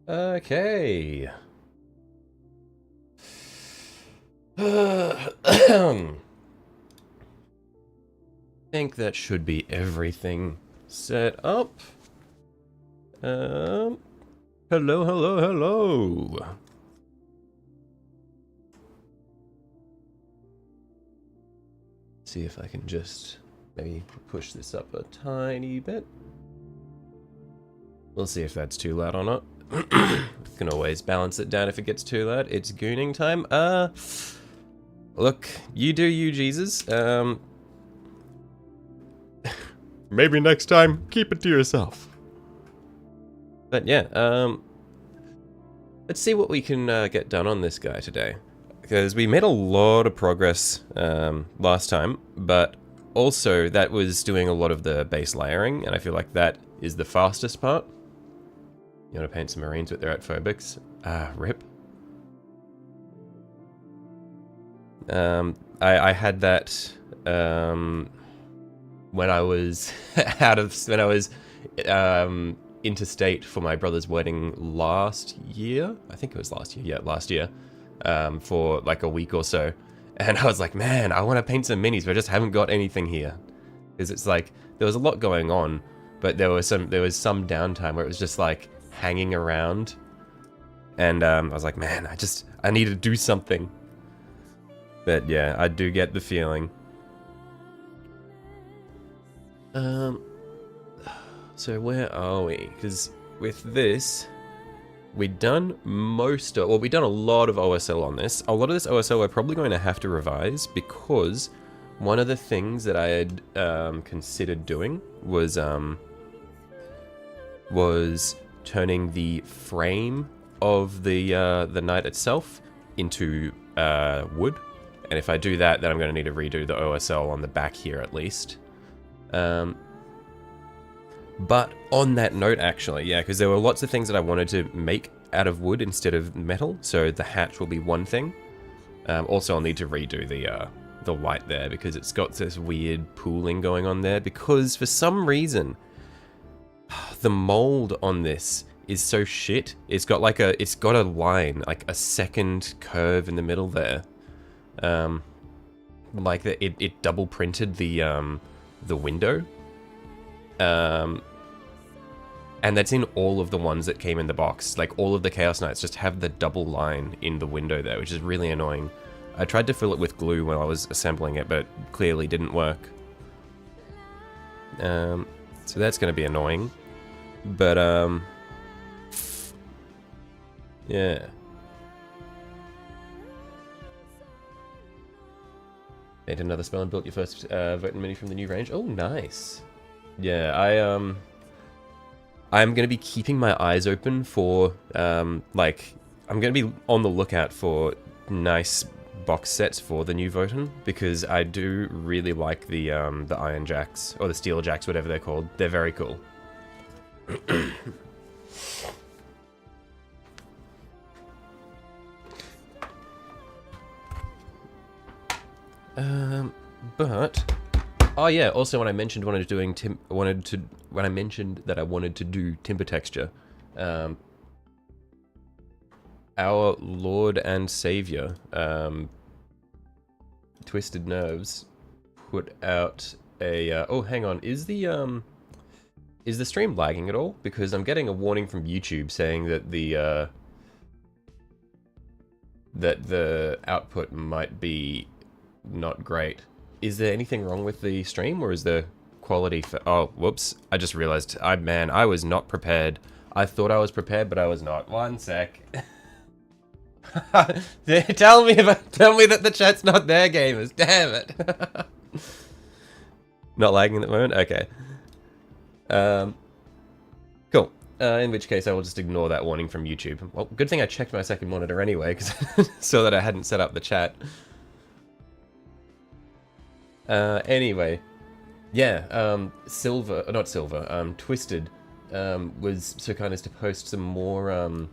Okay. I think that should be everything set up. Hello, hello, hello. See if I can just maybe push this up a tiny bit. We'll see if that's too loud or not. Can always balance it down if it gets too loud. It's gooning time. Look, you do you, Jesus. Maybe next time, keep it to yourself. But yeah, let's see what we can get done on this guy today. Because we made a lot of progress last time, but also that was doing a lot of the base layering, and I feel like that is the fastest part. You want to paint some Marines with their phobics? Rip. I had that when I was interstate for my brother's wedding last year. I think it was last year. Yeah, last year. For like a week or so. And I was like, man, I want to paint some minis, but I just haven't got anything here. Because it's like, there was a lot going on, but there was some downtime where it was just like hanging around. And I was like, man, I need to do something. But yeah, I do get the feeling. So where are we? Because with this, we've done we've done a lot of OSL on this. A lot of this OSL we're probably going to have to revise because one of the things that I had considered doing was turning the frame of the knight itself into wood. And if I do that, then I'm going to need to redo the OSL on the back here at least. But on that note, actually, yeah, because there were lots of things that I wanted to make out of wood instead of metal. So the hatch will be one thing. Also, I'll need to redo the white there because it's got this weird pooling going on there. Because for some reason, the mold on this is so shit. It's got like it's got a line, like a second curve in the middle there. Like that, it double printed the window. And that's in all of the ones that came in the box. Like, all of the Chaos Knights just have the double line in the window there, which is really annoying. I tried to fill it with glue when I was assembling it, but clearly didn't work. So that's going to be annoying. But, yeah. Made another spell and built your first Votan mini from the new range. Oh, nice. Yeah, I'm going to be keeping my eyes open for, like, I'm going to be on the lookout for nice box sets for the new Votan, because I do really like the Iron Jacks, or the Steel Jacks, whatever they're called. They're very cool. But... Oh yeah, also when I mentioned when I mentioned that I wanted to do timber texture, our Lord and Savior, Twisted Nerves, put out a oh, hang on, is the stream lagging at all? Because I'm getting a warning from YouTube saying that the output might be not great. Is there anything wrong with the stream, or is the quality for... Oh, whoops. I just realized. Man, I was not prepared. I thought I was prepared, but I was not. One sec. Tell me that the chat's not there, gamers. Damn it. Not lagging at the moment? Okay. Cool. In which case, I will just ignore that warning from YouTube. Well, good thing I checked my second monitor anyway, because I saw that I hadn't set up the chat. Anyway, yeah, Twisted, was so kind as to post some more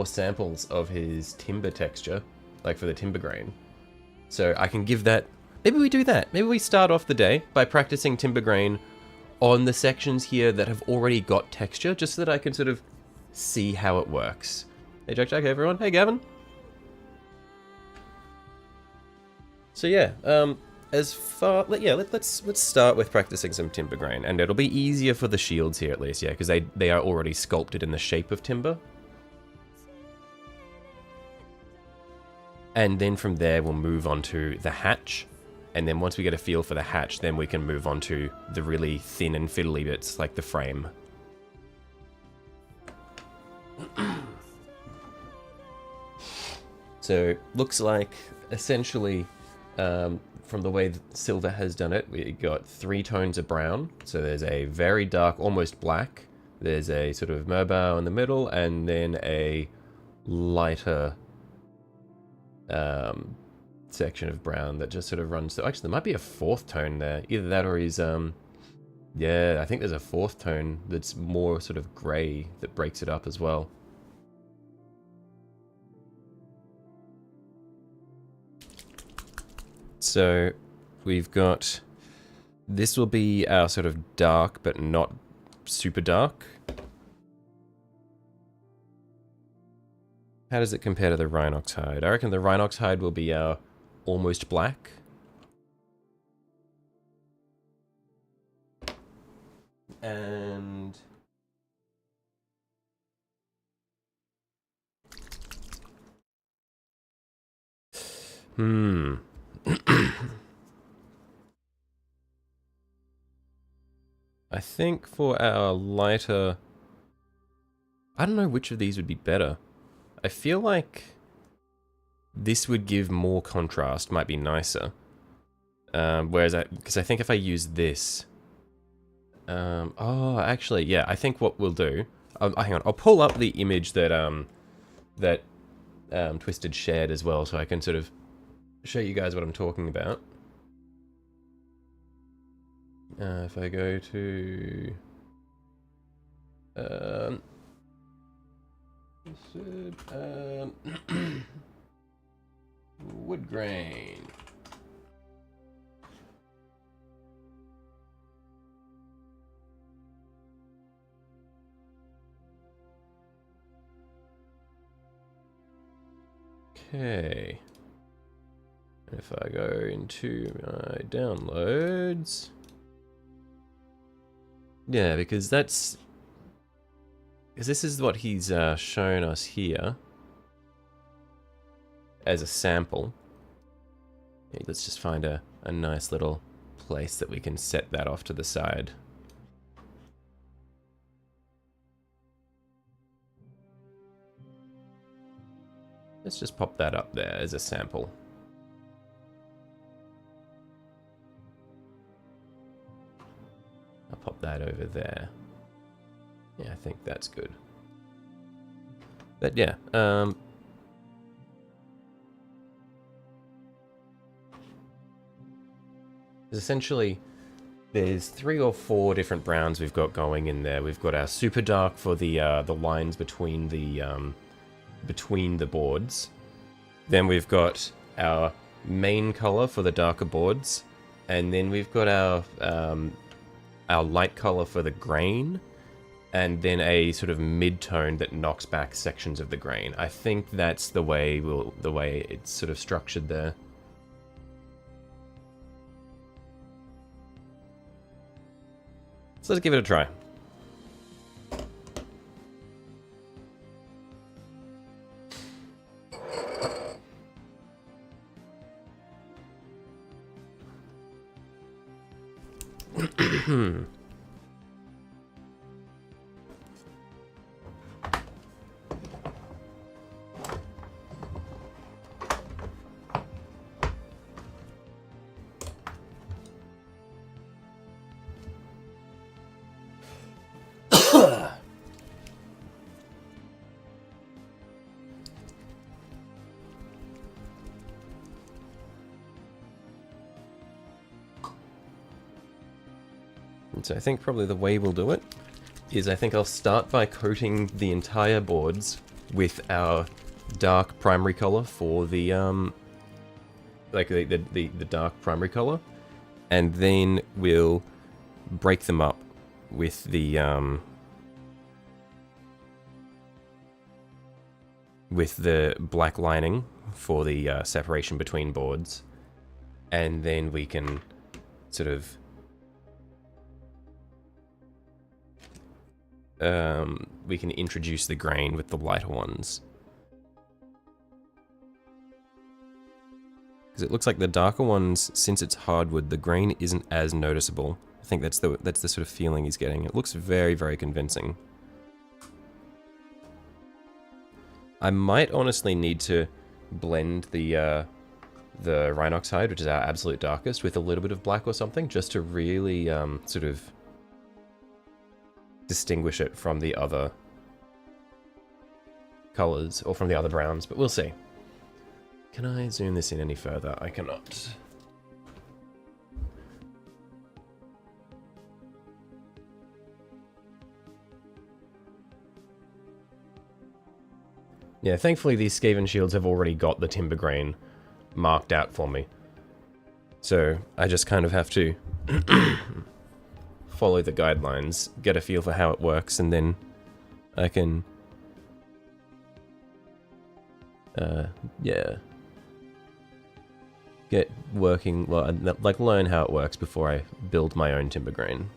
samples of his timber texture, like for the timber grain. So I can give that, maybe we do that. Maybe we start off the day by practicing timber grain on the sections here that have already got texture, just so that I can sort of see how it works. Hey Jack Jack, everyone. Hey Gavin. So yeah, let's start with practicing some timber grain, and it'll be easier for the shields here at least, yeah, because they are already sculpted in the shape of timber. And then from there we'll move on to the hatch, and then once we get a feel for the hatch, then we can move on to the really thin and fiddly bits like the frame. So looks like essentially from the way that Silver has done it, we got 3 tones of brown. So there's a very dark, almost black. There's a sort of mobile in the middle, and then a lighter section of brown that just sort of runs through. Actually, there might be a 4th tone there. Either that or he's, yeah, I think there's a 4th tone that's more sort of grey that breaks it up as well. So we've got, this will be our sort of dark, but not super dark. How does it compare to the Rhinox hide? I reckon the Rhinox hide will be our almost black. And I think for our lighter, I don't know which of these would be better. I feel like this would give more contrast, might be nicer. Because I think if I use this, oh, actually, yeah, I think what we'll do, hang on, I'll pull up the image that Twisted shared as well, so I can sort of show you guys what I'm talking about. If I go to wood grain. Okay. And if I go into my downloads, yeah, because this is what he's shown us here as a sample. Okay, let's just find a nice little place that we can set that off to the side. Let's just pop that up there as a sample. I'll pop that over there. Yeah, I think that's good. But yeah, essentially, there's 3 or 4 different browns we've got going in there. We've got our super dark for the lines between the boards. Then we've got our main color for the darker boards, and then we've got our light color for the grain, and then a sort of mid-tone that knocks back sections of the grain. I think that's the way it's sort of structured there. So let's give it a try. So I think probably the way we'll do it is I think I'll start by coating the entire boards with our dark primary color for the the dark primary color, and then we'll break them up with the with the black lining for the separation between boards. And then we can sort of we can introduce the grain with the lighter ones. Because it looks like the darker ones, since it's hardwood, the grain isn't as noticeable. I think that's the sort of feeling he's getting. It looks very, very convincing. I might honestly need to blend the Rhinox hide, which is our absolute darkest, with a little bit of black or something, just to really sort of distinguish it from the other colors, or from the other browns, but we'll see. Can I zoom this in any further? I cannot. Yeah, thankfully these Skaven shields have already got the timber grain marked out for me. So I just kind of have to follow the guidelines, get a feel for how it works, and then I can yeah, get working, well, like learn how it works before I build my own timber grain.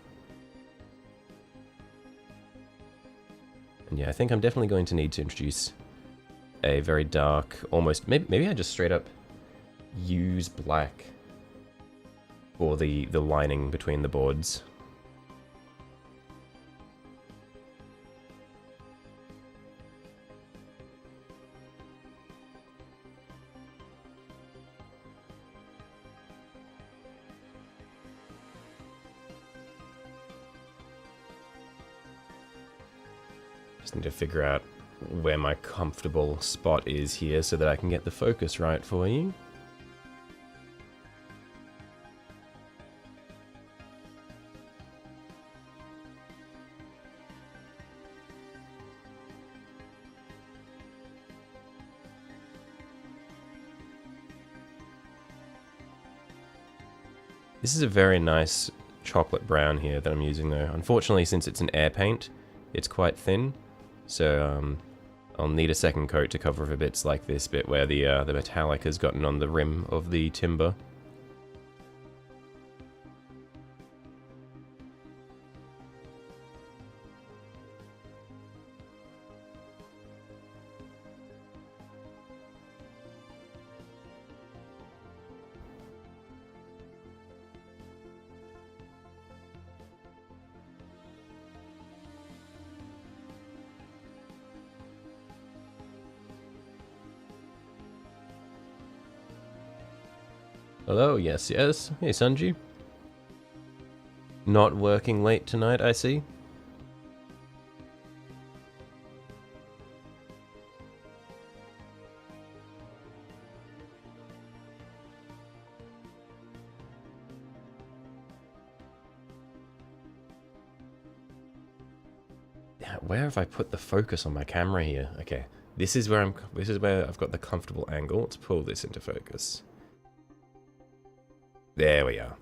And yeah, I think I'm definitely going to need to introduce a very dark, almost, maybe I just straight up use black for the lining between the boards. Just need to figure out where my comfortable spot is here so that I can get the focus right for you. This is a very nice chocolate brown here that I'm using though. Unfortunately, since it's an air paint, it's quite thin. So I'll need a second coat to cover over bits like this bit where the metallic has gotten on the rim of the timber. Hello, yes, yes. Hey, Sanji. Not working late tonight, I see. Where have I put the focus on my camera here? Okay, this is where I've got the comfortable angle. Let's pull this into focus. There we are.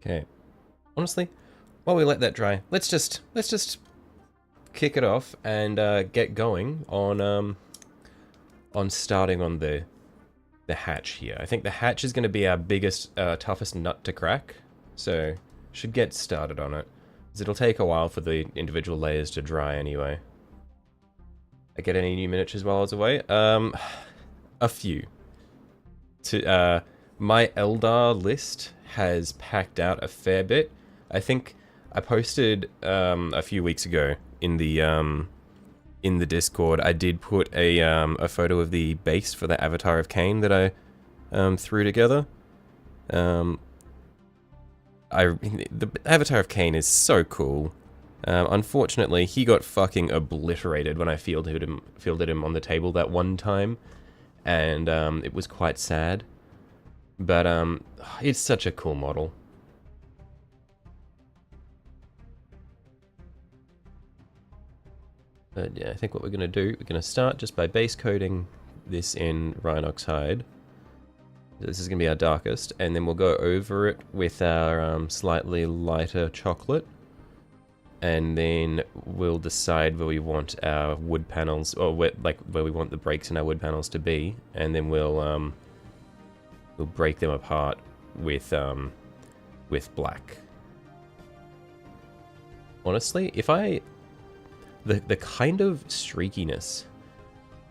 Okay. Honestly, while we let that dry, let's just kick it off and get going on starting on the hatch here. I think the hatch is going to be our biggest, toughest nut to crack, so should get started on it. Because it'll take a while for the individual layers to dry anyway. I get any new miniatures while I was away? A few. My Eldar list has packed out a fair bit. I think I posted a few weeks ago in the Discord. I did put a photo of the base for the Avatar of Cain that I threw together. the Avatar of Cain is so cool. Unfortunately, he got fucking obliterated when I fielded him on the table that one time, and it was quite sad. But it's such a cool model. But yeah, I think what we're gonna do, we're gonna start just by base coating this in Rhinox hide. This is gonna be our darkest, and then we'll go over it with our slightly lighter chocolate. And then we'll decide where we want our wood panels, or where we want the breaks in our wood panels to be, and then we'll break them apart with black. Honestly, the kind of streakiness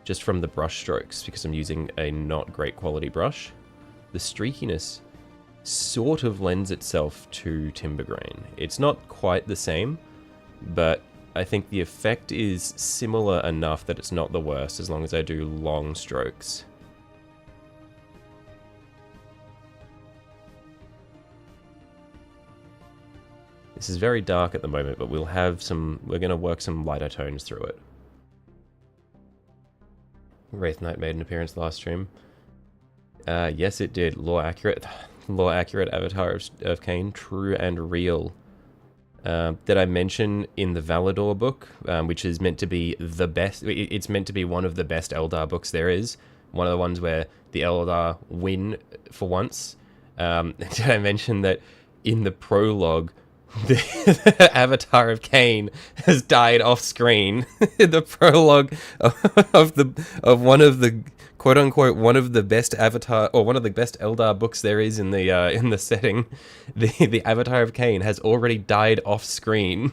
just from the brush strokes, because I'm using a not great quality brush, the streakiness sort of lends itself to timber grain. It's not quite the same, but I think the effect is similar enough that it's not the worst as long as I do long strokes. This is very dark at the moment, but we're going to work some lighter tones through it. Wraith Knight made an appearance last stream. Yes, it did. Lore accurate Avatar of Cain, true and real. Did I mention in the Valador book, which is meant to be the best, it's meant to be one of the best Eldar books there is, one of the ones where the Eldar win for once. Did I mention that in the prologue, the Avatar of Cain has died off screen? The prologue of one of the quote unquote one of the best Avatar, or one of the best Eldar books there is in the setting, the Avatar of Cain has already died off screen.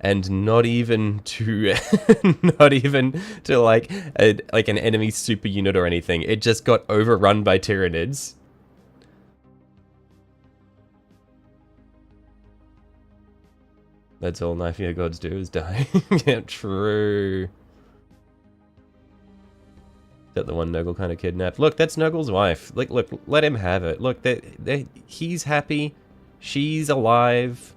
And not even to like an enemy super unit or anything. It just got overrun by Tyranids. That's all Knifeear gods do, is die. Yeah, true. Is that the one Nurgle kind of kidnapped? Look, that's Nurgle's wife. Like, look, let him have it. Look, he's happy. She's alive.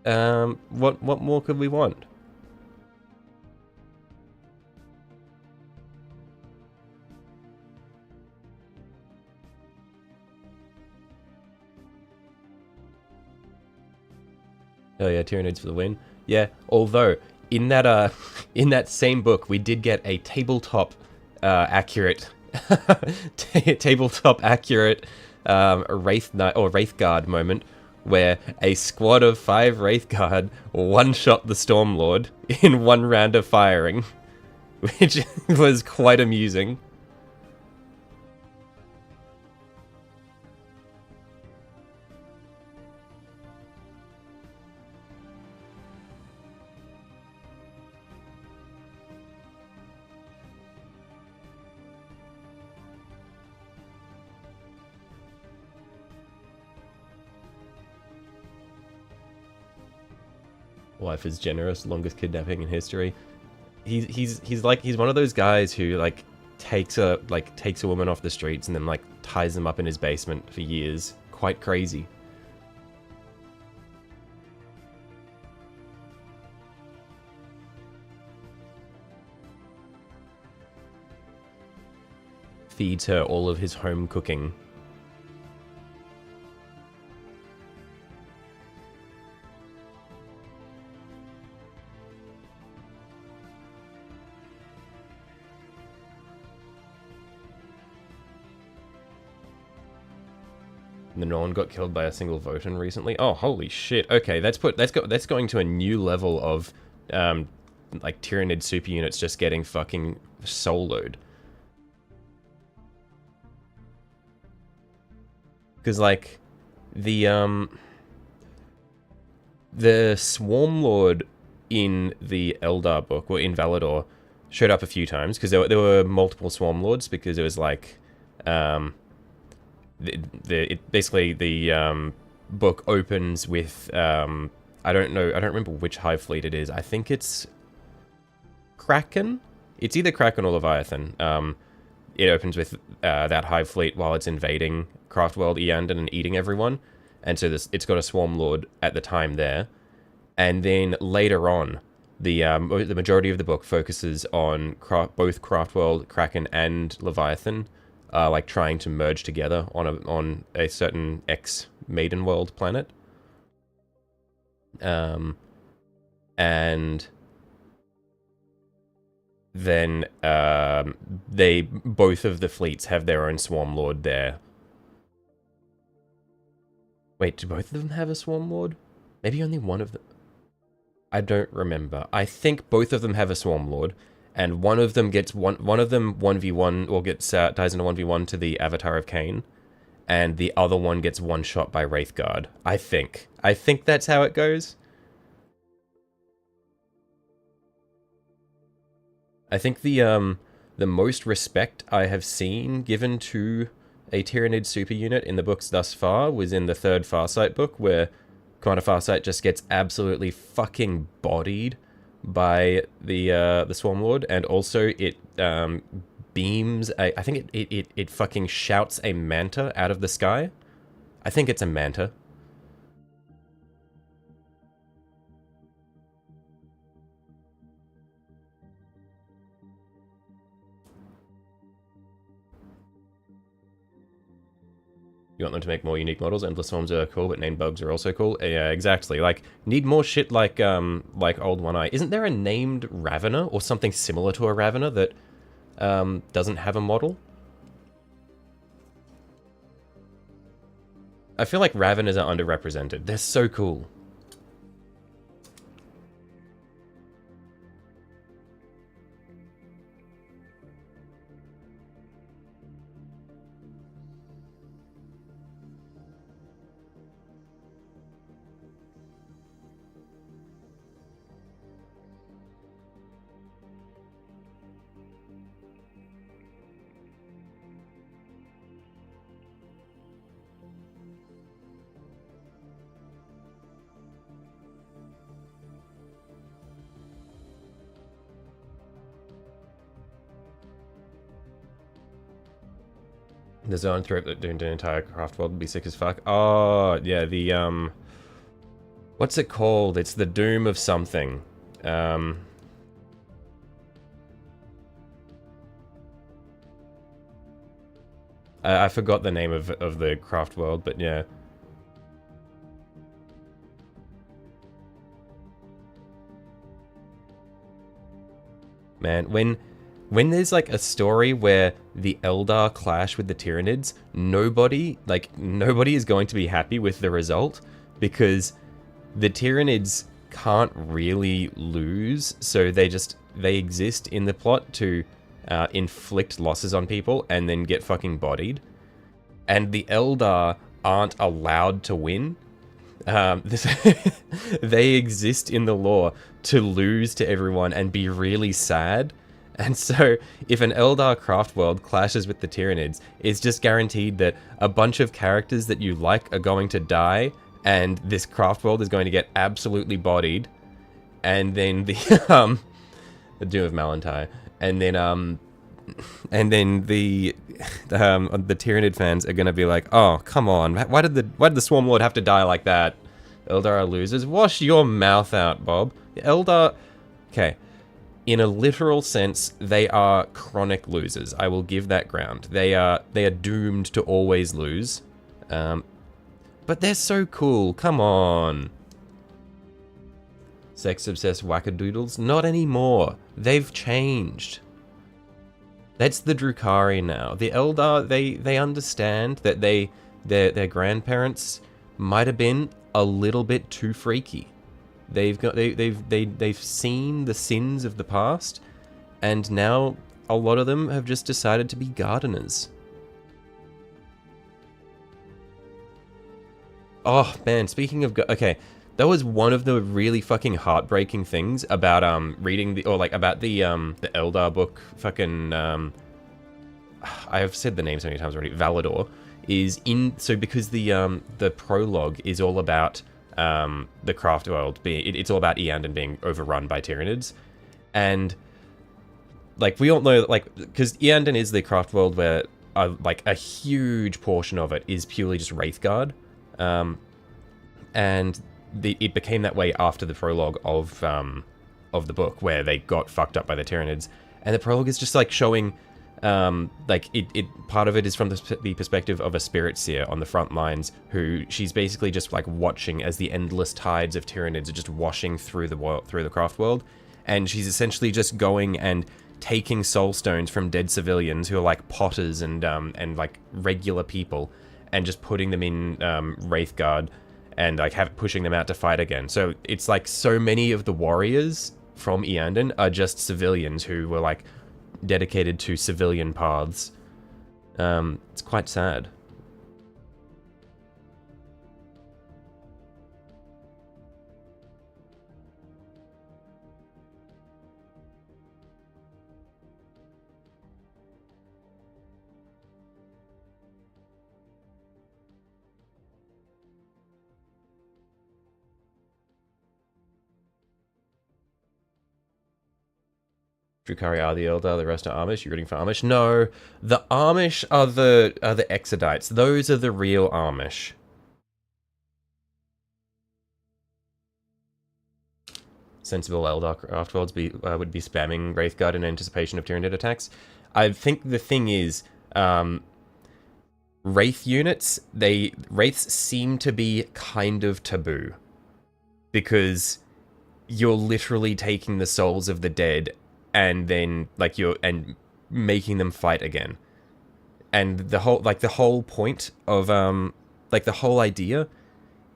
What more could we want? Oh yeah, Tyranids for the win. Yeah, although in that same book we did get a tabletop accurate Wraith Knight or Wraith Guard moment where a squad of 5 Wraith Guard one-shot the Stormlord in one round of firing, which was quite amusing. Wife is generous, longest kidnapping in history. He's one of those guys who like takes a woman off the streets and then like ties them up in his basement for years. Quite crazy. Feeds her all of his home cooking. No one got killed by a single Votan recently. Oh, holy shit. Okay, that's going to a new level of like Tyranid super units just getting fucking soloed. Because like the Swarmlord in the Eldar book, or in Valador, showed up a few times because there were multiple Swarmlords, because it was like basically the book opens with I I don't know. I don't remember which Hive fleet it is. I think it's Kraken. It's either Kraken or Leviathan. It opens with that Hive fleet while it's invading Craftworld Eandon and eating everyone. And so it's got a Swarm Lord at the time there. And then later on, the majority of the book focuses on both Craftworld, Kraken, and Leviathan, like trying to merge together on a certain ex-Maiden World planet. And then both of the fleets have their own Swarm Lord there. Wait, do both of them have a Swarm Lord? Maybe only one of them. I don't remember. I think both of them have a Swarm Lord, and one of them gets one of them 1v1 or gets dies in a 1v1 to the Avatar of Cain, and the other one gets one shot by Wraithguard. I think that's how it goes. I think the most respect I have seen given to a Tyranid super unit in the books thus far was in the third Farsight book, where Commander Farsight just gets absolutely fucking bodied by the Swarm Lord, and also it beams. I think it fucking shouts a manta out of the sky. I think it's a manta. You want them to make more unique models. Endless Swarms are cool, but named bugs are also cool. Yeah, exactly. Like, need more shit like Old One Eye. Isn't there a named Ravener or something similar to a Ravener that doesn't have a model? I feel like Raveners are underrepresented. They're so cool. The zone threat that doing the entire craft world would be sick as fuck. Oh, yeah, the, what's it called? It's the Doom of something. I forgot the name of the craft world, but yeah. Man, when there's like a story where the Eldar clash with the Tyranids, nobody is going to be happy with the result, because the Tyranids can't really lose, so they exist in the plot to inflict losses on people and then get fucking bodied. And the Eldar aren't allowed to win. They exist in the lore to lose to everyone and be really sad. And so, if an Eldar craft world clashes with the Tyranids, it's just guaranteed that a bunch of characters that you like are going to die, and this craft world is going to get absolutely bodied. And then the Doom of Malantai, and then the Tyranid fans are gonna be like, oh, come on, why did the Swarm Lord have to die like that? Eldar are losers. Wash your mouth out, Bob. Eldar, okay. In a literal sense, they are chronic losers. I will give that ground. They are doomed to always lose. But they're so cool. Come on. Sex-obsessed wackadoodles? Not anymore. They've changed. That's the Drukhari now. The Eldar, they understand that their grandparents might have been a little bit too freaky. They've seen the sins of the past, and now a lot of them have just decided to be gardeners. Oh man, speaking of okay, that was one of the really fucking heartbreaking things about reading about the Eldar book. Fucking I have said the name so many times already. Valador is in, so because the prologue is all about the craft world being, it's all about Eandon being overrun by Tyranids. And like we all know, like, because Eandon is the craft world where like a huge portion of it is purely just Wraithguard, and it became that way after the prologue of the book, where they got fucked up by the Tyranids. And the prologue is just like showing, like part of it is from the perspective of a spirit seer on the front lines, who she's basically just like watching as the endless tides of Tyranids are just washing through the craft world, and she's essentially just going and taking soul stones from dead civilians who are like potters and like regular people, and just putting them in Wraithguard and like pushing them out to fight again. So it's like so many of the warriors from Eandon are just civilians who were like dedicated to civilian paths. It's quite sad. Drukhari are the Eldar, the rest are Amish. You're rooting for Amish? No, the Amish are the Exodites. Those are the real Amish. Sensible Eldar craftworlds would be spamming Wraithguard in anticipation of Tyranid attacks. I think the thing is, Wraith units, Wraiths seem to be kind of taboo, because you're literally taking the souls of the dead and then like and making them fight again. And the whole point of like the whole idea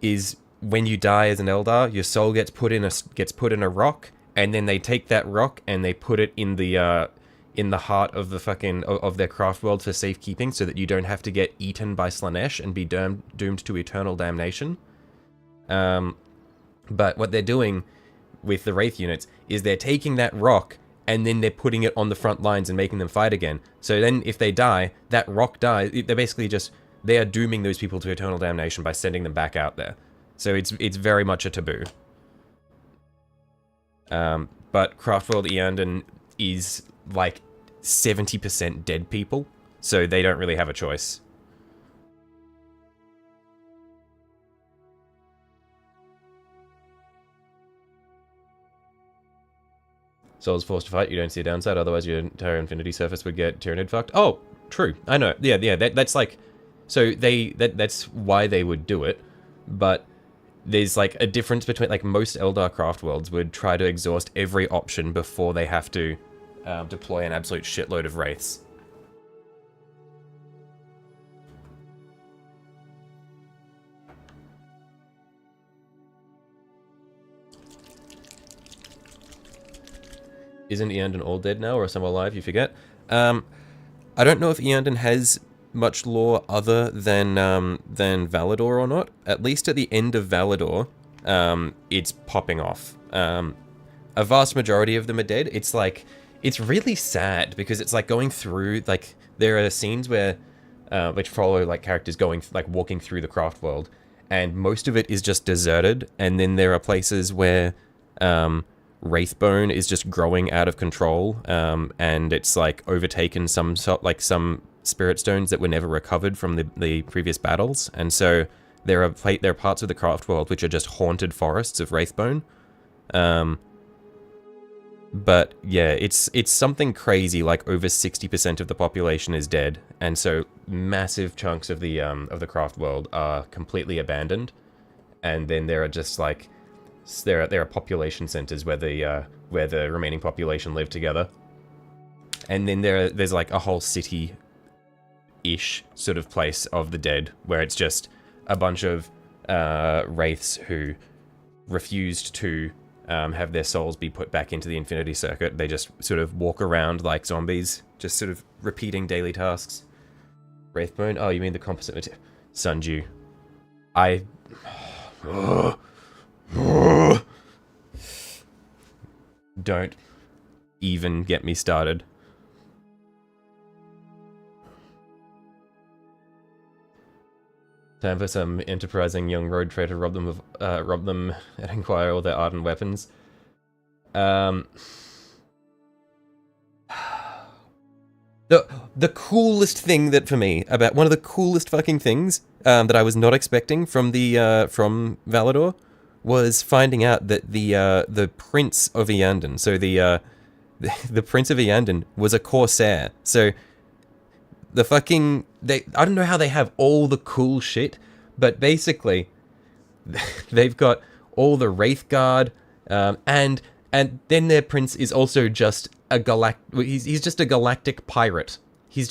is, when you die as an Eldar, your soul gets put in a rock, and then they take that rock and they put it in the heart of the fucking of their craft world for safekeeping, so that you don't have to get eaten by Slanesh and be doomed to eternal damnation. But what they're doing with the Wraith units is they're taking that rock and then they're putting it on the front lines and making them fight again. So then if they die, that rock dies. They're basically they are dooming those people to eternal damnation by sending them back out there. So it's very much a taboo. But Craftworld Eandon is like 70% dead people, so they don't really have a choice. Soul's forced to fight, you don't see a downside, otherwise your entire Infinity surface would get Tyranid fucked. Oh, true. I know. Yeah, that's like... So that's why they would do it, but there's like a difference between, like, most Eldar craft worlds would try to exhaust every option before they have to deploy an absolute shitload of Wraiths. Isn't Eandon all dead now, or are some alive? You forget. I don't know if Eandon has much lore other than Valador or not. At least at the end of Valador, it's popping off. A vast majority of them are dead. It's like, it's really sad, because it's like going through, like, there are scenes where, which follow, like, characters going, like, walking through the craft world, and most of it is just deserted, and then there are places where, Wraithbone is just growing out of control, and it's like overtaken some spirit stones that were never recovered from the previous battles, and so there are parts of the craft world which are just haunted forests of Wraithbone. But yeah, it's something crazy, like over 60% of the population is dead, and so massive chunks of the craft world are completely abandoned, and then there are just like there are population centers where the remaining population live together, and then there's like a whole city-ish sort of place of the dead where it's just a bunch of wraiths who refused to have their souls be put back into the Infinity Circuit. They just sort of walk around like zombies, just sort of repeating daily tasks. Wraithbone? Oh, you mean the composite material? Sunju. Don't even get me started. Time for some enterprising young road trader rob them and acquire all their ardent weapons. The coolest thing that for me about one of the coolest fucking things that I was not expecting from the from Valador was finding out that the Prince of Eandon, so the Prince of Eandon was a Corsair. So the fucking I don't know how they have all the cool shit, but basically they've got all the Wraith Guard, and then their prince is also just a he's just a galactic pirate. He's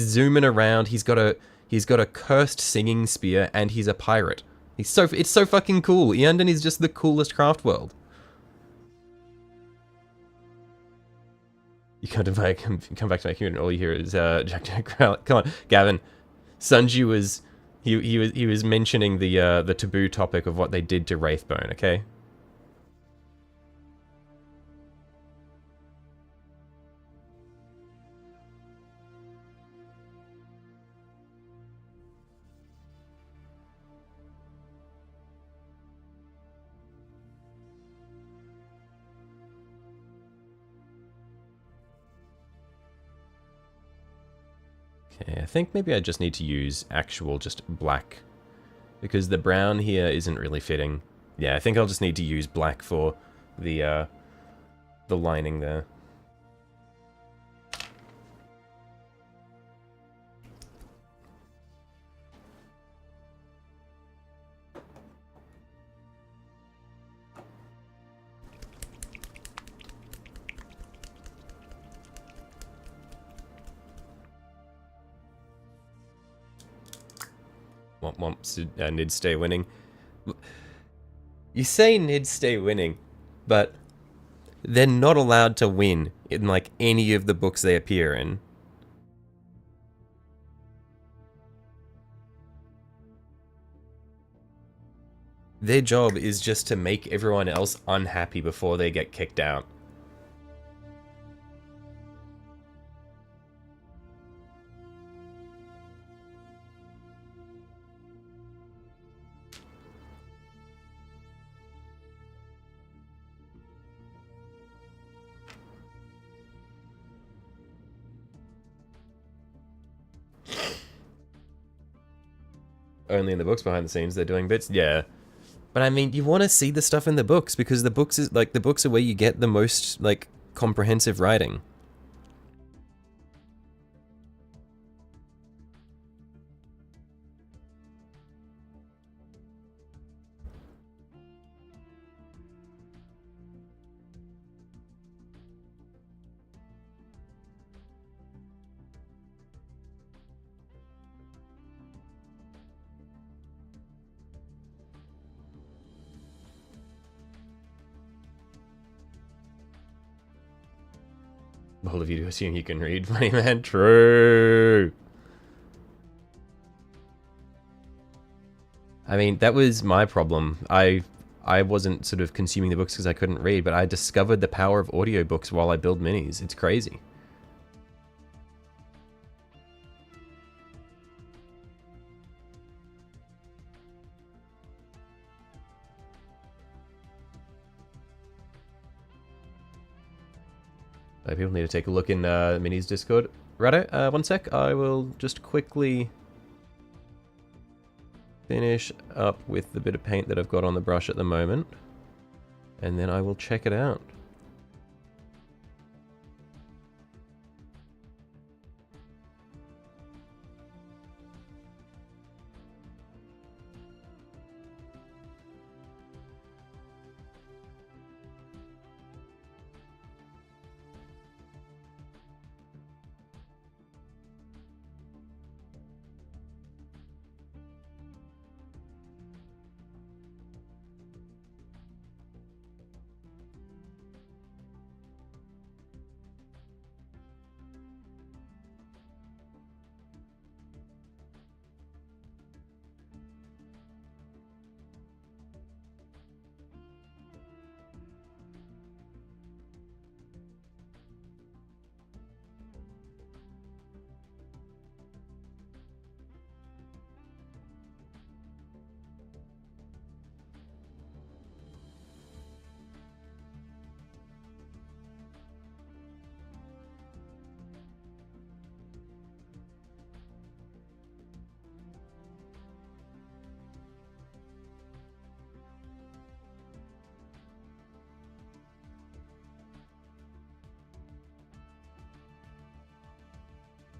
zooming around. He's got a cursed singing spear, and he's a pirate. It's so fucking cool. Eandon is just the coolest craft world. You come back to my community, and all you hear is Jack. Come on, Gavin. Sunji was he was mentioning the taboo topic of what they did to Wraithbone. Okay. Okay, I think maybe I just need to use actual just black, because the brown here isn't really fitting. Yeah, I think I'll just need to use black for the lining there. Nid stay winning. You say Nid stay winning, but they're not allowed to win in like any of the books they appear in. Their job is just to make everyone else unhappy before they get kicked out. Only in the books behind the scenes they're doing bits. Yeah. But I mean, you want to see the stuff in the books because the books are where you get the most like comprehensive writing. All of you to assume you can read, funny man. True. I mean, that was my problem. I wasn't sort of consuming the books because I couldn't read, but I discovered the power of audiobooks while I build minis. It's crazy. People need to take a look in Mini's Discord. Righto, one sec. I will just quickly finish up with the bit of paint that I've got on the brush at the moment, and then I will check it out.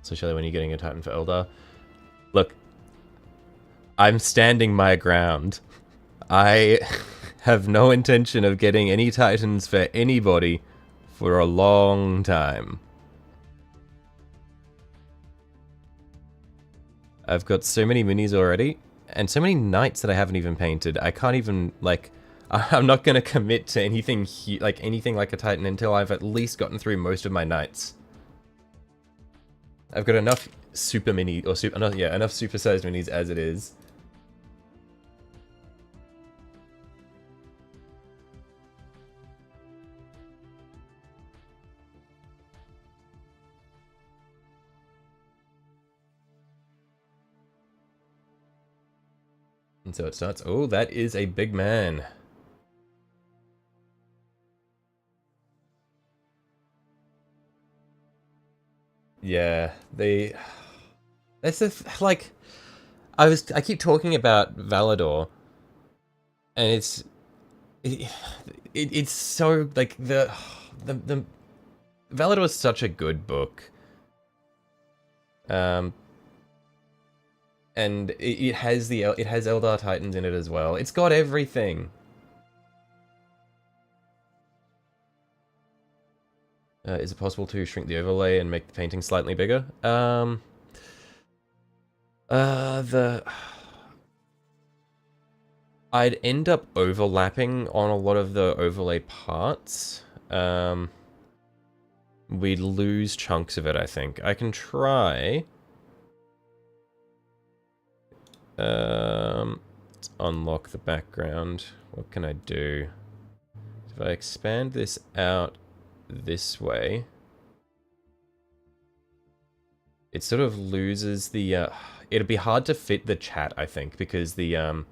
So Shelly, when are you getting a Titan for Eldar? Look, I'm standing my ground. I have no intention of getting any Titans for anybody for a long time. I've got so many minis already, and so many knights that I haven't even painted. I can't even, like, I'm not going to commit to anything like a Titan until I've at least gotten through most of my knights. I've got enough super mini, or enough super-sized minis as it is. And so it starts. Oh, that is a big man. Yeah, that's like, I keep talking about Valador, and it's so, like, the Valador is such a good book. And it has Eldar Titans in it as well. It's got everything. Is it possible to shrink the overlay and make the painting slightly bigger? I'd end up overlapping on a lot of the overlay parts. We'd lose chunks of it, I think. I can try. Let's unlock the background. What can I do? If I expand this out this way, it sort of loses the, it'd be hard to fit the chat, I think, because the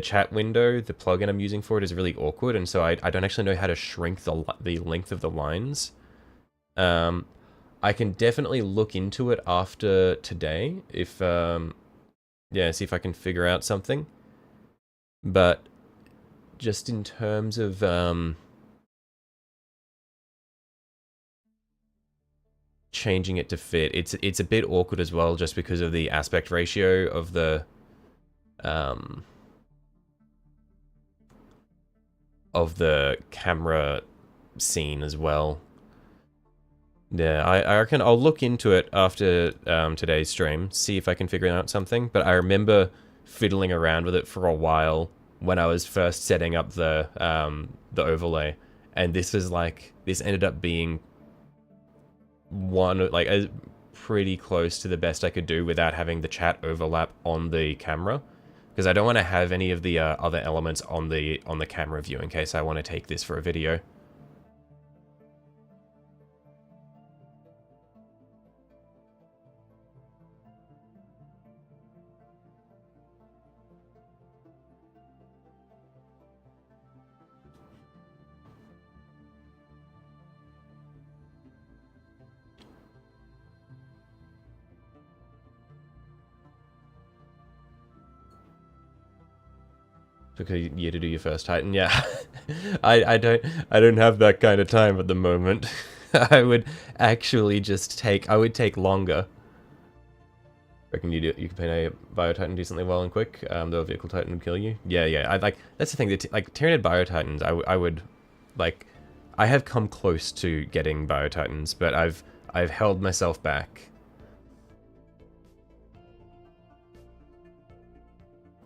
chat window, the plugin I'm using for it, is really awkward, and so I don't actually know how to shrink the length of the lines. I can definitely look into it after today, if, yeah, see if I can figure out something. But just in terms of, changing it to fit, it's a bit awkward as well, just because of the aspect ratio of the camera scene as well. Yeah, I reckon I'll look into it after today's stream, see if I can figure out something. But I remember fiddling around with it for a while when I was first setting up the overlay, and this ended up being pretty close to the best I could do without having the chat overlap on the camera, because I don't want to have any of the other elements on the camera view in case I want to take this for a video. Took a year to do your first Titan, yeah. I don't have that kind of time at the moment. I would actually I would take longer. Reckon you can paint a Bio Titan decently well and quick. The vehicle Titan would kill you. Yeah. That's the thing. That like Tyranid Bio Titans, I would like. I have come close to getting Bio Titans, but I've held myself back.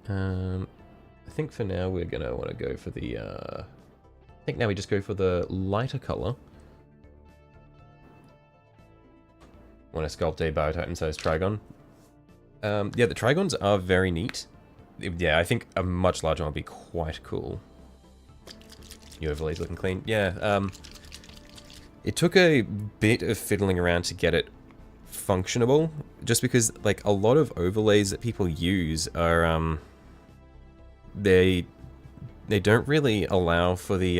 I think for now we're gonna want to go for the. I think now we just go for the lighter color. Want to sculpt a Bio Titan sized Trigon. Yeah, the Trigons are very neat. Yeah, I think a much larger one would be quite cool. New overlay's looking clean. Yeah, it took a bit of fiddling around to get it functionable, just because like a lot of overlays that people use are they don't really allow for the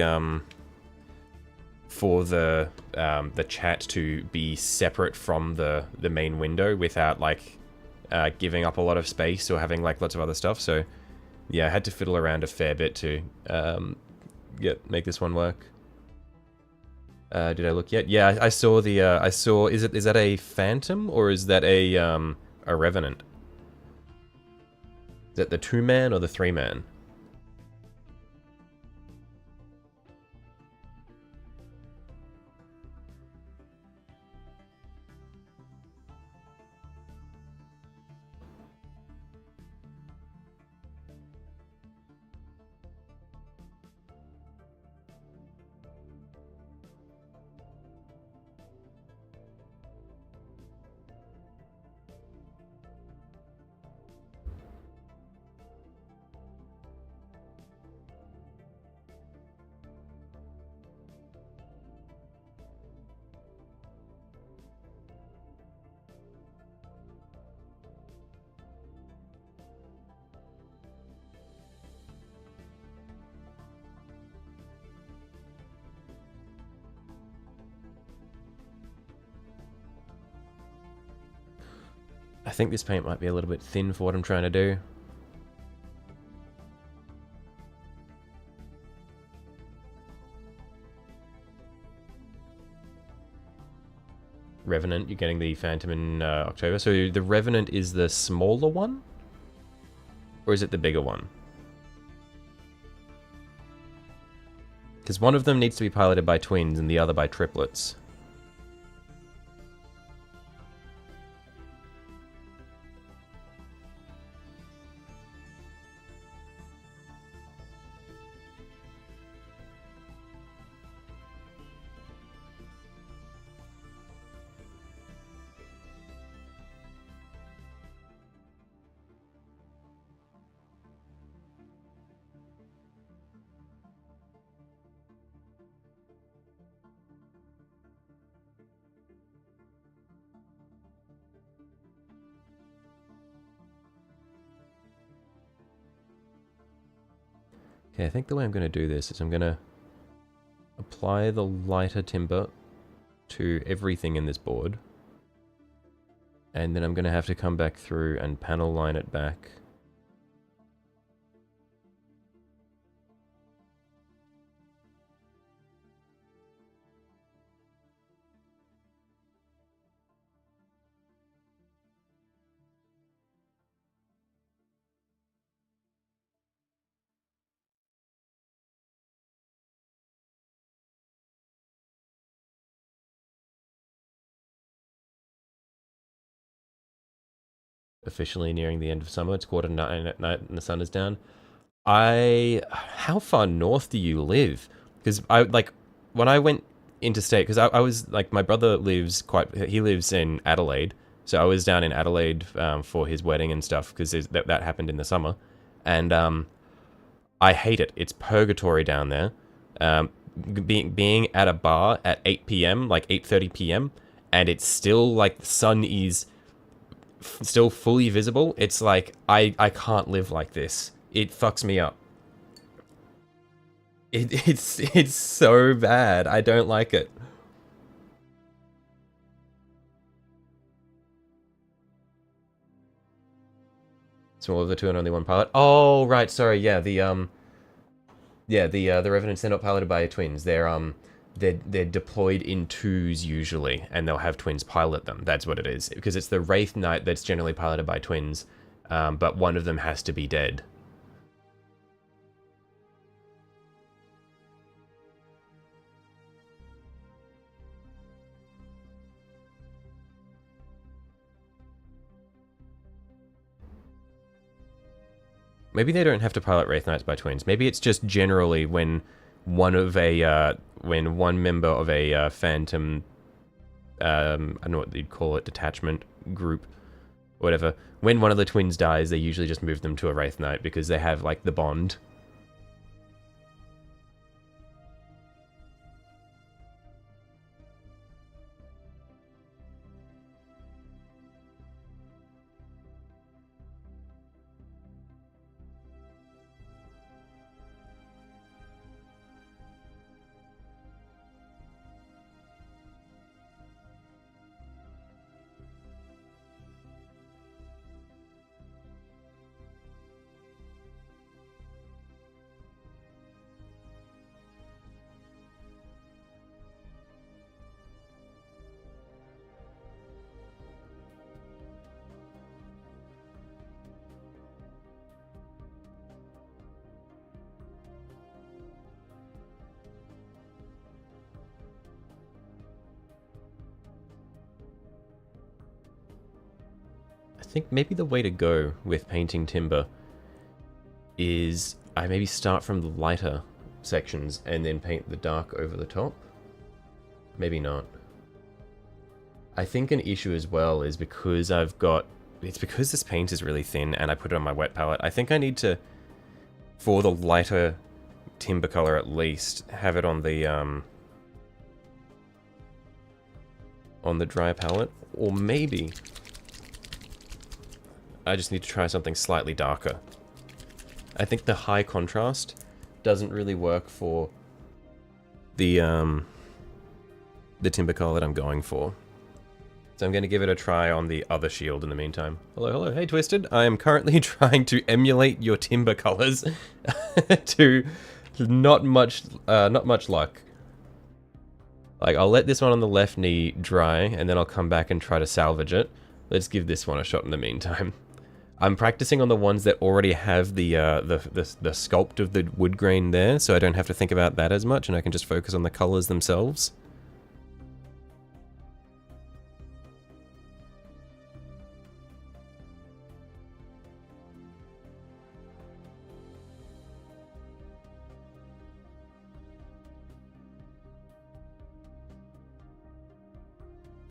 chat to be separate from the main window without like giving up a lot of space or having like lots of other stuff. So yeah, I had to fiddle around a fair bit to make this one work. Did I look yet? Yeah, I saw the. I saw. Is that a phantom or is that a revenant? Is that the 2-man or the 3-man? I think this paint might be a little bit thin for what I'm trying to do. Revenant, you're getting the Phantom in October. So the Revenant is the smaller one? Or is it the bigger one? Because one of them needs to be piloted by twins and the other by triplets. Okay, I think the way I'm going to do this is I'm going to apply the lighter timber to everything in this board. And then I'm going to have to come back through and panel line it back. Officially nearing the end of summer. It's 9:15 at night and the sun is down. How far north do you live? Because when I went interstate, because I was, like, my brother he lives in Adelaide. So I was down in Adelaide for his wedding and stuff, because that happened in the summer. And I hate it. It's purgatory down there. Being at a bar at 8 p.m., like 8:30 p.m., and it's still, like, the sun is still fully visible. It's like, I can't live like this. It fucks me up. It's so bad. I don't like it. Smaller of the two and only one pilot. Oh, right, sorry, yeah, the Revenants, they're not piloted by twins. They're deployed in twos usually, and they'll have twins pilot them. That's what it is. Because it's the Wraith Knight that's generally piloted by twins, but one of them has to be dead. Maybe they don't have to pilot Wraith Knights by twins. Maybe it's just generally when one member of a Phantom, I don't know what you'd call it, detachment group, whatever. When one of the twins dies, they usually just move them to a Wraith Knight because they have, like, the bond. think maybe the way to go with painting timber is I maybe start from the lighter sections and then paint the dark over the top. Maybe not. I think an issue as well is because it's because this paint is really thin and I put it on my wet palette. I think I need to, for the lighter timber color at least, have it on the dry palette. Or maybe I just need to try something slightly darker. I think the high contrast doesn't really work for the timber color that I'm going for. So I'm going to give it a try on the other shield in the meantime. Hello, hello. Hey, Twisted. I am currently trying to emulate your timber colors to not much luck. Like, I'll let this one on the left knee dry, and then I'll come back and try to salvage it. Let's give this one a shot in the meantime. I'm practicing on the ones that already have the sculpt of the wood grain there, so I don't have to think about that as much, and I can just focus on the colors themselves.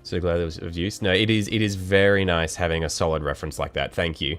So glad it was of use. No, it is very nice having a solid reference like that. Thank you.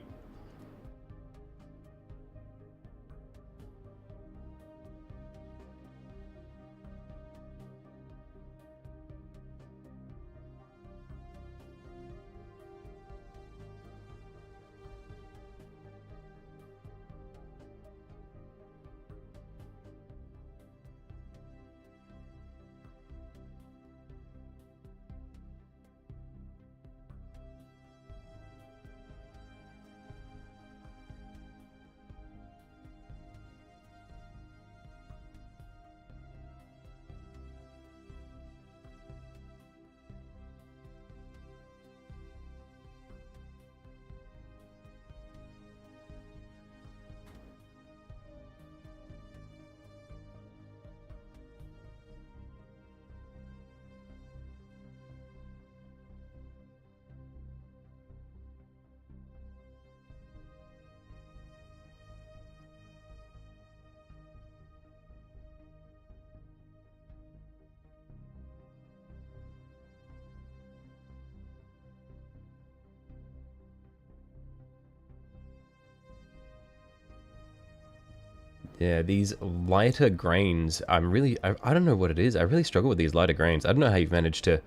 Yeah, these lighter grains, I don't know what it is. I really struggle with these lighter grains. I don't know how you've managed to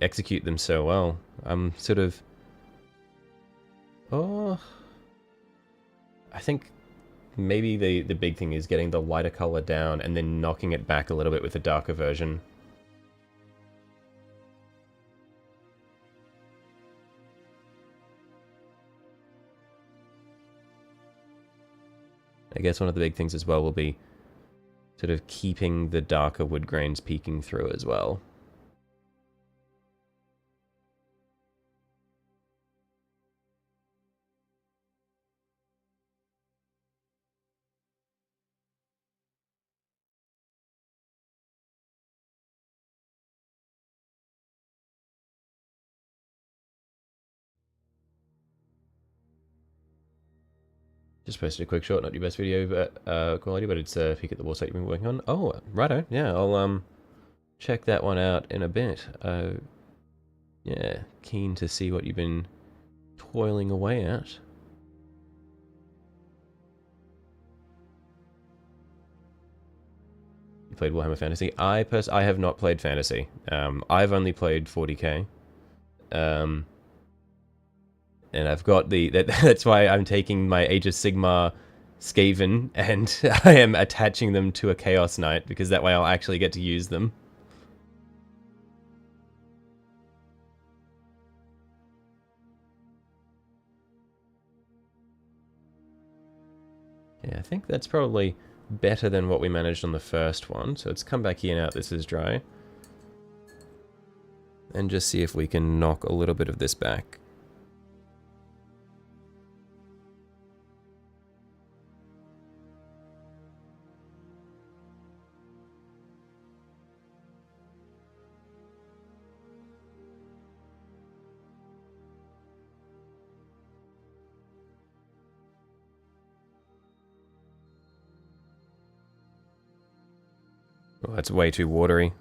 execute them so well. I'm sort of... Oh... I think maybe the big thing is getting the lighter color down and then knocking it back a little bit with a darker version. I guess one of the big things as well will be sort of keeping the darker wood grains peeking through as well. Just posted a quick short, not your best video but quality, but it's a peek at the wall site you've been working on. Oh, righto, yeah, I'll check that one out in a bit. Yeah, keen to see what you've been toiling away at. You played Warhammer Fantasy? I have not played Fantasy. I've only played 40k. And I've got that's why I'm taking my Age of Sigmar Skaven and I am attaching them to a Chaos Knight, because that way I'll actually get to use them. Yeah, I think that's probably better than what we managed on the first one. So let's come back here now, this is dry. And just see if we can knock a little bit of this back. Oh, that's way too watery.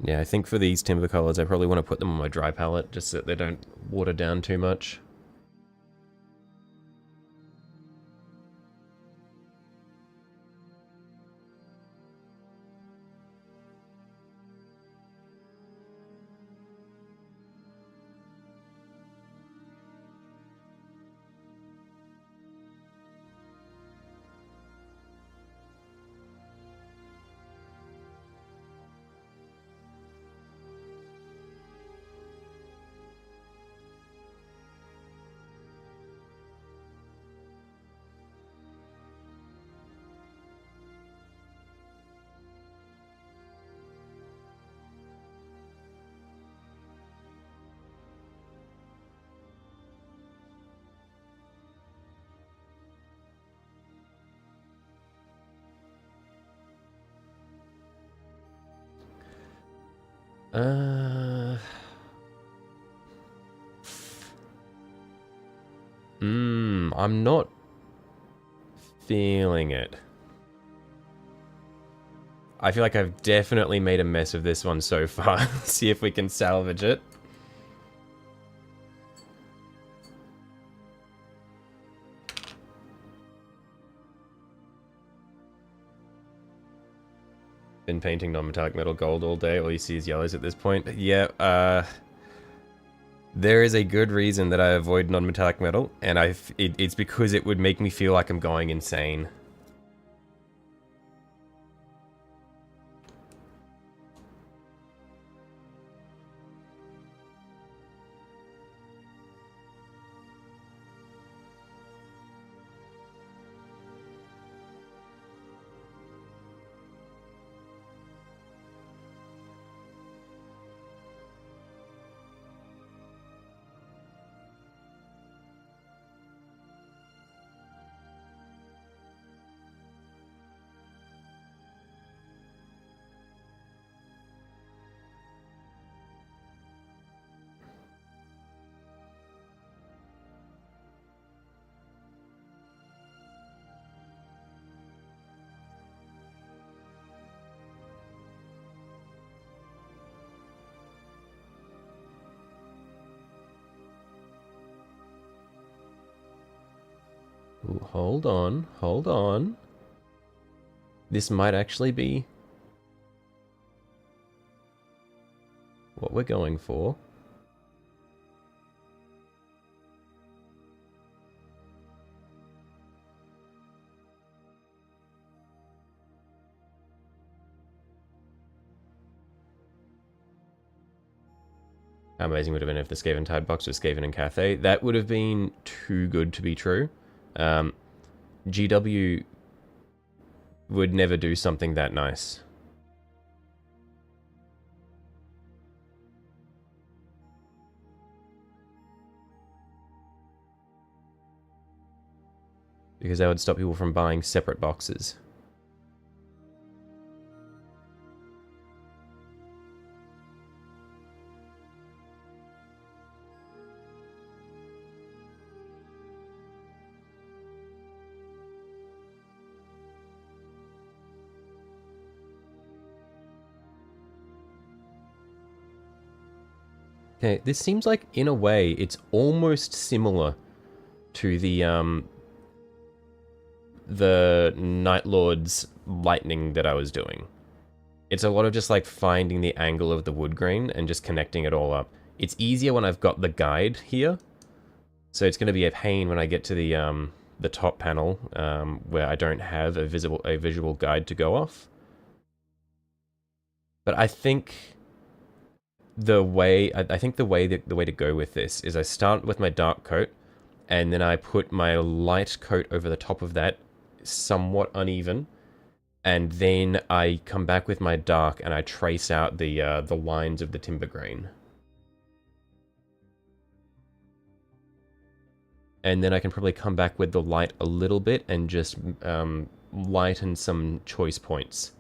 Yeah, I think for these timber colors, I probably want to put them on my dry palette, just so that they don't water down too much. I'm not feeling it. I feel like I've definitely made a mess of this one so far. See if we can salvage it. Been painting non-metallic metal gold all day. All you see is yellows at this point. Yeah, there is a good reason that I avoid non-metallic metal, and it's because it would make me feel like I'm going insane. Ooh, hold on, hold on. This might actually be what we're going for. How amazing would it have been if the Skaven Tide box was Skaven and Cathay? That would have been too good to be true. GW would never do something that nice. Because that would stop people from buying separate boxes. Okay, this seems like, in a way, it's almost similar to the Night Lord's lightning that I was doing. It's a lot of just like finding the angle of the wood grain and just connecting it all up. It's easier when I've got the guide here, so it's going to be a pain when I get to the top panel where I don't have a visual guide to go off. But I think the way to go with this is I start with my dark coat, and then I put my light coat over the top of that, somewhat uneven, and then I come back with my dark and I trace out the lines of the timber grain. And then I can probably come back with the light a little bit and just lighten some choice points.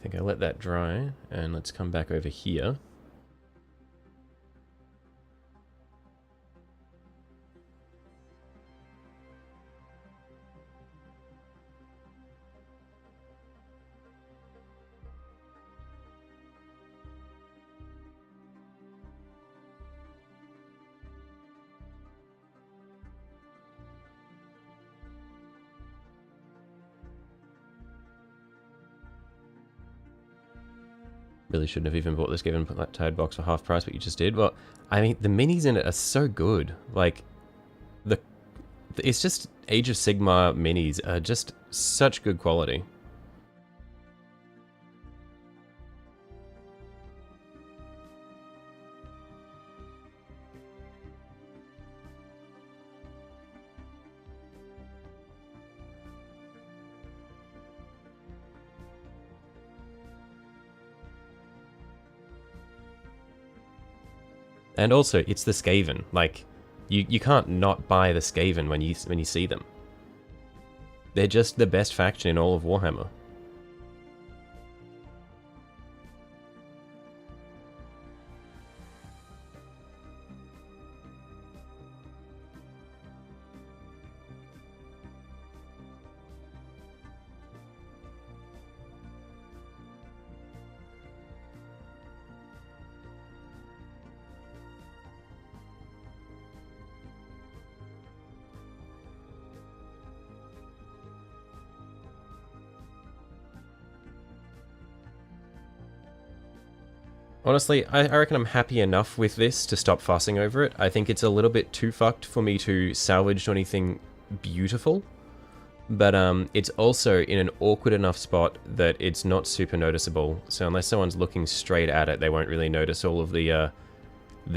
think I let that dry, and let's come back over here. Really shouldn't have even bought this given that tied box for half price, but you just did. Well, I mean, the minis in it are so good. Like, it's just Age of Sigmar minis are just such good quality. And also, it's the Skaven. Like, you can't not buy the Skaven when you see them. They're just the best faction in all of Warhammer. Honestly, I reckon I'm happy enough with this to stop fussing over it. I think it's a little bit too fucked for me to salvage anything beautiful. But it's also in an awkward enough spot that it's not super noticeable. So unless someone's looking straight at it, they won't really notice all of the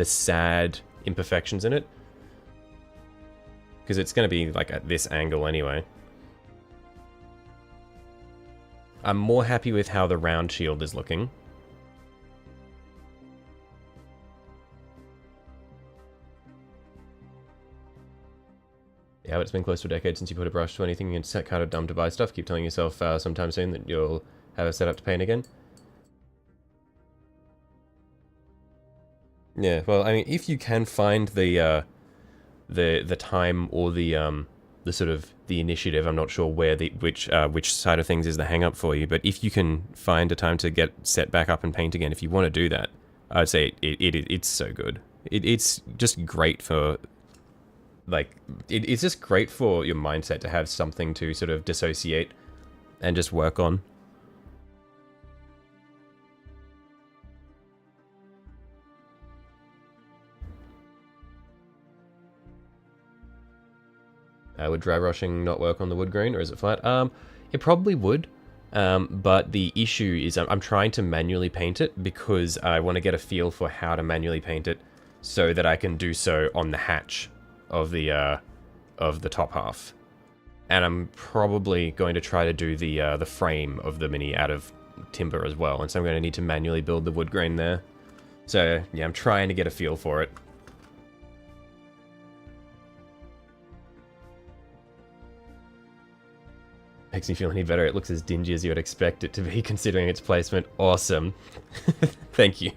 sad imperfections in it. Because it's going to be like at this angle anyway. I'm more happy with how the round shield is looking. Yeah, but it's been close to a decade since you put a brush to anything, and it's kind of dumb to buy stuff. Keep telling yourself sometime soon that you'll have a setup to paint again. Yeah, well, I mean, if you can find the time or the sort of the initiative, I'm not sure where which side of things is the hang up for you, but if you can find a time to get set back up and paint again, if you want to do that, I'd say it's so good. It's just great for. Like, it's just great for your mindset to have something to sort of dissociate and just work on. Would dry brushing not work on the wood grain, or is it flat? It probably would, but the issue is I'm trying to manually paint it because I want to get a feel for how to manually paint it so that I can do so on the hatch of the top half, and I'm probably going to try to do the frame of the mini out of timber as well, and so I'm going to need to manually build the wood grain there. So yeah, I'm trying to get a feel for it. Makes me feel any better. It looks as dingy as you would expect it to be, considering its placement. Awesome. Thank you.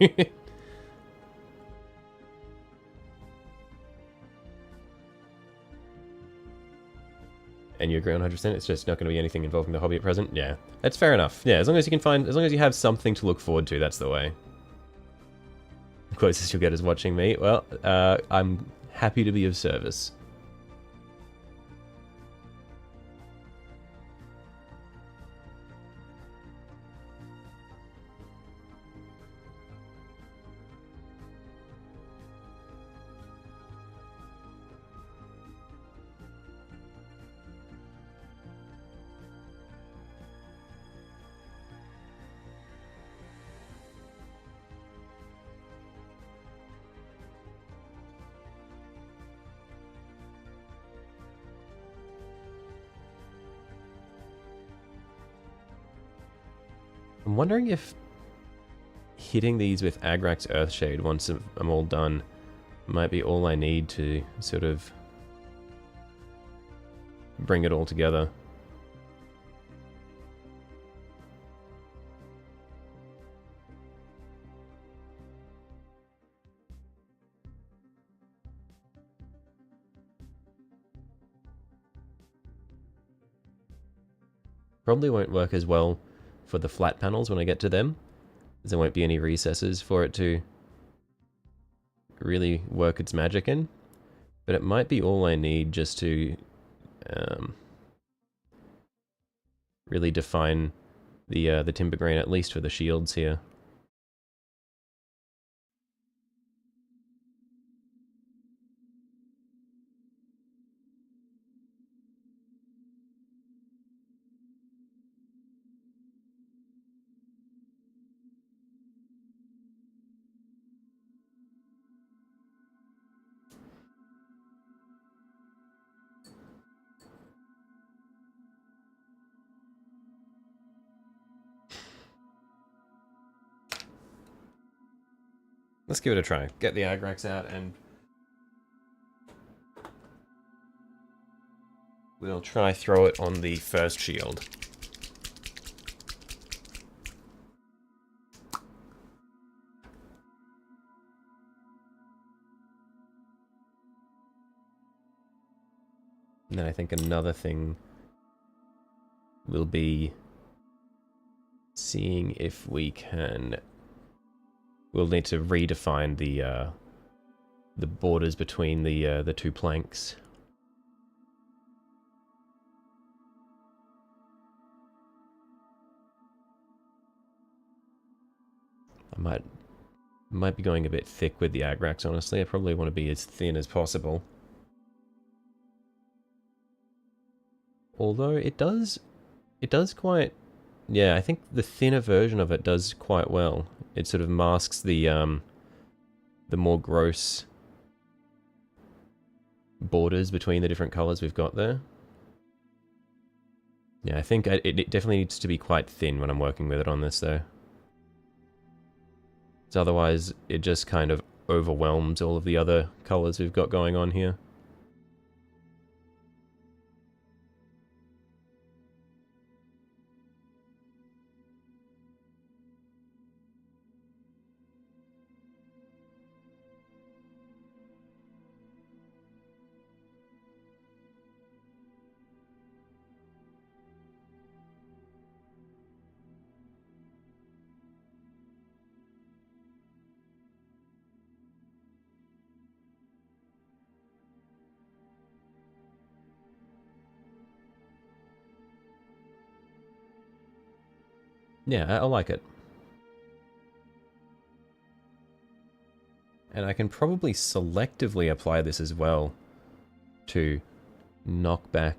And you agree on 100%, it's just not going to be anything involving the hobby at present? Yeah, that's fair enough. Yeah, as long as you have something to look forward to, that's the way. The closest you'll get is watching me. Well, I'm happy to be of service. I'm wondering if hitting these with Agrak's Earthshade once I'm all done might be all I need to sort of bring it all together. Probably won't work as well for the flat panels when I get to them, as there won't be any recesses for it to really work its magic in. But it might be all I need just to really define the timber grain, at least for the shields here. Let's give it a try. Get the Agrax out and we'll try throw it on the first shield. And then I think another thing will be seeing if we can... We'll need to redefine the borders between the two planks. I might be going a bit thick with the Agrax, honestly. I probably want to be as thin as possible. Although it does quite... Yeah, I think the thinner version of it does quite well. It sort of masks the more gross borders between the different colors we've got there. Yeah, I think it definitely needs to be quite thin when I'm working with it on this, though. So otherwise, it just kind of overwhelms all of the other colors we've got going on here. Yeah, I like it. And I can probably selectively apply this as well to knock back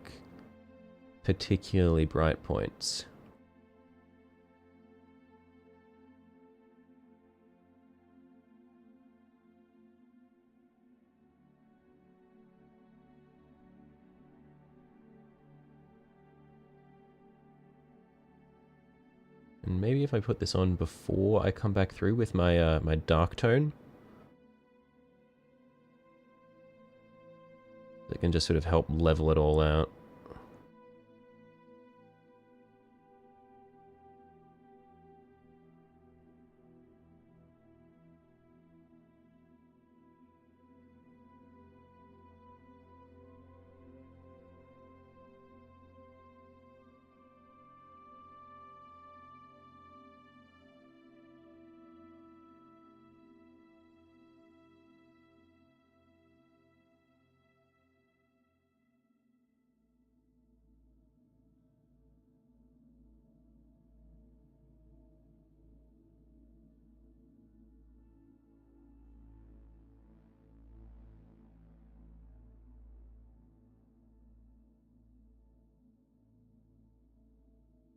particularly bright points. And maybe if I put this on before I come back through with my my dark tone, it can just sort of help level it all out.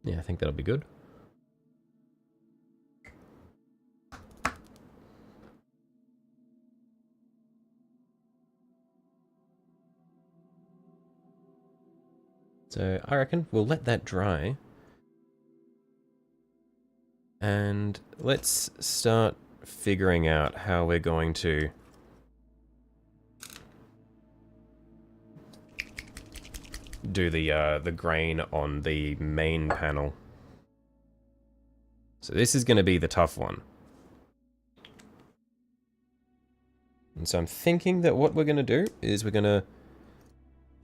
Yeah, I think that'll be good. So I reckon we'll let that dry. And let's start figuring out how we're going to do the grain on the main panel. So this is going to be the tough one. And so I'm thinking that what we're going to do is we're going to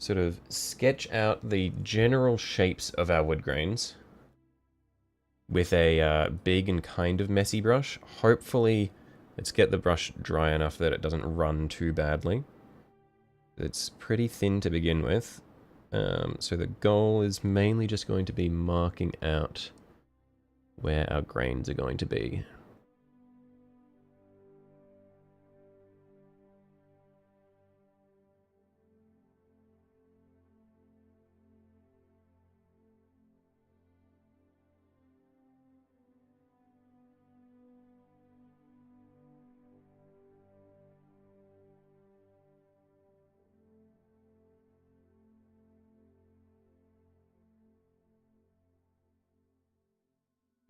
sort of sketch out the general shapes of our wood grains with a big and kind of messy brush. Hopefully, let's get the brush dry enough that it doesn't run too badly. It's pretty thin to begin with. So the goal is mainly just going to be marking out where our grains are going to be.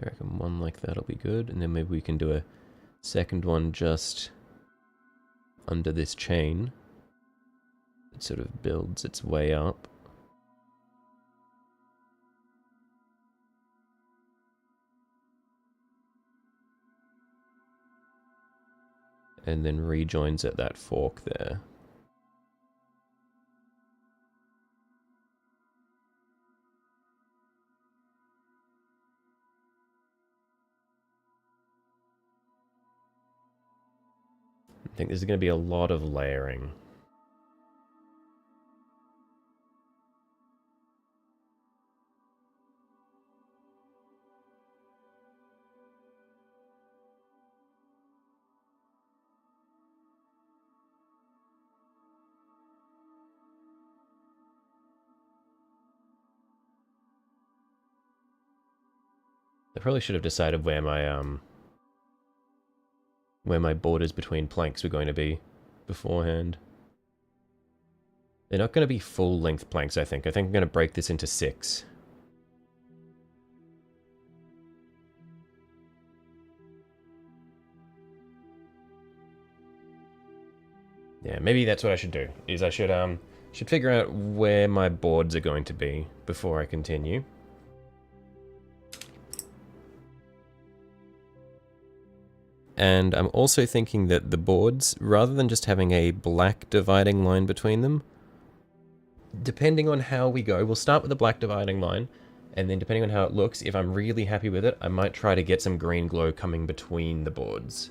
I reckon one like that'll be good, and then maybe we can do a second one just under this chain. It sort of builds its way up. And then rejoins at that fork there. I think there's going to be a lot of layering. I probably should have decided where my borders between planks were going to be beforehand. They're not going to be full-length planks, I think. I think I'm going to break this into 6. Yeah, maybe that's what I should do, is I should figure out where my boards are going to be before I continue. And I'm also thinking that the boards, rather than just having a black dividing line between them, depending on how we go, we'll start with a black dividing line, and then depending on how it looks, if I'm really happy with it, I might try to get some green glow coming between the boards.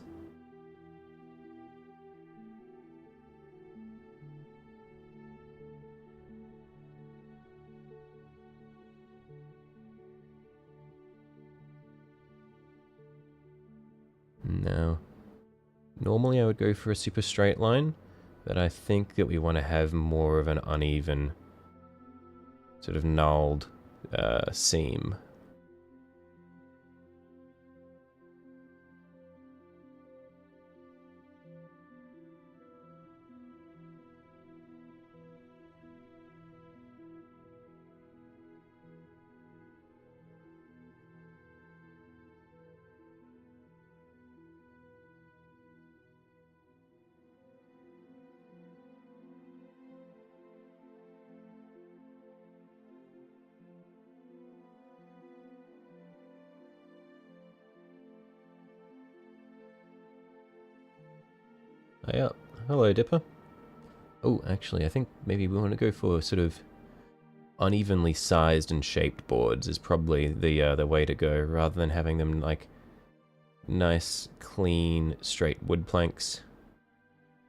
Now, normally I would go for a super straight line, but I think that we want to have more of an uneven, sort of gnarled seam. Hey up. Hello, Dipper. Oh, actually, I think maybe we want to go for sort of unevenly sized and shaped boards is probably the way to go, rather than having them like nice, clean, straight wood planks.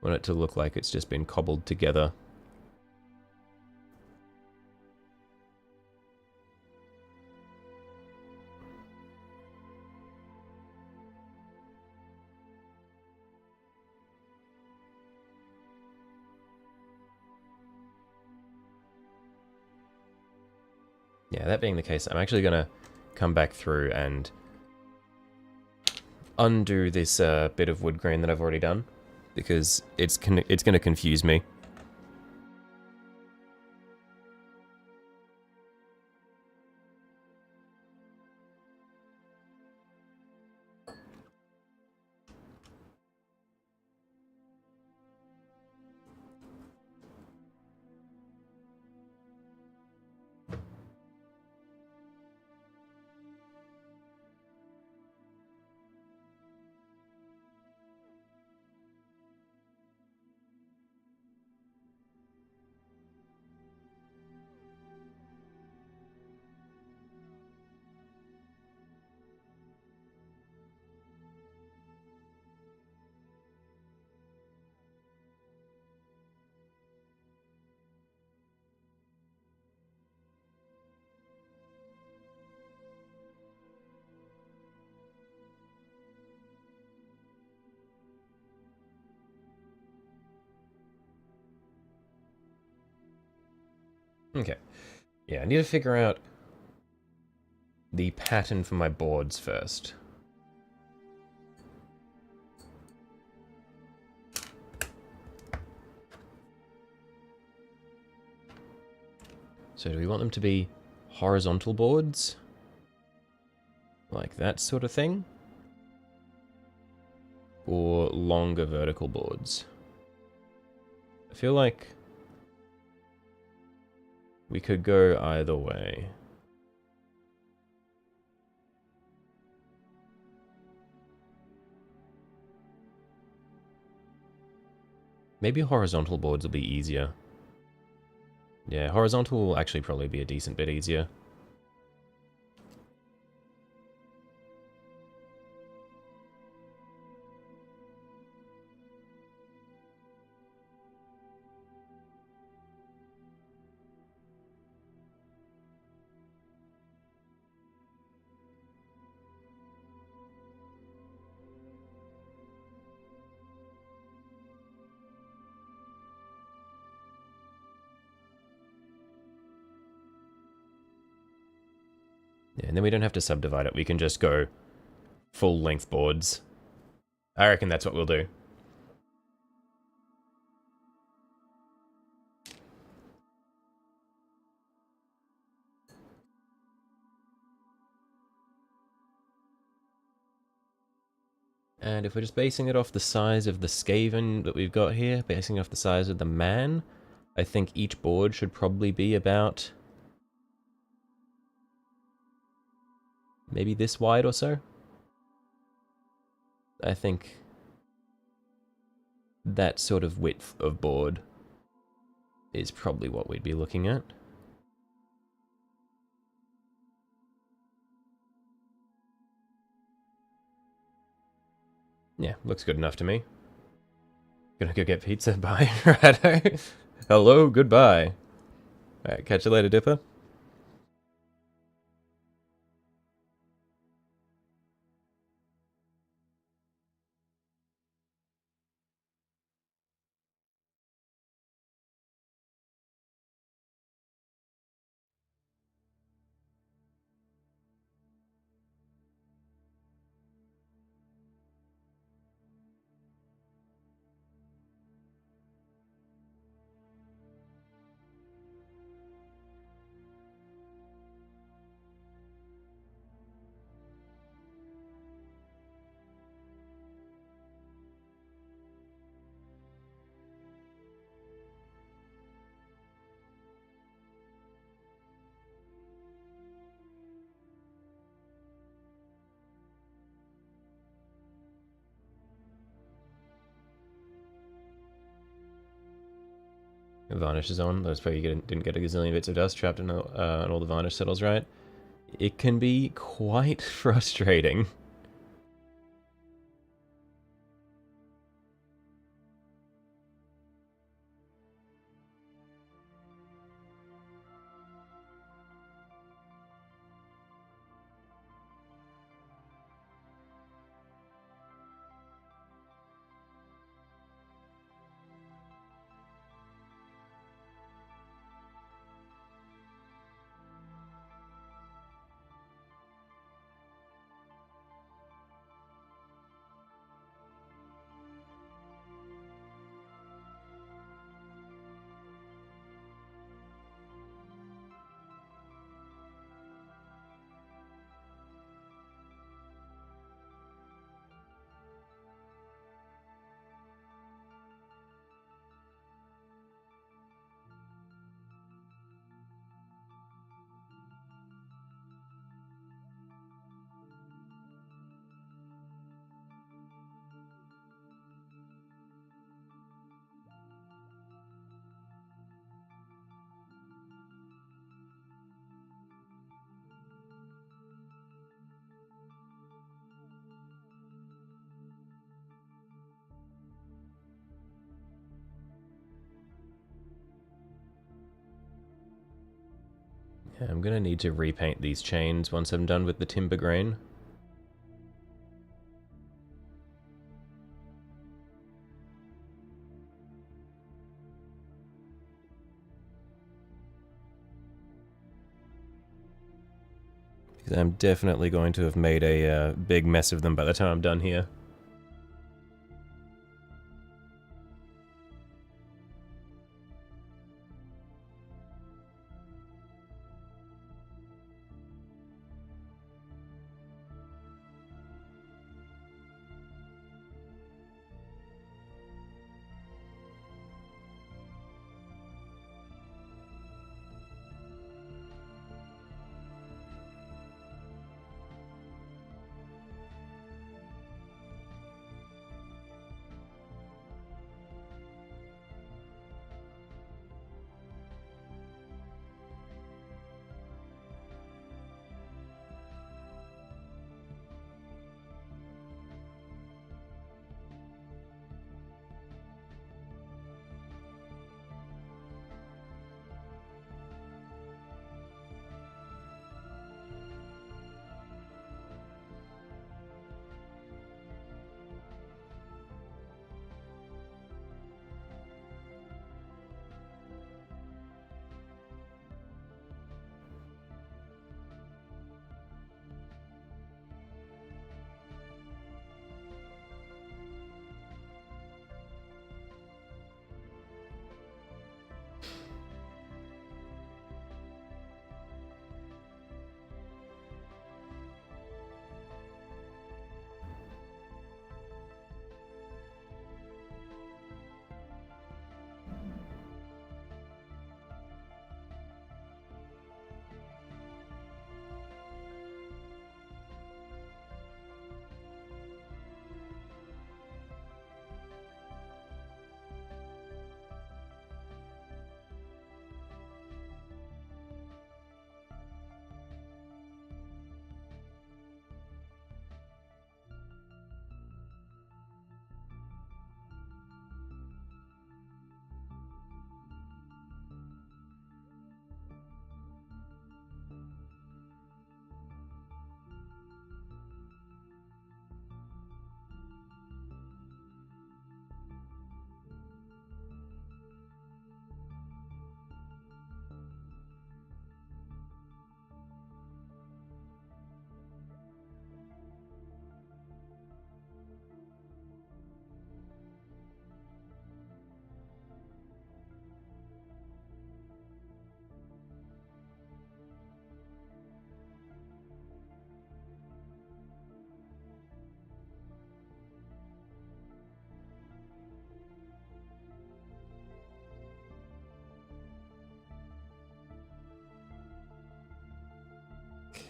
I want it to look like it's just been cobbled together. Yeah, that being the case, I'm actually going to come back through and undo this bit of wood grain that I've already done, because it's going to confuse me. Okay. Yeah, I need to figure out the pattern for my boards first. So do we want them to be horizontal boards? Like that sort of thing? Or longer vertical boards? I feel like we could go either way. Maybe horizontal boards will be easier. Yeah, horizontal will actually probably be a decent bit easier. Yeah, and then we don't have to subdivide it. We can just go full length boards. I reckon that's what we'll do. And if we're just basing it off the size of the Skaven that we've got here, basing it off the size of the man, I think each board should probably be about maybe this wide or so. I think that sort of width of board is probably what we'd be looking at. Yeah, looks good enough to me. Gonna go get pizza. Bye. Righto. Hello, goodbye. Alright, catch you later, Dipper. Varnish is on. That's why you didn't get a gazillion bits of dust trapped in all the varnish settles, right? It can be quite frustrating. Yeah, I'm gonna need to repaint these chains once I'm done with the timber grain. I'm definitely going to have made a big mess of them by the time I'm done here.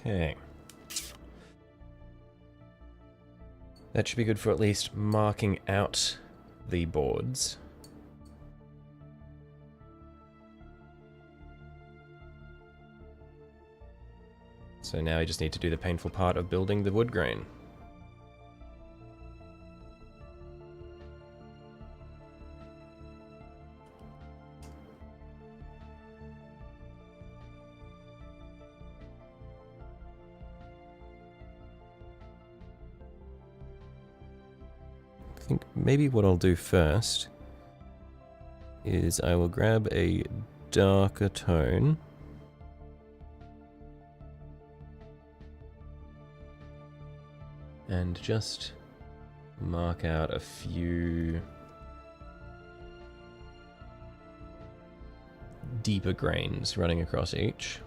Okay. That should be good for at least marking out the boards. So now I just need to do the painful part of building the wood grain. I think maybe what I'll do first is I will grab a darker tone. And just mark out a few deeper grains running across each.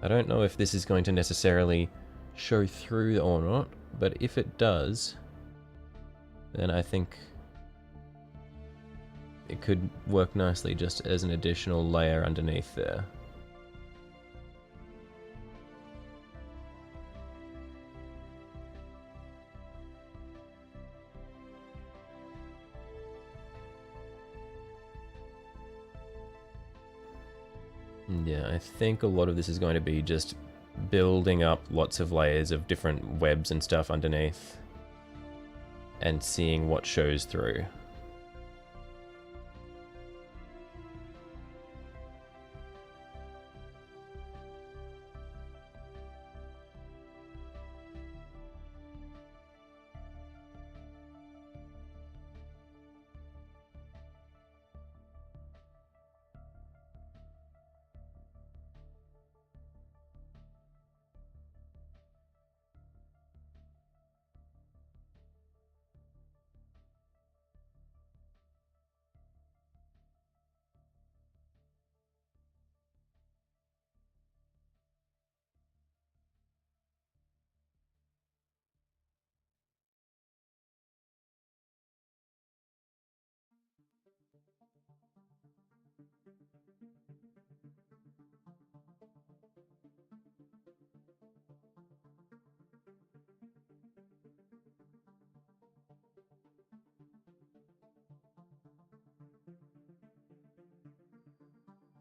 I don't know if this is going to necessarily show through or not, but if it does, then I think it could work nicely just as an additional layer underneath there. Yeah, I think a lot of this is going to be just building up lots of layers of different webs and stuff underneath and seeing what shows through.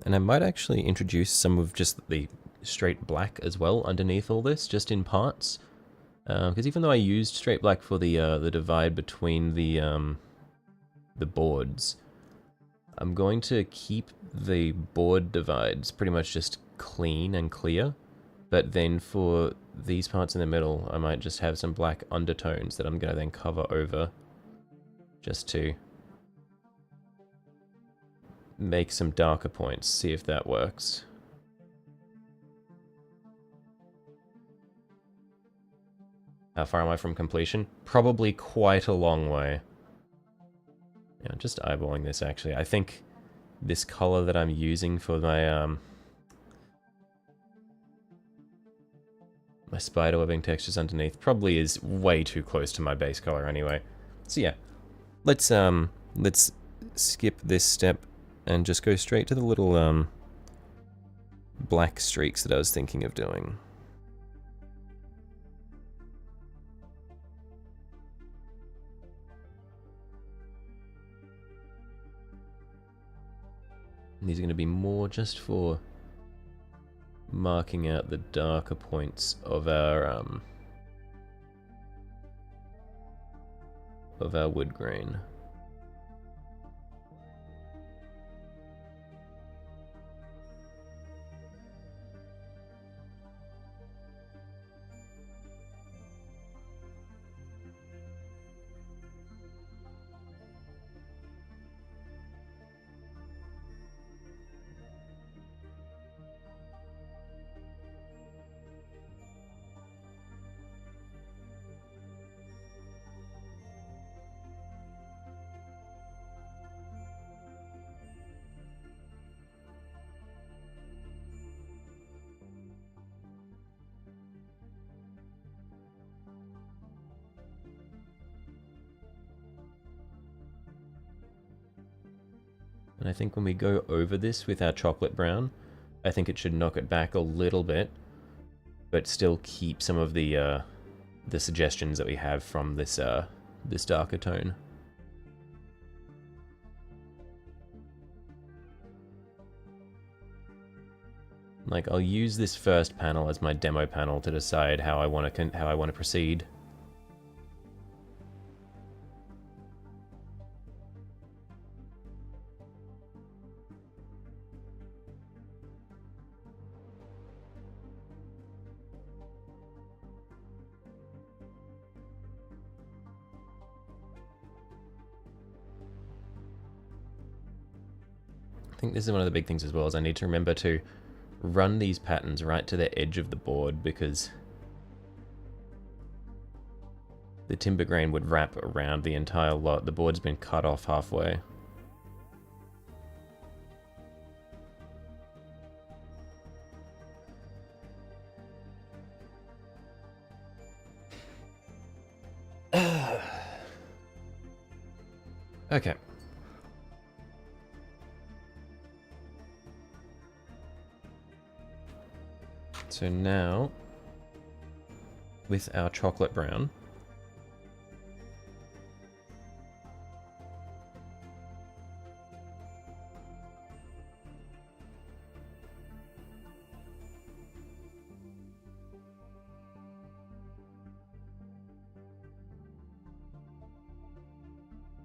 And I might actually introduce some of just the straight black as well underneath all this, just in parts. Because even though I used straight black for the divide between the boards, I'm going to keep the board divides pretty much just clean and clear. But then for these parts in the middle, I might just have some black undertones that I'm going to then cover over just to make some darker points, see if that works. How far am I from completion? Probably quite a long way. Yeah, I'm just eyeballing this actually. I think this color that I'm using for my my spiderwebbing textures underneath probably is way too close to my base color anyway. So yeah, let's skip this step and just go straight to the little black streaks that I was thinking of doing. And these are going to be more just for marking out the darker points of our wood grain. And I think when we go over this with our chocolate brown, I think it should knock it back a little bit, but still keep some of the suggestions that we have from this this darker tone. Like, I'll use this first panel as my demo panel to decide how I want to proceed. I think this is one of the big things as well, is I need to remember to run these patterns right to the edge of the board, because the timber grain would wrap around the entire lot. The board's been cut off halfway. Okay. So now, with our chocolate brown,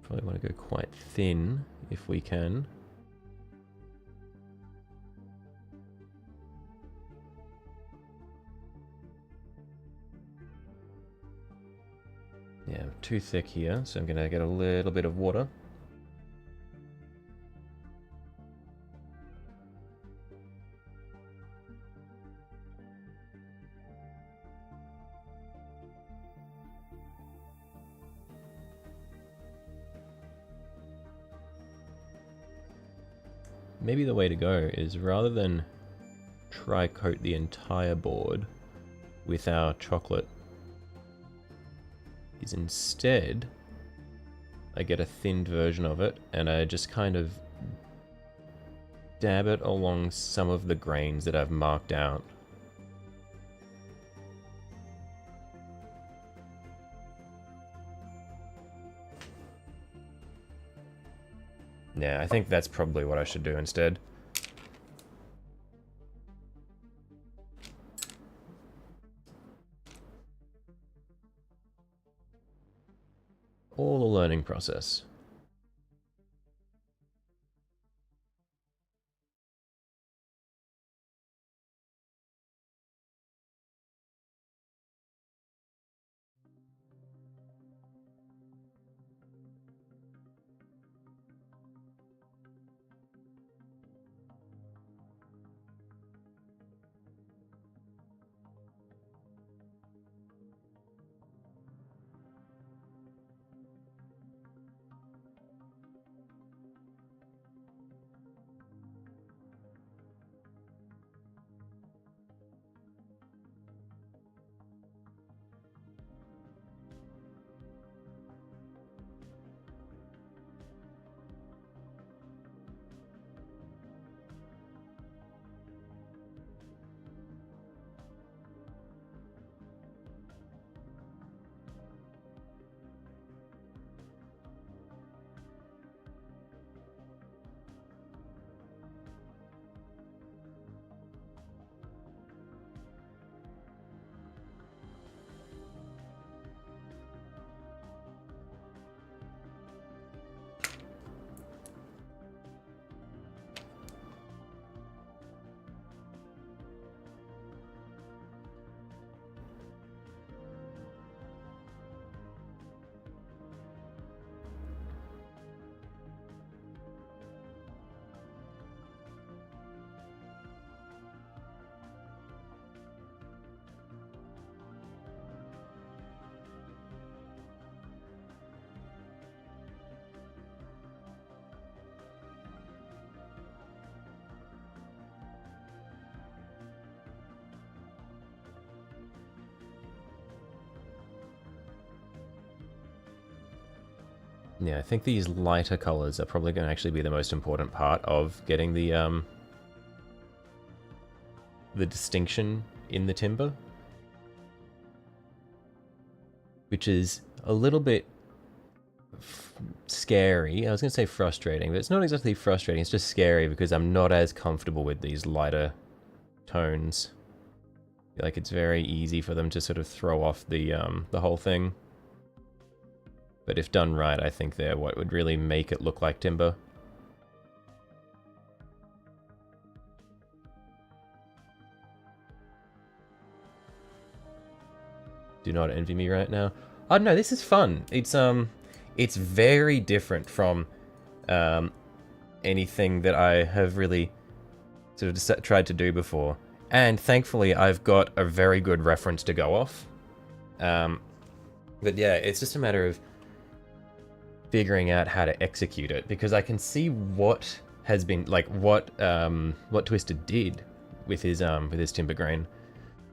probably want to go quite thin if we can. Yeah, too thick here, so I'm going to get a little bit of water. Maybe the way to go is, rather than try coat the entire board with our chocolate, is instead I get a thinned version of it and I just kind of dab it along some of the grains that I've marked out. Yeah, I think that's probably what I should do instead. All a learning process. Yeah, I think these lighter colors are probably going to actually be the most important part of getting the distinction in the timber, which is a little bit scary. I was going to say frustrating, but it's not exactly frustrating. It's just scary because I'm not as comfortable with these lighter tones. I feel like it's very easy for them to sort of throw off the whole thing. But if done right, I think they're what would really make it look like timber. Do not envy me right now. Oh no, this is fun. It's very different from anything that I have really sort of tried to do before. And thankfully, I've got a very good reference to go off. But yeah, it's just a matter of figuring out how to execute it, because I can see what has been like what Twisted did with his timber grain.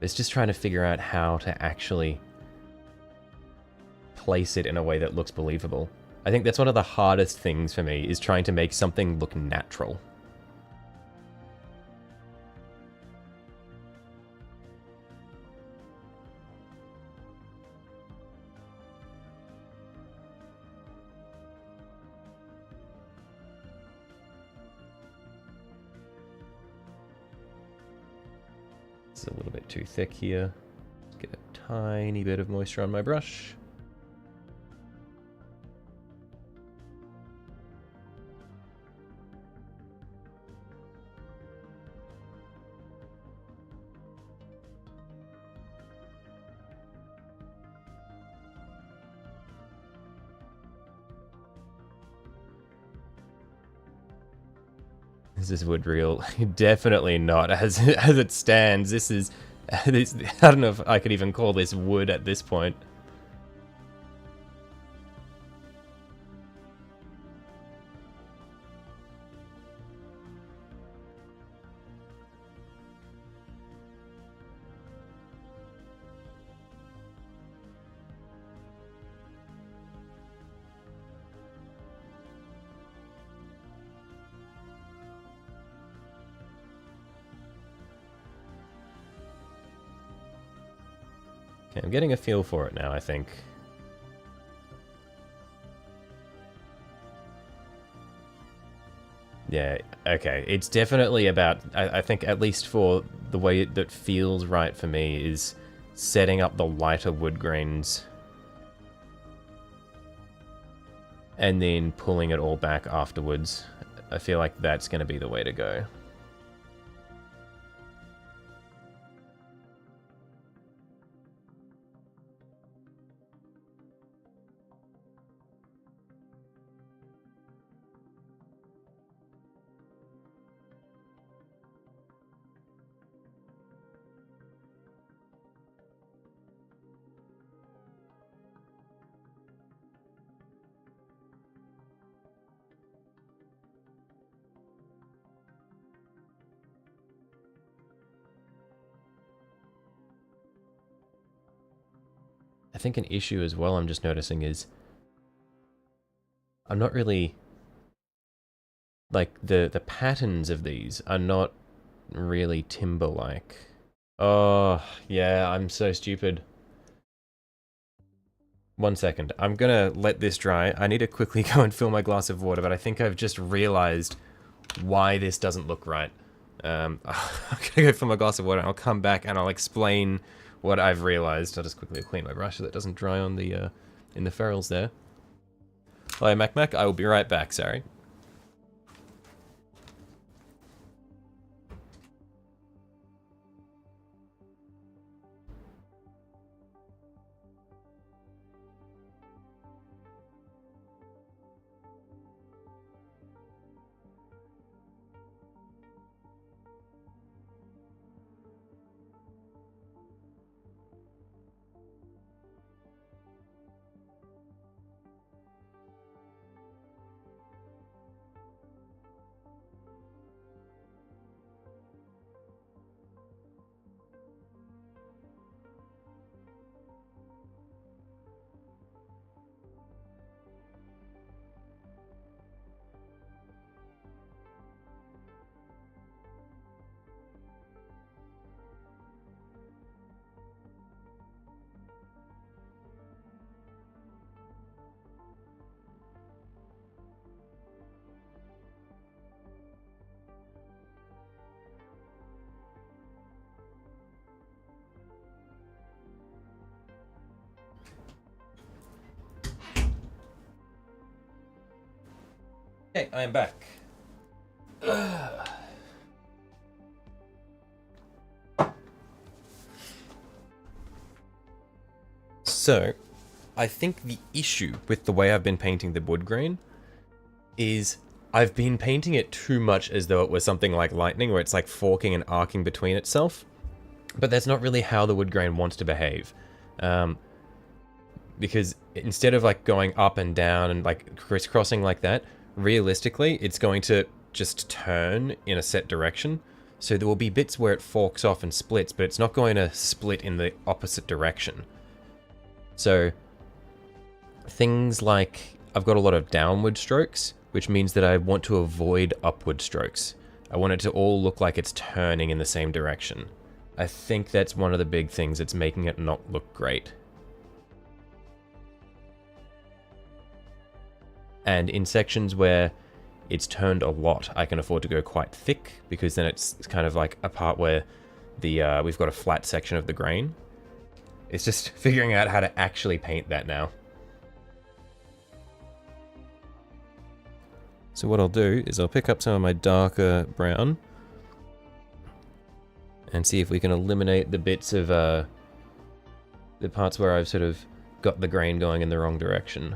It's just trying to figure out how to actually place it in a way that looks believable. I think that's one of the hardest things for me, is trying to make something look natural. It's a little bit too thick here. Let's get a tiny bit of moisture on my brush. Is this wood real? Definitely not. As it stands, this is... I don't know if I could even call this wood at this point. Okay, I'm getting a feel for it now, I think. Yeah, okay. It's definitely about, I think at least for the way that feels right for me, is setting up the lighter wood grains. and then pulling it all back afterwards. I feel like that's going to be the way to go. I think an issue as well I'm just noticing is I'm not really, like, the patterns of these are not really timber-like. Oh, yeah, I'm so stupid. 1 second. I'm gonna let this dry. I need to quickly go and fill my glass of water, but I think I've just realized why this doesn't look right. I'm gonna go fill my glass of water, and I'll come back and I'll explain what I've realized. I'll just quickly clean my brush so that it doesn't dry on the, in the ferrules there. Hello, Mac. I will be right back, sorry. Okay, I am back. So, I think the issue with the way I've been painting the wood grain is I've been painting it too much as though it was something like lightning, where it's like forking and arcing between itself. But that's not really how the wood grain wants to behave. Because instead of like going up and down and like crisscrossing like that, realistically, it's going to just turn in a set direction. So there will be bits where it forks off and splits, but it's not going to split in the opposite direction. So things like, I've got a lot of downward strokes, which means that I want to avoid upward strokes. I want it to all look like it's turning in the same direction. I think that's one of the big things that's making it not look great. And in sections where it's turned a lot, I can afford to go quite thick, because then it's kind of like a part where the we've got a flat section of the grain. It's just figuring out how to actually paint that now. So what I'll do is I'll pick up some of my darker brown and see if we can eliminate the bits of the parts where I've sort of got the grain going in the wrong direction.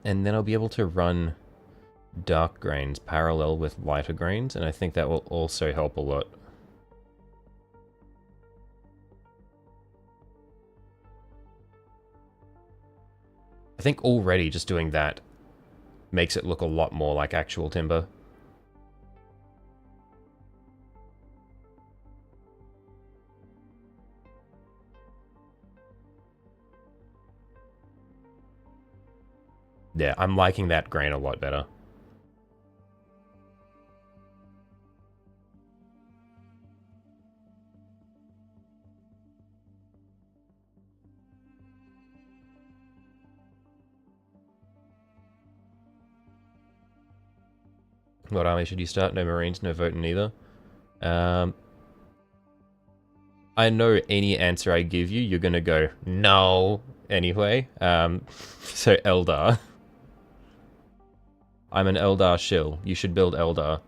And then I'll be able to run dark grains parallel with lighter grains, and I think that will also help a lot. I think already just doing that makes it look a lot more like actual timber. Yeah, I'm liking that grain a lot better. What army should you start? No Marines, no voting either. I know any answer I give you, you're gonna go, no, anyway. So Eldar. I'm an Eldar shill. You should build Eldar.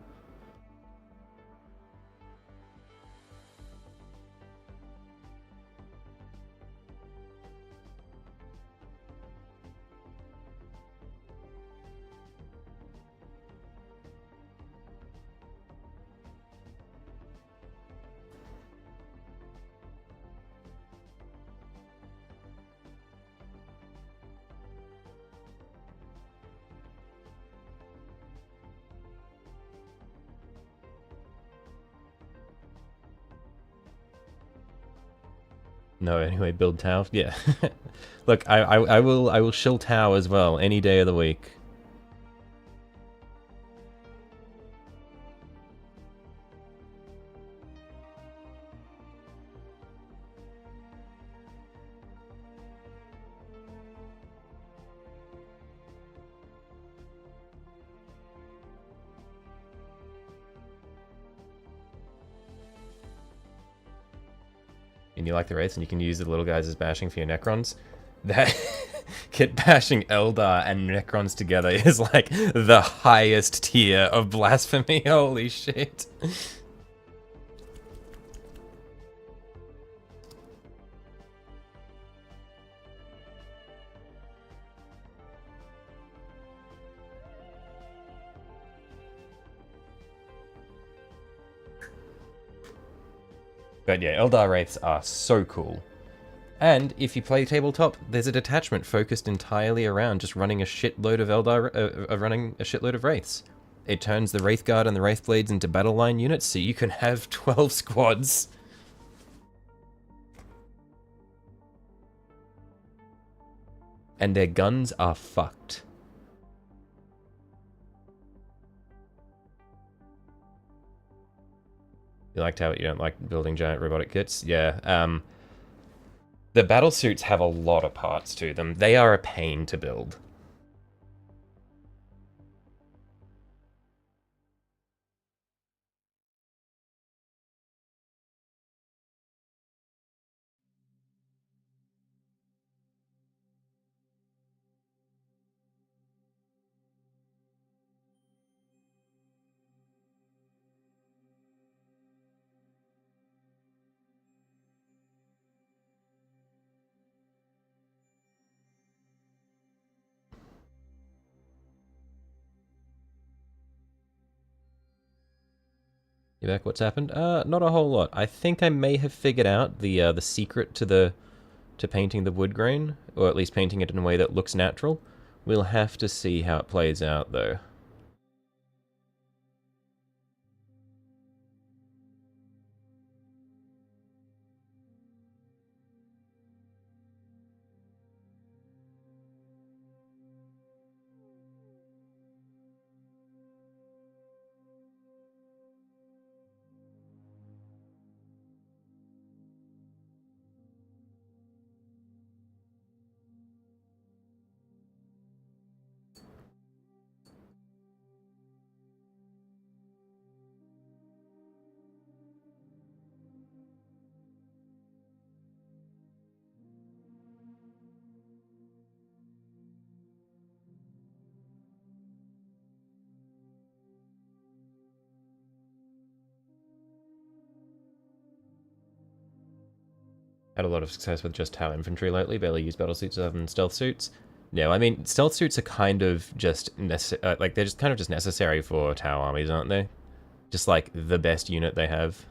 No, anyway, build Tau. Yeah. Look, I will shill Tau as well any day of the week. And you like the Wraiths, and you can use the little guys as bashing for your Necrons. That kit bashing Eldar and Necrons together is like the highest tier of blasphemy. Holy shit. But yeah, Eldar Wraiths are so cool. And if you play tabletop, there's a detachment focused entirely around just running a shitload of running a shitload of Wraiths. It turns the Wraith Guard and the Wraith Blades into battle line units, so you can have 12 squads. And their guns are fucked. You liked how you don't like building giant robotic kits? Yeah, the battle suits have a lot of parts to them. They are a pain to build. You back? What's happened? Not a whole lot. I think I may have figured out the secret to painting the wood grain, or at least painting it in a way that looks natural. We'll have to see how it plays out, though. Had a lot of success with just Tau infantry lately, barely use battle suits other than stealth suits. No, I mean, stealth suits are kind of just, like, they're just kind of just necessary for Tau armies, aren't they? Just, like, the best unit they have.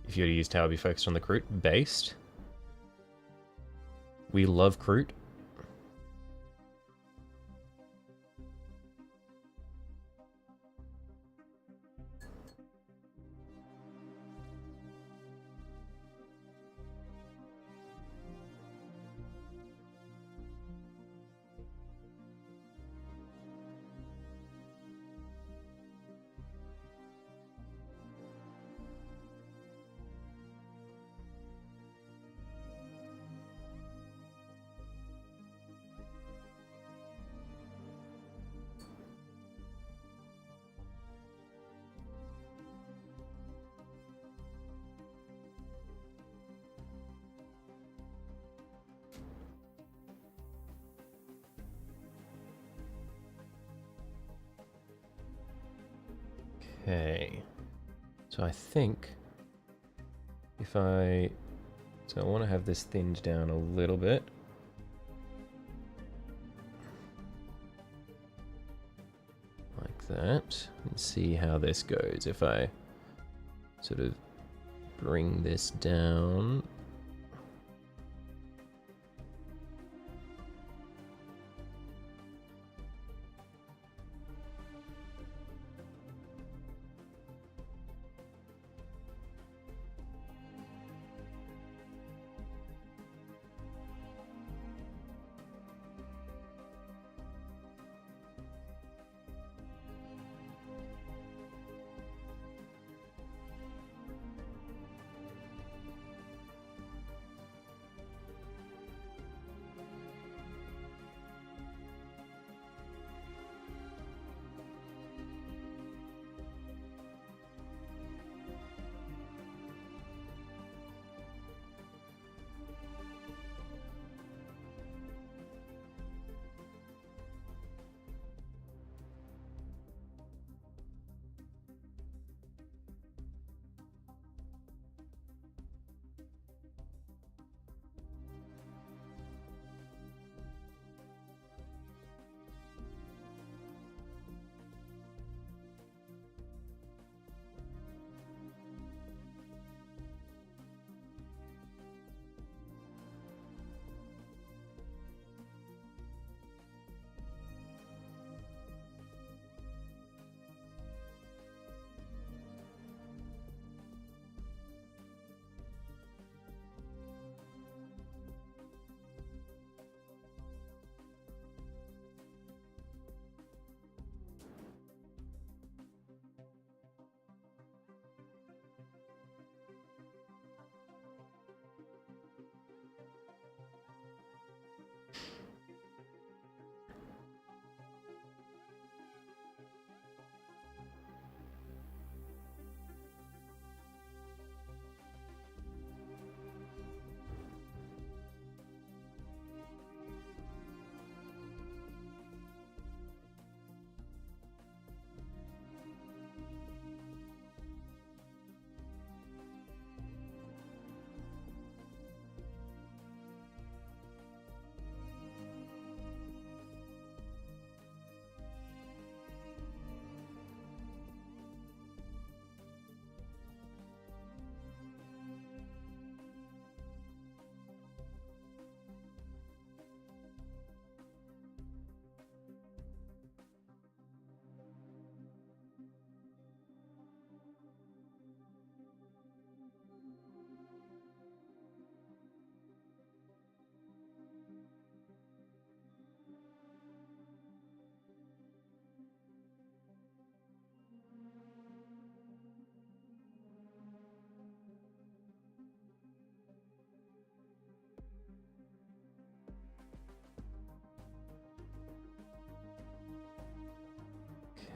if you were to use tower, be focused on the Kroot based. We love Kroot. Okay, so I think if I want to have this thinned down a little bit. Like that, and see how this goes if I sort of bring this down.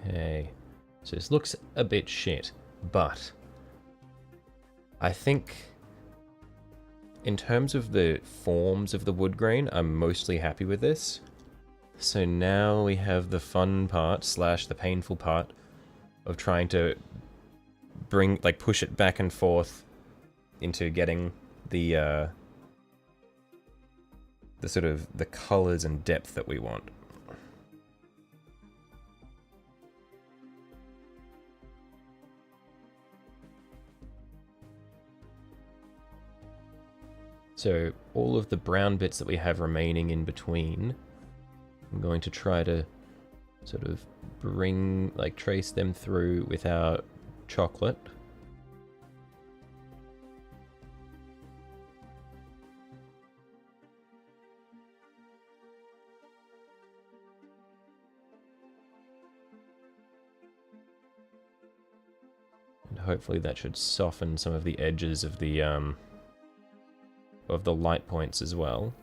Okay, so this looks a bit shit, but I think in terms of the forms of the wood grain, I'm mostly happy with this. So now we have the fun part slash the painful part of trying to push it back and forth into getting the sort of the colors and depth that we want. So all of the brown bits that we have remaining in between, I'm going to try to sort of bring, like, trace them through with our chocolate. And hopefully that should soften some of the edges of the light points as well.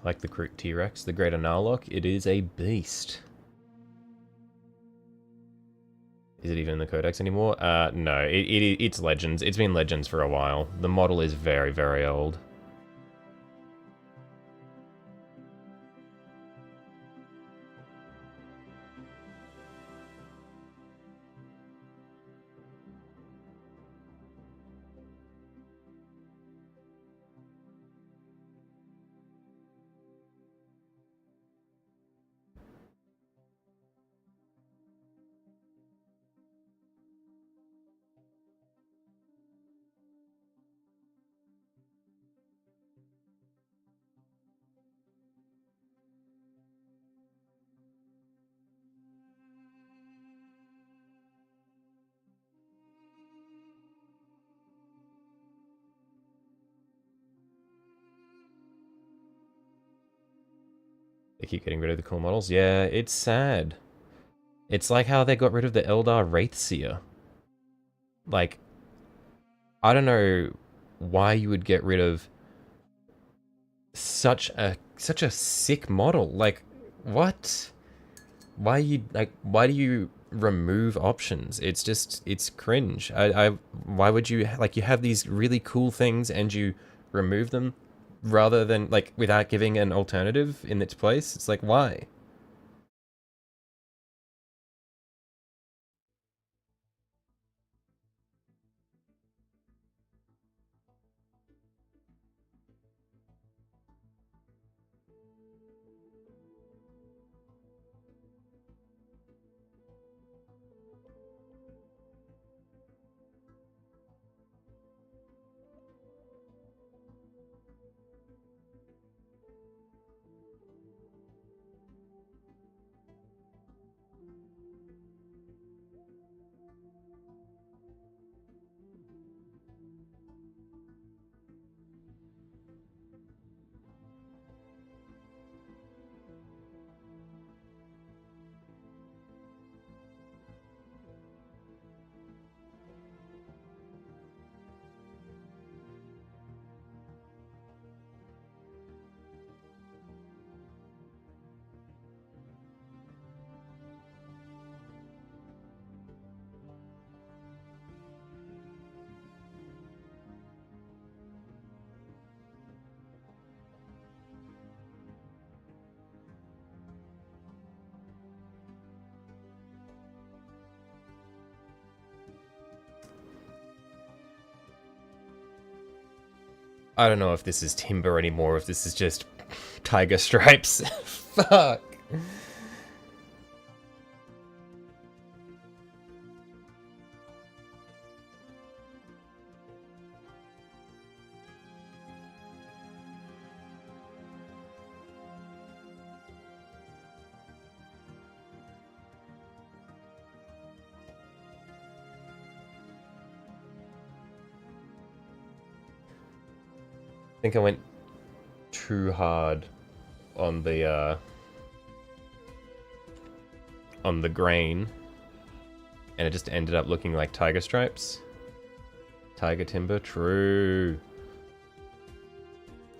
Like the T-Rex, the Greater Narlock, it is a beast. Is it even in the Codex anymore? No, it's Legends. It's been Legends for a while. The model is very, very old. They keep getting rid of the cool models. Yeah, it's sad. It's like how they got rid of the Eldar Wraithseer. Like, I don't know why you would get rid of such a sick model. Like, what? Why why do you remove options? It's just, it's cringe. Why would you, like, you have these really cool things and you remove them rather than, like, without giving an alternative in its place? It's like, why? I don't know if this is timber anymore, if this is just tiger stripes. Fuck. I think I went too hard on the grain, and it just ended up looking like tiger stripes. Tiger timber, true.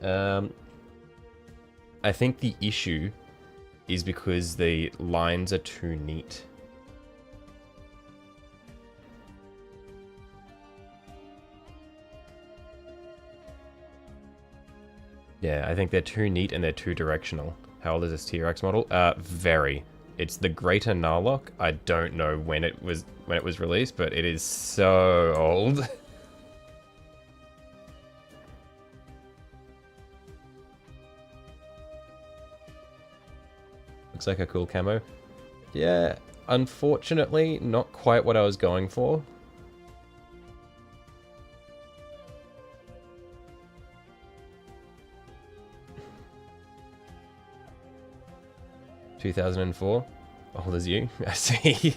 I think the issue is because the lines are too neat. Yeah, I think they're too neat and they're too directional. How old is this T-Rex model? Very. It's the Greater Narlock. I don't know when it was released, but it is so old. Looks like a cool camo. Yeah, unfortunately, not quite what I was going for. (2004). Old as you, I see.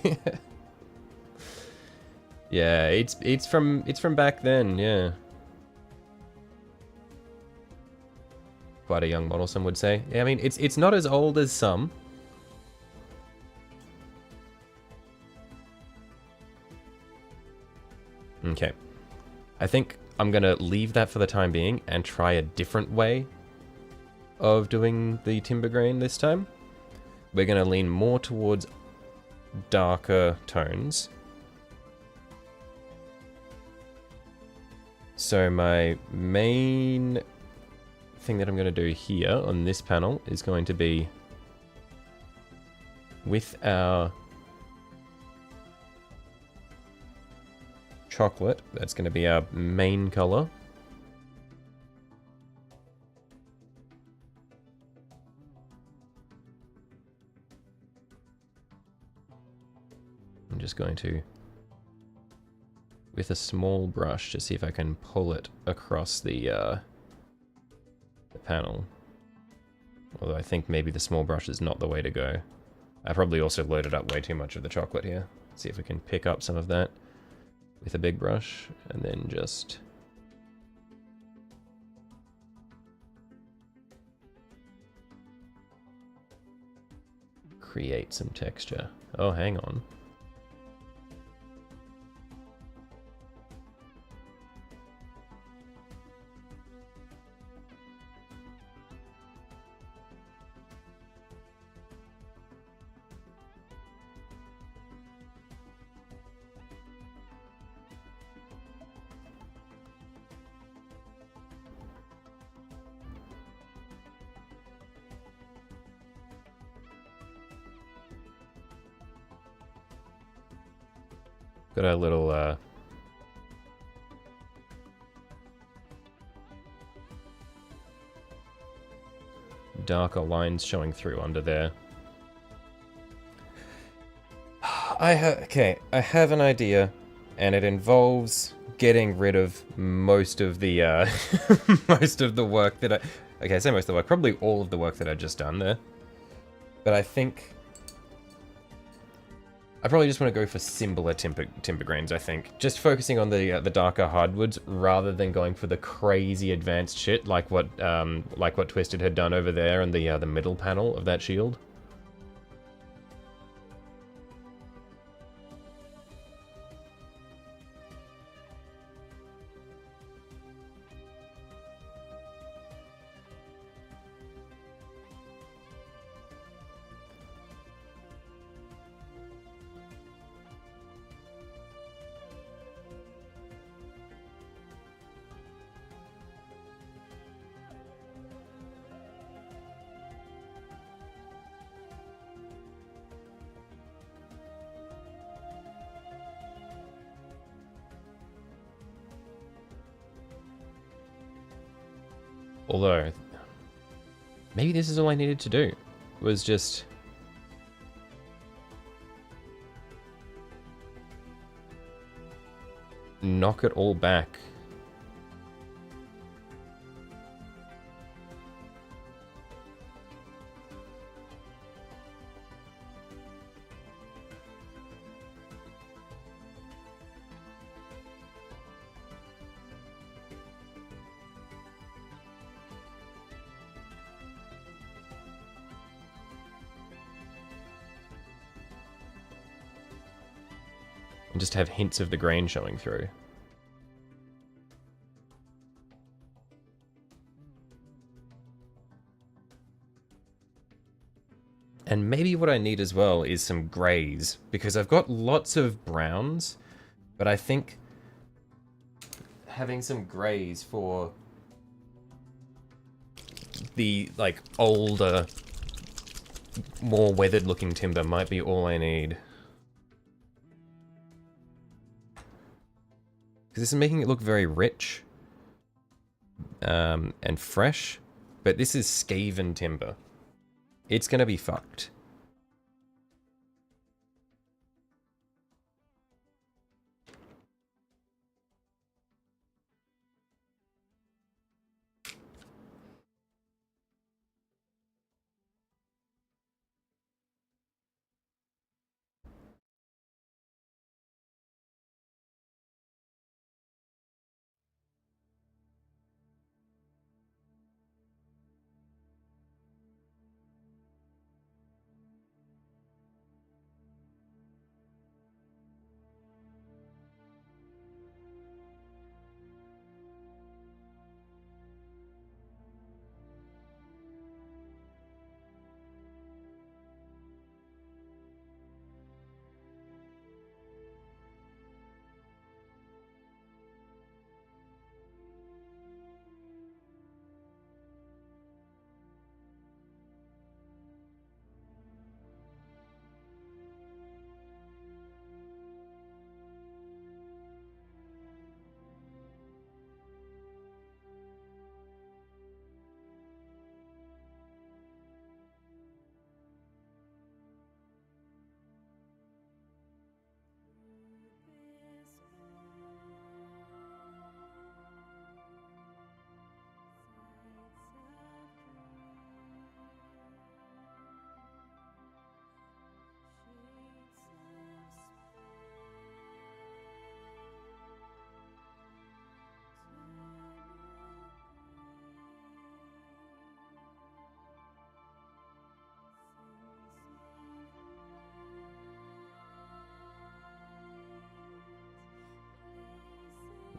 Yeah, it's from back then, yeah. Quite a young model, some would say. Yeah, I mean, it's not as old as some. Okay. I think I'm gonna leave that for the time being and try a different way of doing the timber grain this time. We're gonna lean more towards darker tones. So my main thing that I'm gonna do here on this panel is going to be with our chocolate. That's going to be our main color. I'm just going to, with a small brush, to see if I can pull it across the panel. Although I think maybe the small brush is not the way to go. I probably also loaded up way too much of the chocolate here. Let's see if we can pick up some of that with a big brush, and then just create some texture. Oh, hang on. Got a little darker lines showing through under there. I have an idea, and it involves getting rid of most of the most of the work that I say most of the work, probably all of the work that I've just done there. But I think I probably just want to go for simpler timber grains, I think. Just focusing on the darker hardwoods rather than going for the crazy advanced shit like what Twisted had done over there in the middle panel of that shield. Although, maybe this is all I needed to do, was just knock it all back. And just have hints of the grain showing through. And maybe what I need as well is some greys, because I've got lots of browns, but I think having some greys for the, like, older, more weathered looking timber might be all I need. Because this is making it look very rich and fresh, but this is Skaven timber. It's gonna be fucked.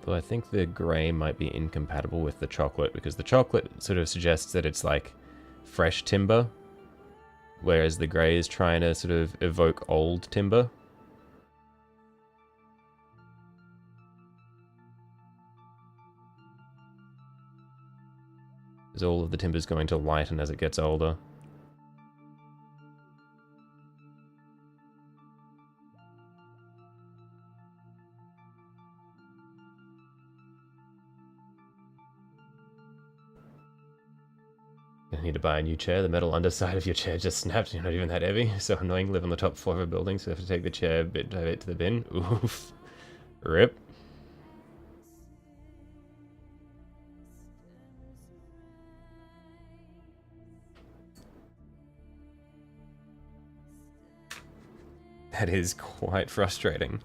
Though I think the grey might be incompatible with the chocolate, because the chocolate sort of suggests that it's like fresh timber, whereas the grey is trying to sort of evoke old timber. Because all of the timber's going to lighten as it gets older. I need to buy a new chair. The metal underside of your chair just snapped. You're not even that heavy. So annoying. Live on the top floor of a building, so you have to take the chair bit by bit to the bin. Oof. Rip. That is quite frustrating.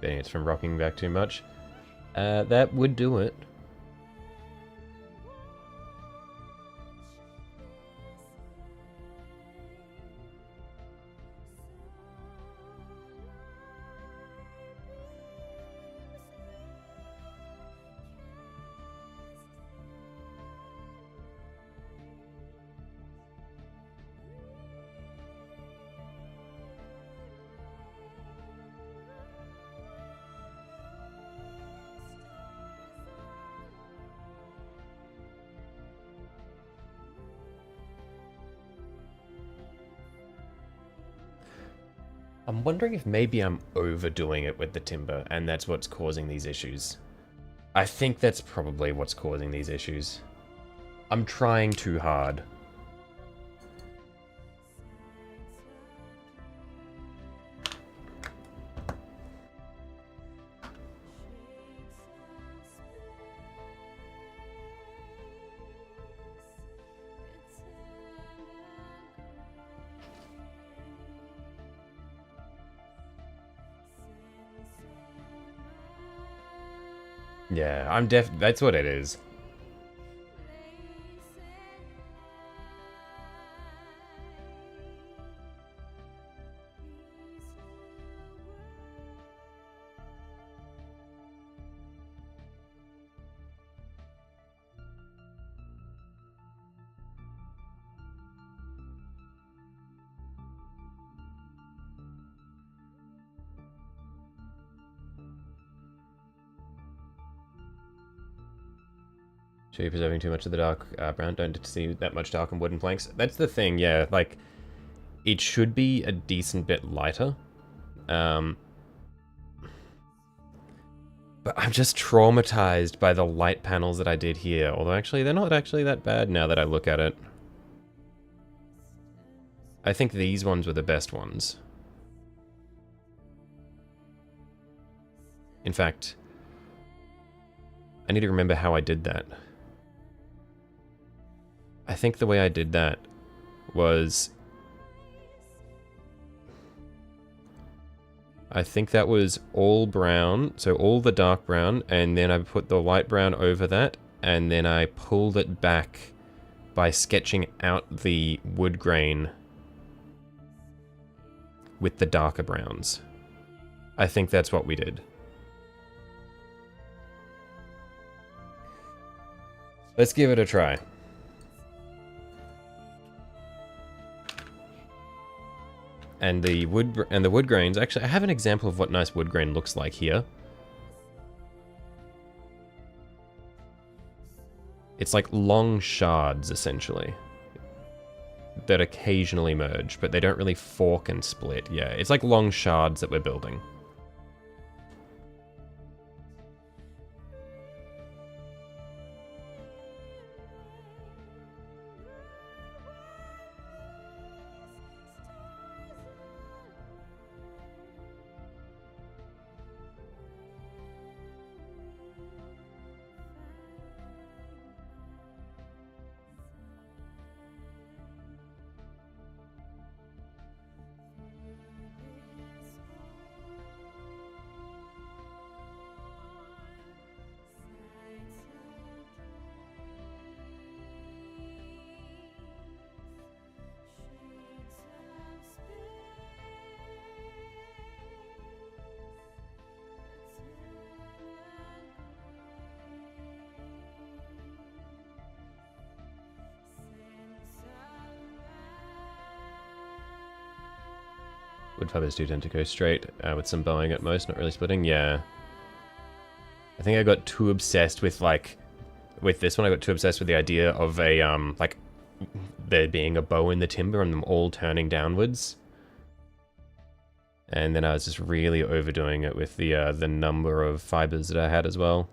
Betting it's from rocking back too much. That would do it. I'm wondering if maybe I'm overdoing it with the timber, and that's what's causing these issues. I think that's probably what's causing these issues. I'm trying too hard. Yeah, that's what it is. Sure, you're preserving too much of the dark brown. Don't see that much dark on wooden planks. That's the thing, yeah. Like, it should be a decent bit lighter. But I'm just traumatized by the light panels that I did here. Although, actually, they're not actually that bad now that I look at it. I think these ones were the best ones. In fact, I need to remember how I did that. I think the way I did that was... I think that was all brown, so all the dark brown, and then I put the light brown over that, and then I pulled it back by sketching out the wood grain with the darker browns. I think that's what we did. Let's give it a try. And the wood grains, actually I have an example of what nice wood grain looks like here. It's like long shards essentially that occasionally merge, but they don't really fork and split. Yeah, it's like long shards that we're building. Wood fibers do tend to go straight with some bowing at most, not really splitting. Yeah. I think I got too obsessed with with this one. I got too obsessed with the idea of a like there being a bow in the timber and them all turning downwards. And then I was just really overdoing it with the number of fibers that I had as well.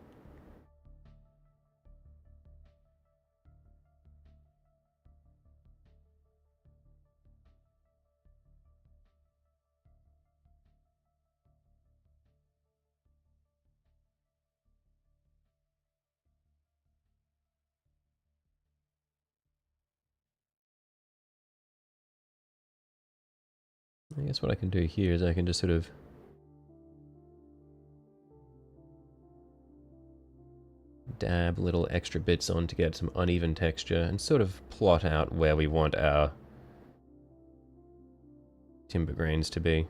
I guess what I can do here is I can just sort of dab little extra bits on to get some uneven texture and sort of plot out where we want our timber grains to be.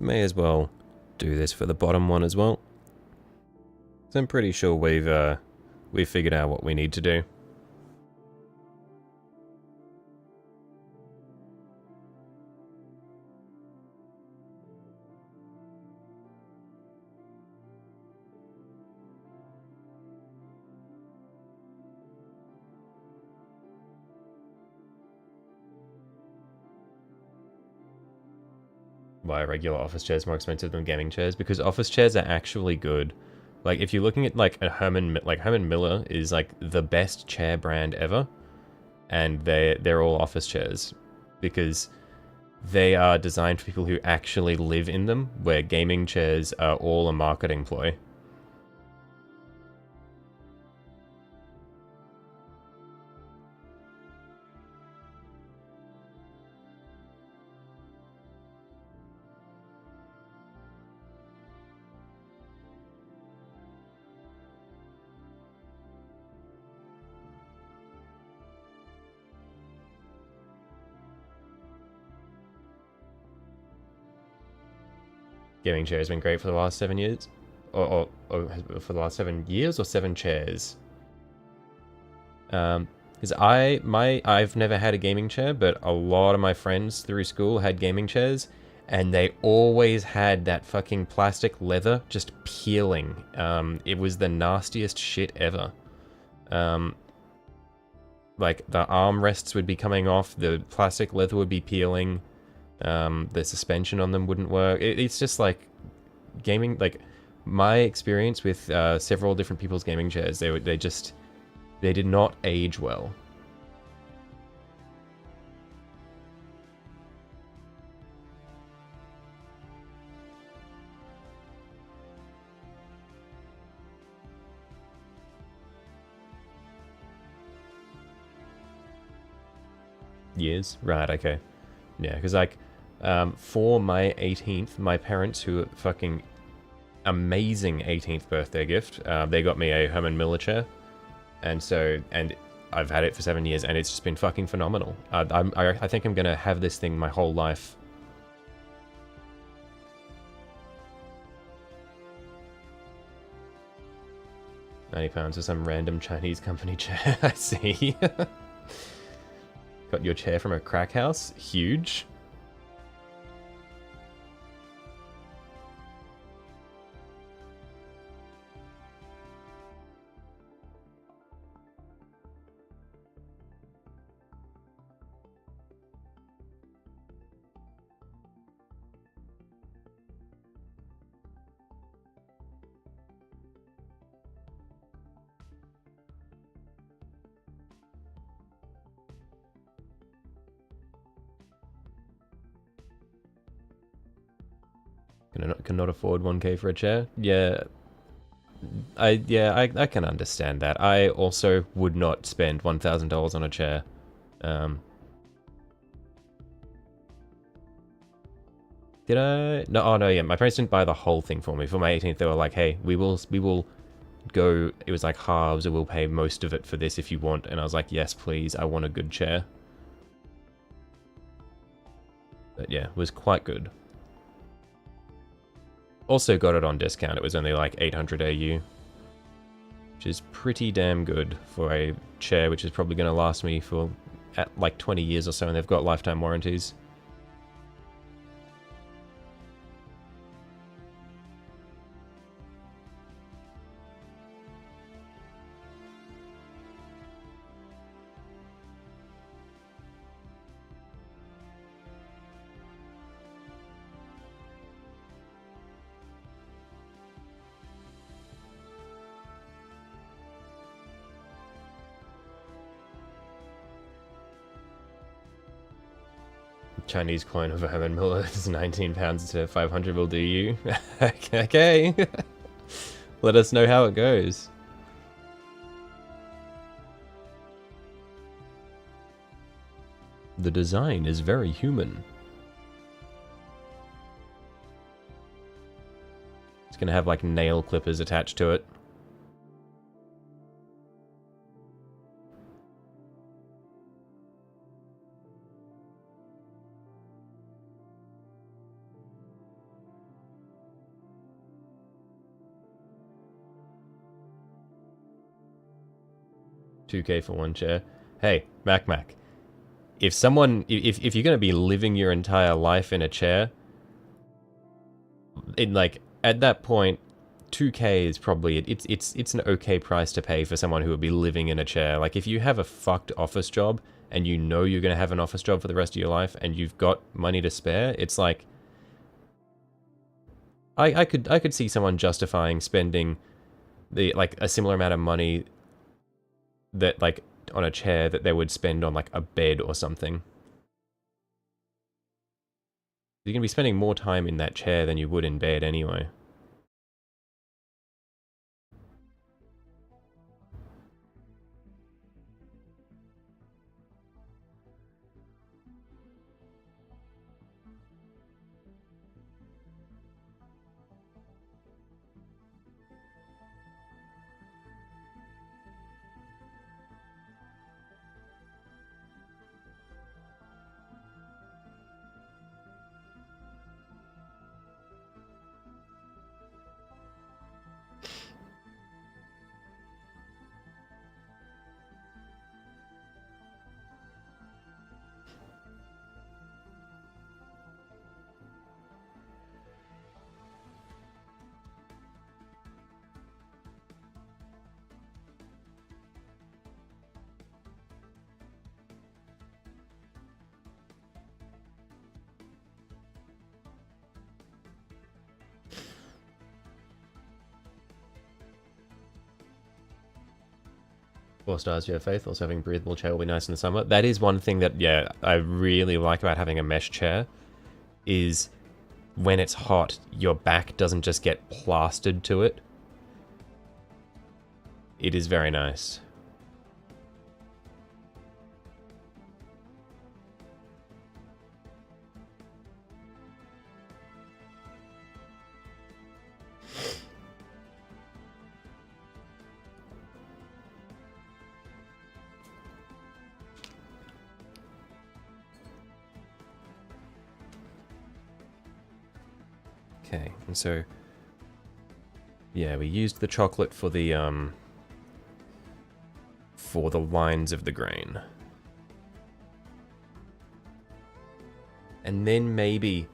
may as well do this for the bottom one as well. So I'm pretty sure we've figured out what we need to do. Why are regular office chairs more expensive than gaming chairs? Because office chairs are actually good. Like, if you're looking at, like, Herman Miller is, like, the best chair brand ever. And they're all office chairs. Because they are designed for people who actually live in them, where gaming chairs are all a marketing ploy. Gaming chair has been great for the last 7 years, or for the last 7 years or 7 chairs. Because I've never had a gaming chair, but a lot of my friends through school had gaming chairs, and they always had that fucking plastic leather just peeling. It was the nastiest shit ever. Like, the armrests would be coming off, the plastic leather would be peeling. The suspension on them wouldn't work. It's just like gaming. Like, my experience with several different people's gaming chairs, they did not age well. Years, right? Okay, yeah, because like. For my 18th, my parents, who fucking amazing 18th birthday gift, they got me a Herman Miller chair, and I've had it for 7 years, and it's just been fucking phenomenal. I think I'm gonna have this thing my whole life. £90 for some random Chinese company chair. I see. Got your chair from a crack house? Huge. Cannot afford 1K for a chair. Yeah, I can understand that. I also would not spend $1,000 on a chair. Did I? No, oh no, yeah. My parents didn't buy the whole thing for me. For my 18th, they were like, "Hey, we will go." It was like halves, or we'll pay most of it for this if you want. And I was like, "Yes, please. I want a good chair." But yeah, it was quite good. Also got it on discount. It was only like 800 AU, which is pretty damn good for a chair, which is probably going to last me for at like 20 years or so, and they've got lifetime warranties. Chinese coin of a Herman Miller is £19 to 500 will do you. Okay. Let us know how it goes. The design is very human. It's gonna have like nail clippers attached to it. 2K for one chair. Hey, Mac. If someone, if you're going to be living your entire life in a chair, like, at that point, 2K is probably, it's an okay price to pay for someone who would be living in a chair. Like, if you have a fucked office job, and you know you're going to have an office job for the rest of your life, and you've got money to spare, it's like, I could see someone justifying spending like a similar amount of money that, like, on a chair that they would spend on, like, a bed or something. You're going to be spending more time in that chair than you would in bed anyway. Four stars, you have faith. Also, having a breathable chair will be nice in the summer. That is one thing that, yeah, I really like about having a mesh chair, is when it's hot, your back doesn't just get plastered to it. It is very nice. Okay, and so, yeah, we used the chocolate for the lines of the grain. And then maybe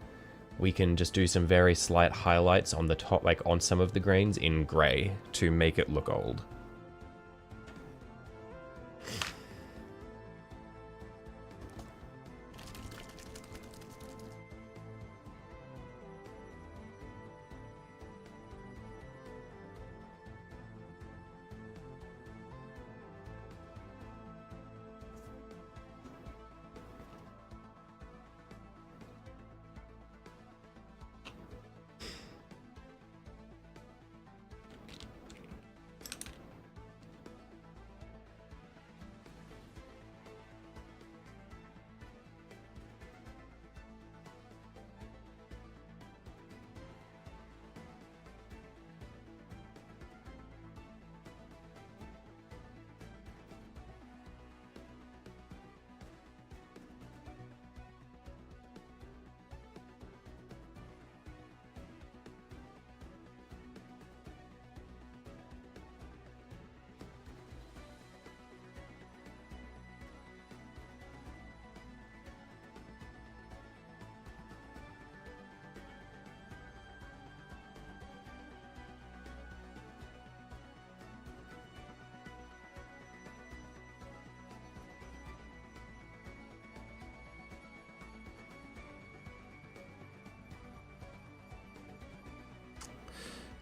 we can just do some very slight highlights on the top, like on some of the grains in grey to make it look old.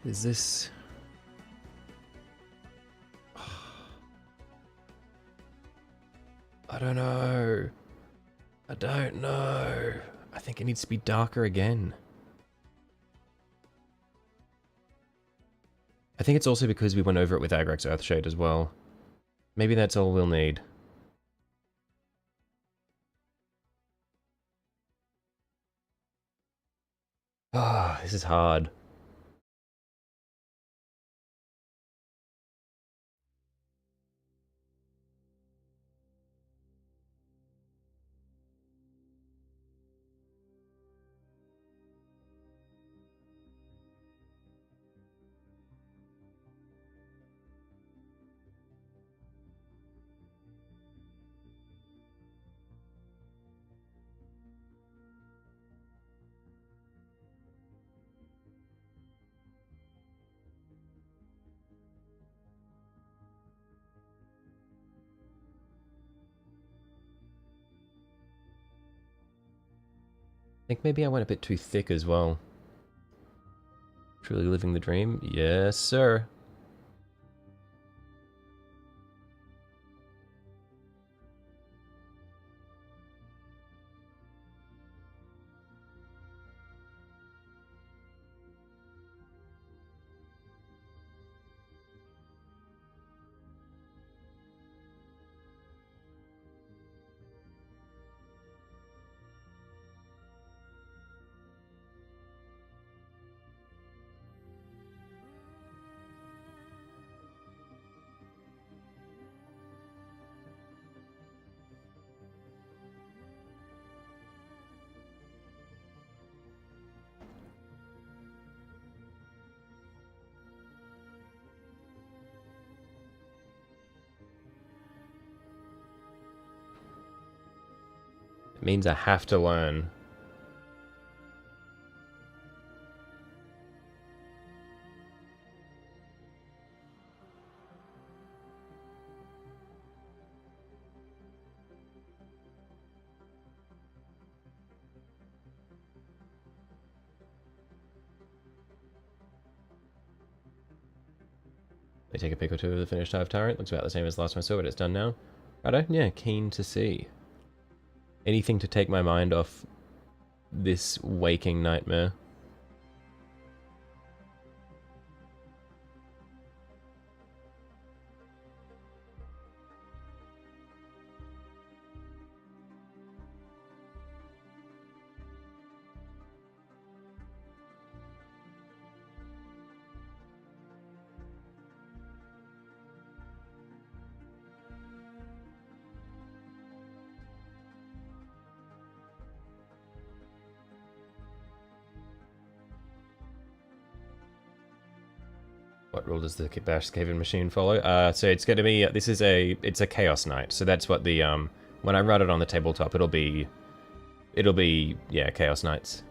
Is this... I don't know. I don't know. I think it needs to be darker again. I think it's also because we went over it with Agrex Earthshade as well. Maybe that's all we'll need. Ah, this is hard. think maybe I went a bit too thick as well. Truly living the dream? Yes, sir. It means I have to learn. They take a pic or two of the finished Hive Tyrant. Looks about the same as last time I saw it. It's done now. Righto, yeah, keen to see. Anything to take my mind off this waking nightmare. What rule does the Kitbash Skaven machine follow? So it's going to be, it's a Chaos Knight. So that's what the, when I run it on the tabletop, it'll be, yeah, Chaos Knights.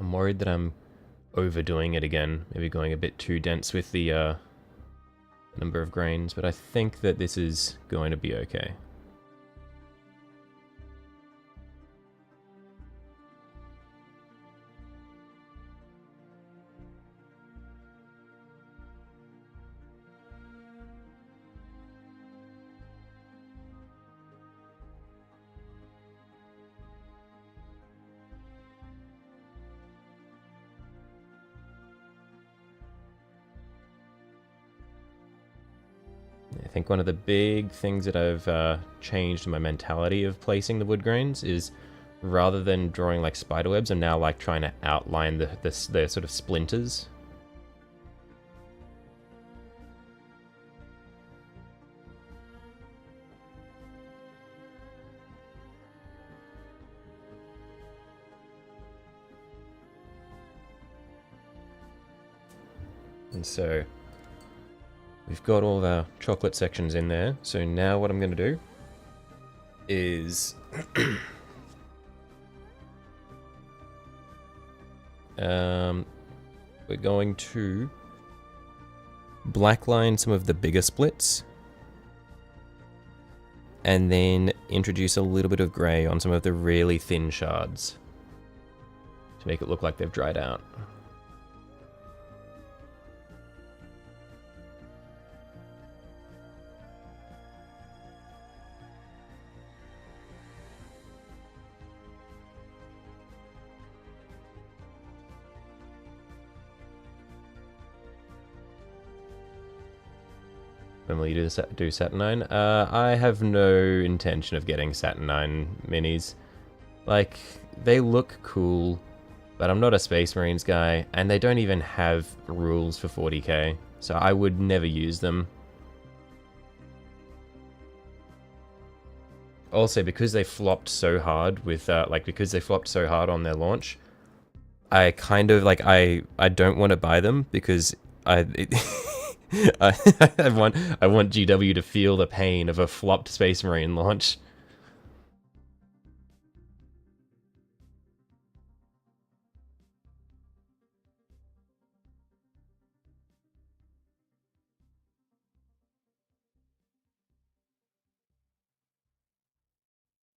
I'm worried that I'm overdoing it again, maybe going a bit too dense with the number of grains, but I think that this is going to be okay. I think one of the big things that I've changed in my mentality of placing the wood grains is rather than drawing like spider webs, I'm now like trying to outline the sort of splinters. And so we've got all of our chocolate sections in there. So now what I'm going to do is we're going to blackline some of the bigger splits and then introduce a little bit of grey on some of the really thin shards to make it look like they've dried out. When will you do Saturnine? I have no intention of getting Saturnine minis. Like, they look cool, but I'm not a Space Marines guy, and they don't even have rules for 40k, so I would never use them. Also, because they flopped so hard with, because they flopped so hard on their launch, I kind of, I don't want to buy them, because I want GW to feel the pain of a flopped Space Marine launch.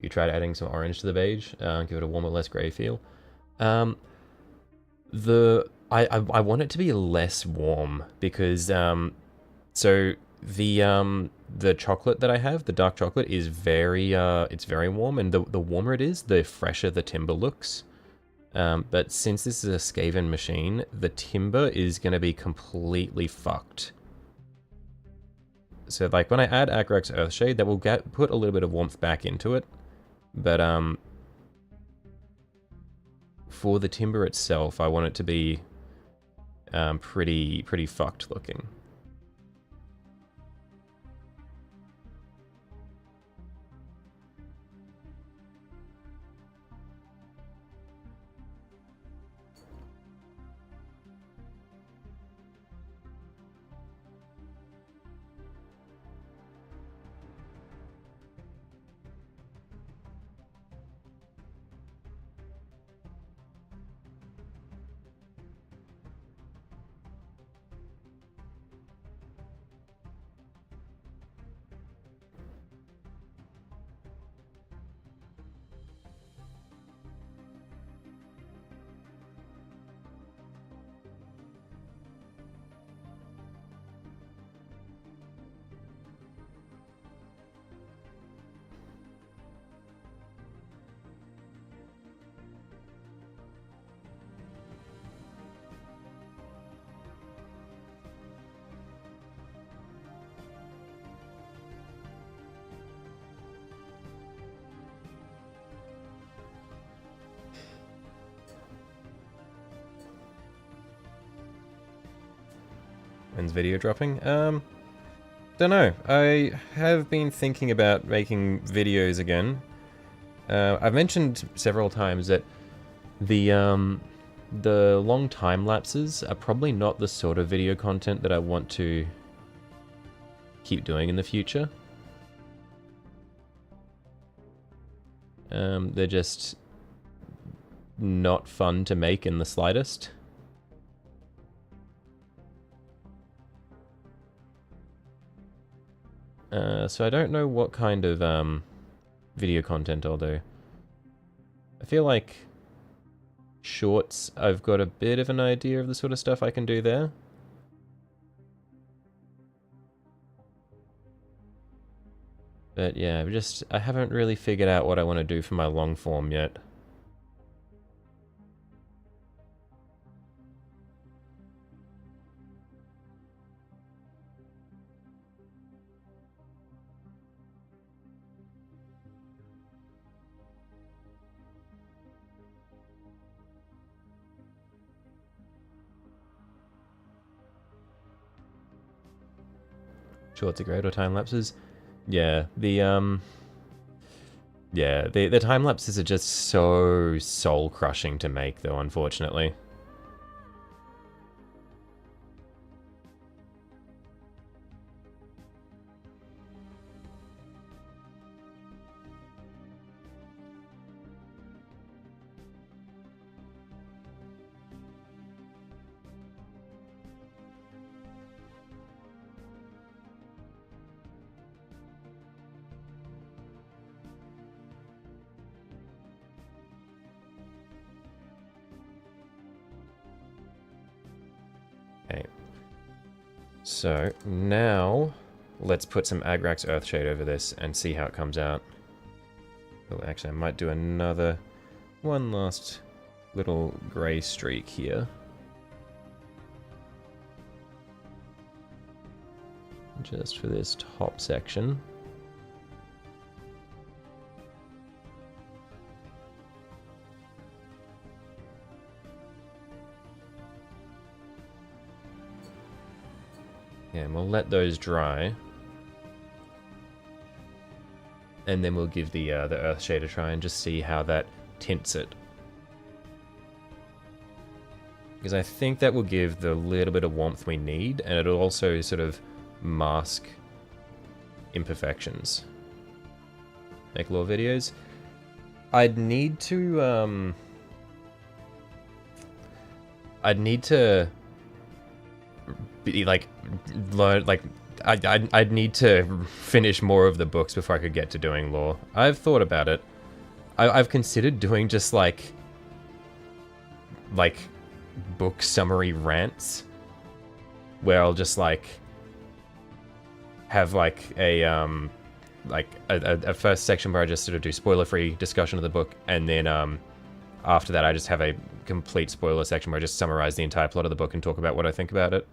You tried adding some orange to the beige, give it a warmer, less grey feel. I want it to be less warm because so the chocolate that I have, the dark chocolate, is very it's very warm, and the warmer it is, the fresher the timber looks. But since this is a Skaven machine, the timber is going to be completely fucked. So like when I add Agrax Earthshade, that will put a little bit of warmth back into it. But for the timber itself, I want it to be pretty fucked looking. When's video dropping? Don't know. I have been thinking about making videos again. I've mentioned several times that the long time lapses are probably not the sort of video content that I want to keep doing in the future. They're just not fun to make in the slightest. So I don't know what kind of video content I'll do. I feel like shorts, I've got a bit of an idea of the sort of stuff I can do there. But yeah, I haven't really figured out what I want to do for my long form yet. Shorts are great or time lapses. Yeah, the time lapses are just so soul crushing to make, though, unfortunately. Okay. So now let's put some Agrax Earthshade over this and see how it comes out. Oh, actually, I might do one last little grey streak here. Just for this top section. Yeah, and we'll let those dry. And then we'll give the Earthshade a try and just see how that tints it. Because I think that will give the little bit of warmth we need, and it'll also sort of mask imperfections. Make lore videos. I'd need to be like learn like I'd need to finish more of the books before I could get to doing lore. I've thought about it. I've considered doing just like book summary rants where I'll just like have like a first section where I just sort of do spoiler-free discussion of the book, and then after that I just have a complete spoiler section where I just summarize the entire plot of the book and talk about what I think about it.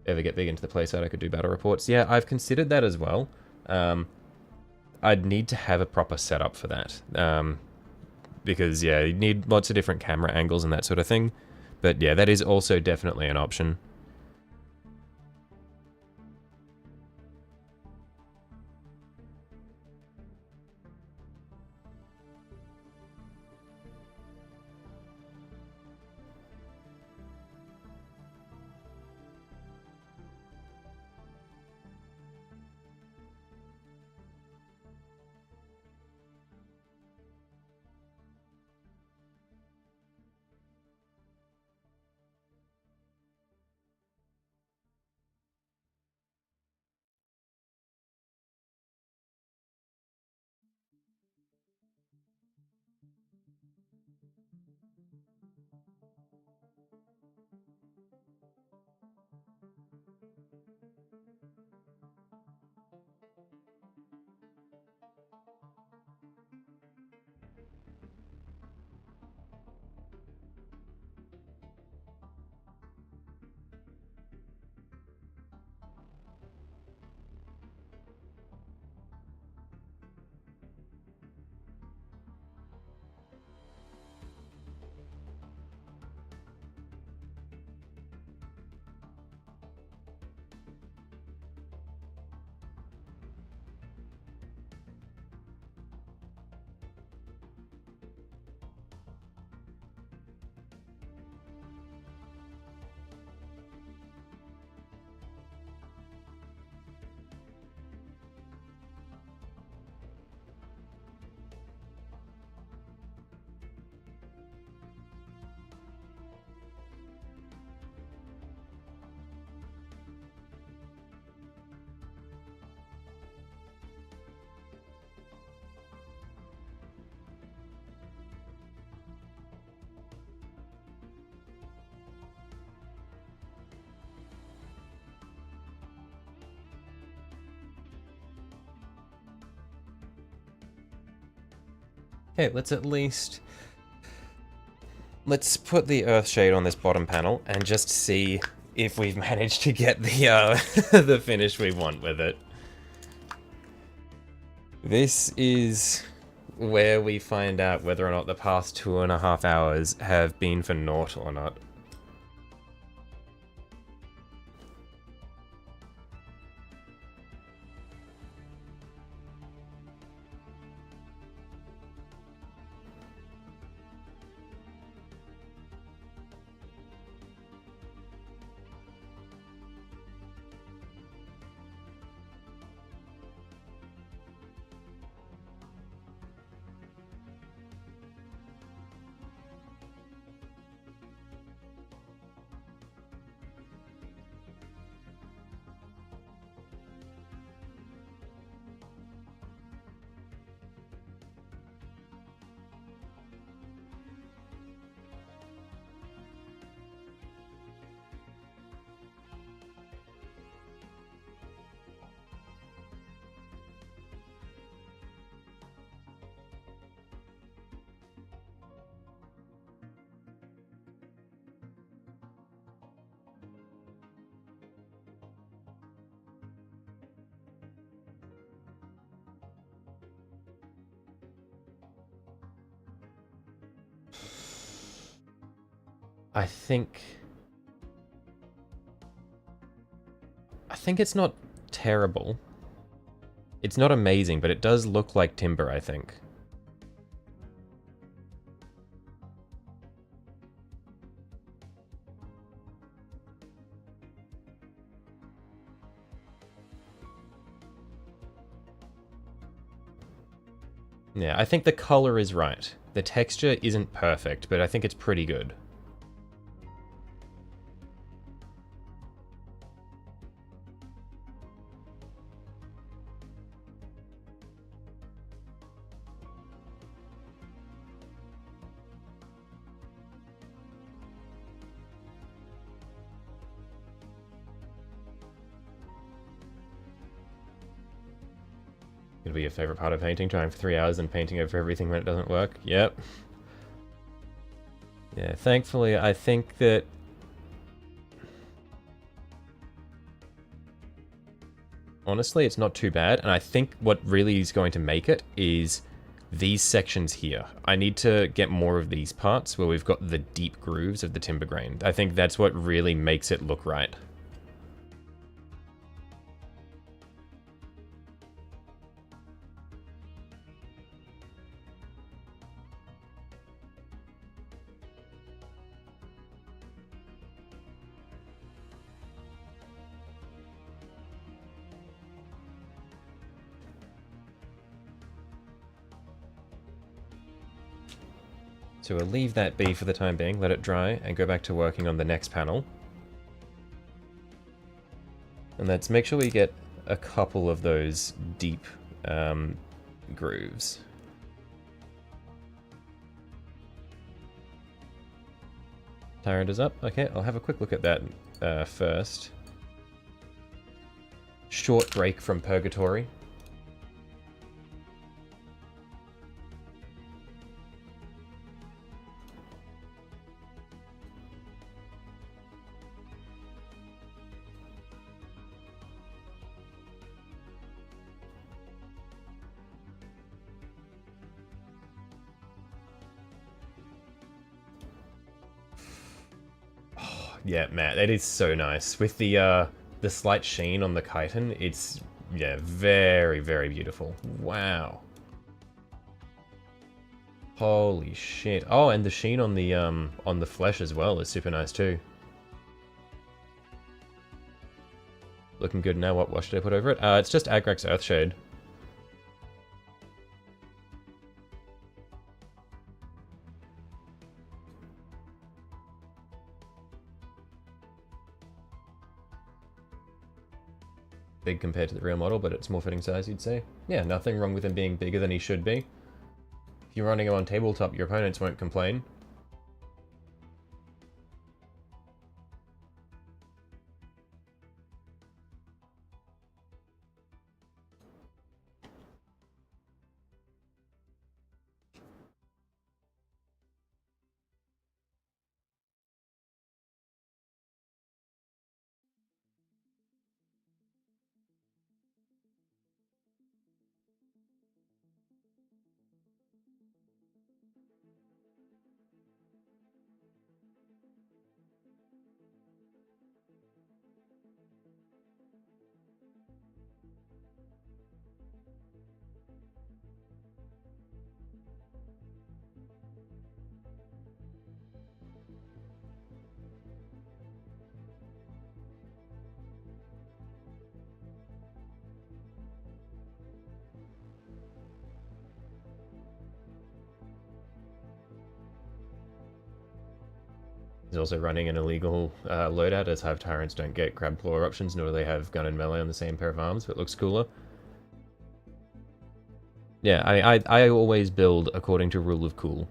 Ever get big into the playside, I could do battle reports. Yeah, I've considered that as well. I'd need to have a proper setup for that. Because, yeah, you need lots of different camera angles and that sort of thing. But, yeah, that is also definitely an option. Okay, let's put the Earthshade on this bottom panel and just see if we've managed to get the the finish we want with it. This is where we find out whether or not the past 2.5 hours have been for naught or not. I think it's not terrible. It's not amazing, but it does look like timber, I think. Yeah, I think the color is right. The texture isn't perfect, but I think it's pretty good. It'll be your favorite part of painting, trying for 3 hours and painting over everything when it doesn't work. Yep. Yeah, thankfully, I think that... Honestly, it's not too bad, and I think what really is going to make it is these sections here. I need to get more of these parts where we've got the deep grooves of the timber grain. I think that's what really makes it look right. So we'll leave that be for the time being, let it dry, and go back to working on the next panel. And let's make sure we get a couple of those deep grooves. Tyrant is up. Okay, I'll have a quick look at that first. Short break from Purgatory. Yeah, man, that is so nice. With the slight sheen on the chitin, it's, yeah, very, very beautiful. Wow. Holy shit. Oh, and the sheen on the flesh as well is super nice too. Looking good now. What should I put over it? It's just Agrax Earthshade. Big compared to the real model, but it's more fitting size, you'd say. Yeah, nothing wrong with him being bigger than he should be. If you're running him on tabletop, your opponents won't complain. He's also running an illegal loadout, as Hive Tyrants don't get Crab Claw options, nor do they have gun and melee on the same pair of arms, but it looks cooler. Yeah, I always build according to rule of cool.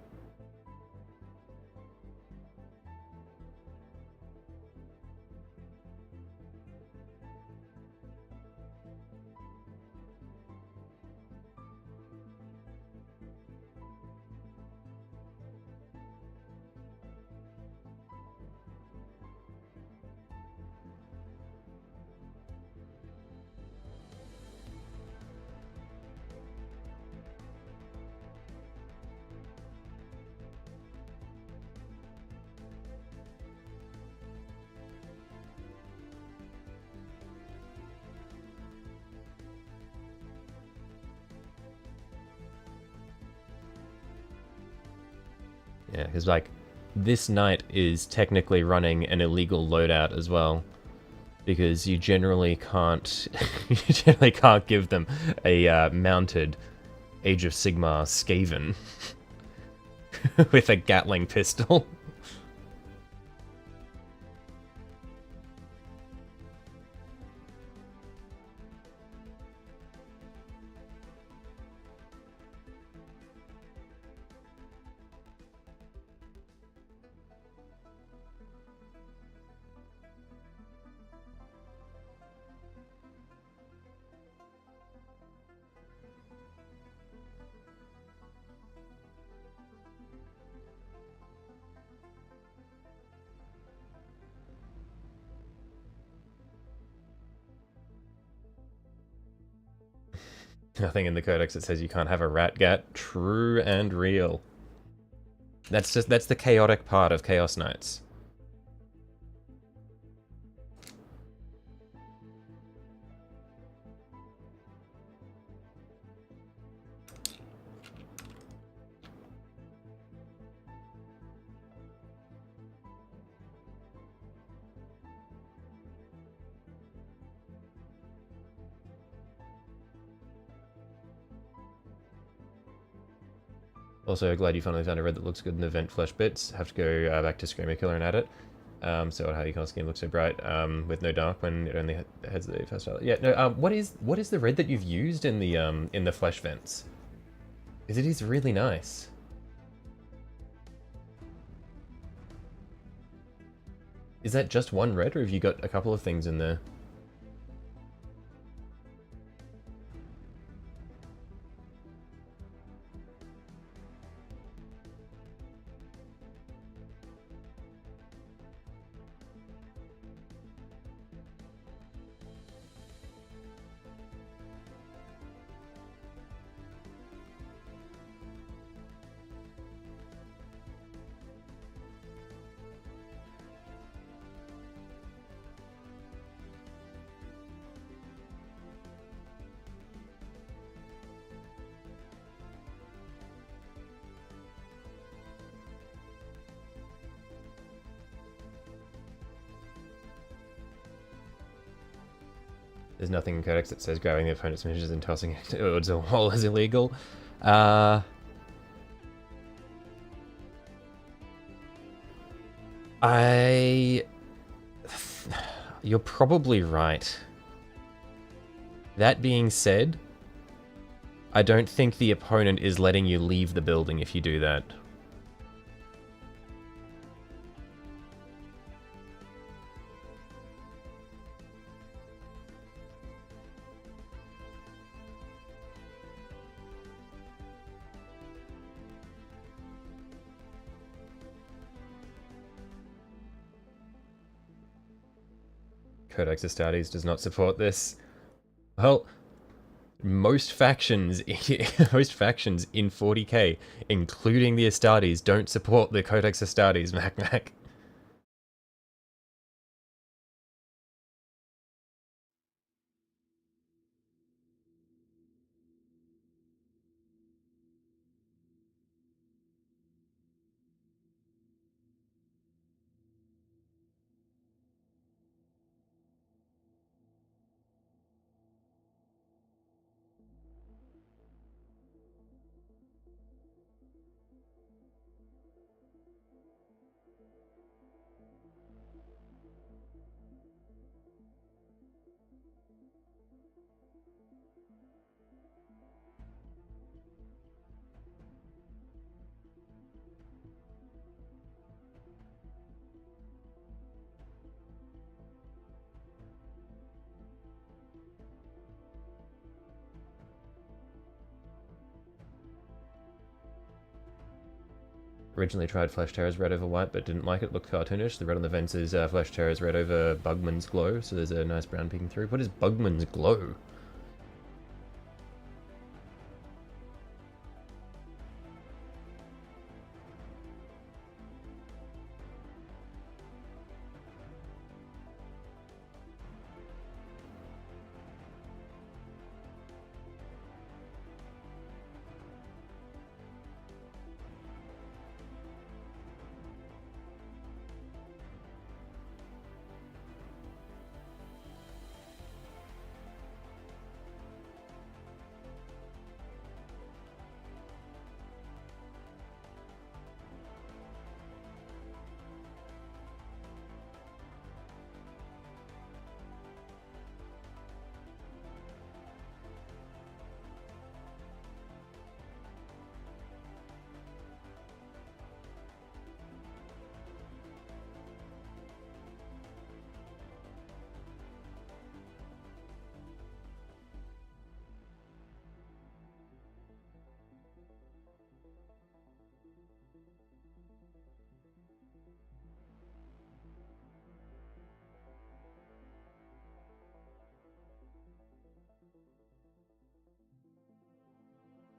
Yeah, because like this knight is technically running an illegal loadout as well, because you generally can't give them a mounted Age of Sigmar Skaven with a Gatling pistol. Nothing in the codex that says you can't have a rat gat. True and real. That's the chaotic part of Chaos Knights. Also, glad you finally found a red that looks good in event flesh bits. Have to go back to Screamer Killer and add it. So how your color scheme looks so bright with no dark when it only has the first color. Yeah, no. What is the red that you've used in the flesh vents? Because it is really nice. Is that just one red, or have you got a couple of things in there? There's nothing in Codex that says grabbing the opponent's images and tossing it towards a wall is illegal. You're probably right. That being said, I don't think the opponent is letting you leave the building if you do that. Codex Astartes does not support this. Well, most factions, most factions in 40k, including the Astartes, don't support the Codex Astartes, Mac. Originally tried Flesh Terror's red over white, but didn't like it. Looked cartoonish. The red on the vents is Flesh Terror's red over Bugman's glow, so there's a nice brown peeking through. What is Bugman's glow?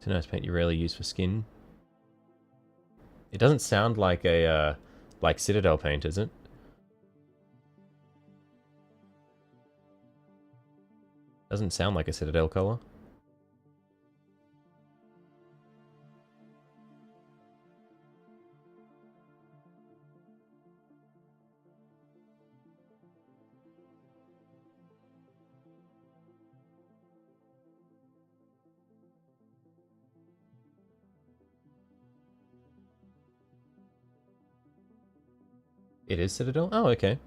It's a nice paint you rarely use for skin. It doesn't sound like a, like Citadel paint, is it? Doesn't sound like a Citadel color. It is Citadel? Oh, okay.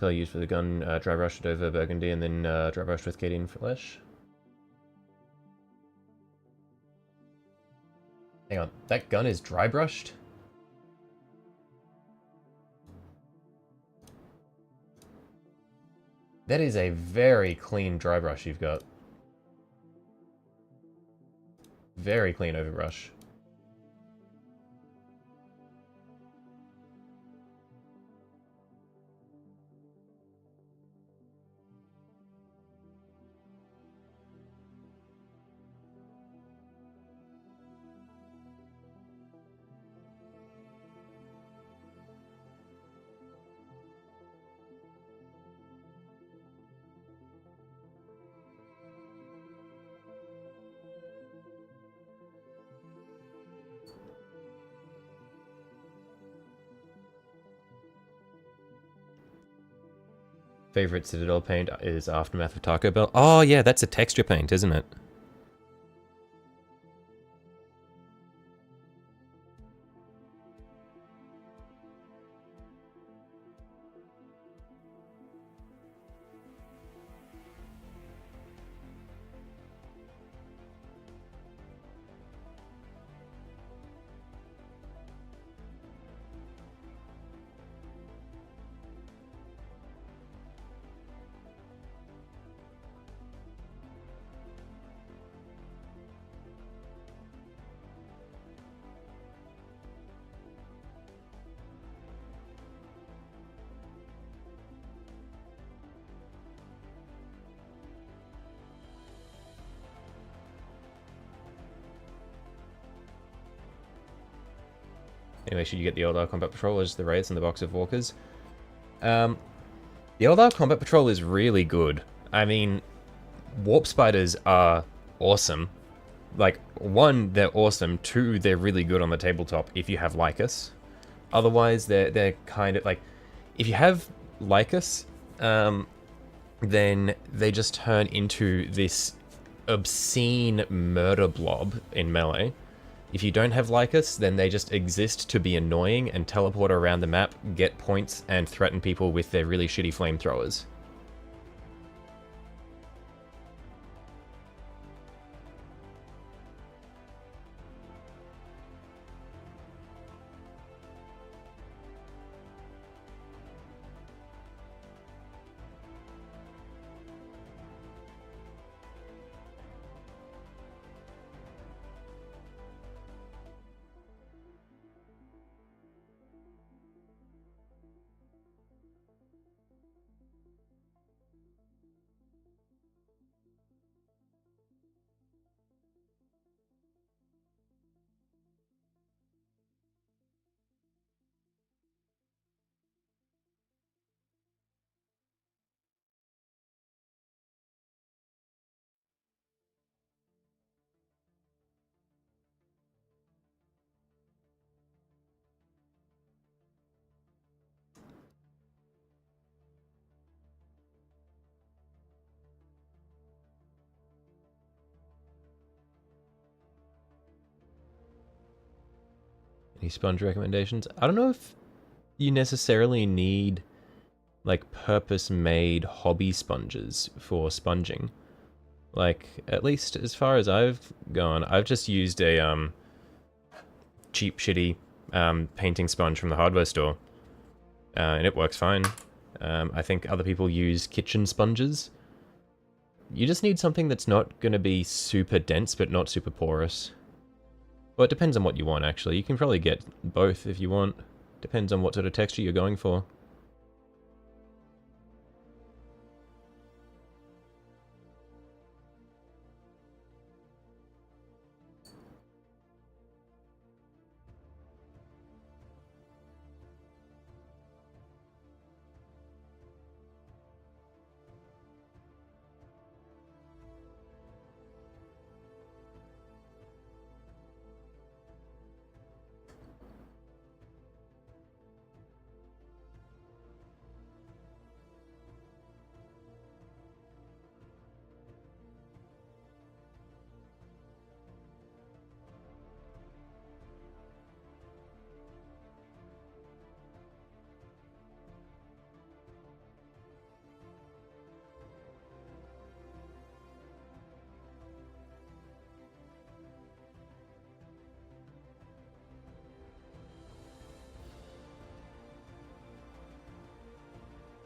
Color used for the gun, dry brushed over burgundy and then dry brushed with Cadian flesh. Hang on, that gun is dry brushed? That is a very clean dry brush you've got. Very clean overbrush. Favorite Citadel paint is Aftermath of Taco Bell. Oh yeah, that's a texture paint, isn't it? Anyway, should you get the Old Combat Patrol as the Wraiths and the box of Walkers? The Old Combat Patrol is really good. I mean, Warp Spiders are awesome. Like, one, they're awesome. Two, they're really good on the tabletop if you have Lycus. Otherwise, they're kind of like... If you have Lycus, then they just turn into this obscene murder blob in melee. If you don't have Lycus, then they just exist to be annoying and teleport around the map, get points, and threaten people with their really shitty flamethrowers. Any sponge recommendations? I don't know if you necessarily need like purpose-made hobby sponges for sponging. Like, at least as far as I've gone, I've just used a cheap, shitty painting sponge from the hardware store, and it works fine. I think other people use kitchen sponges, You just need something that's not going to be super dense, but not super porous. Well, it depends on what you want, actually. You can probably get both if you want. Depends on what sort of texture you're going for.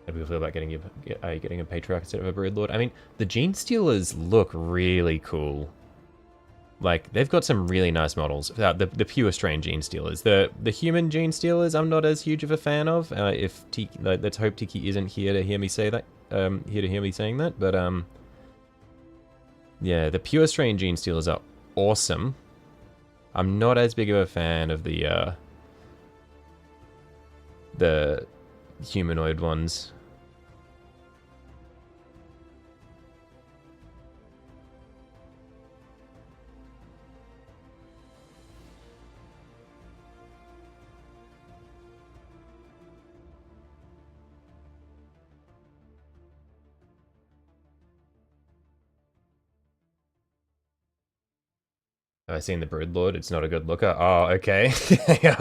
How do people feel about getting a Patriarch instead of a Broodlord? I mean, the Gene Stealers look really cool. Like, they've got some really nice models. The pure strain Gene Stealers. The human Gene Stealers, I'm not as huge of a fan of. If Tiki, let's hope Tiki isn't here to hear me say that. Here to hear me saying that. But yeah, the pure strain Gene Stealers are awesome. I'm not as big of a fan of the humanoid ones. Have I seen the Broodlord? It's not a good looker. Oh, okay. Hang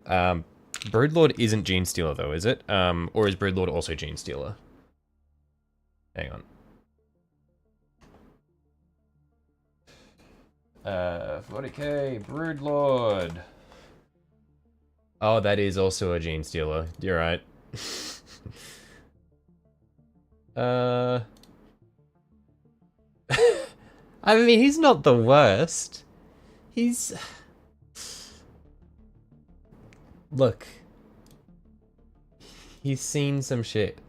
on. Broodlord isn't Gene Stealer though, is it? Or is Broodlord also Gene Stealer? Hang on. 40k, Broodlord. Oh, that is also a Gene Stealer. You're right. I mean, he's not the worst. He's... Look. He's seen some shit.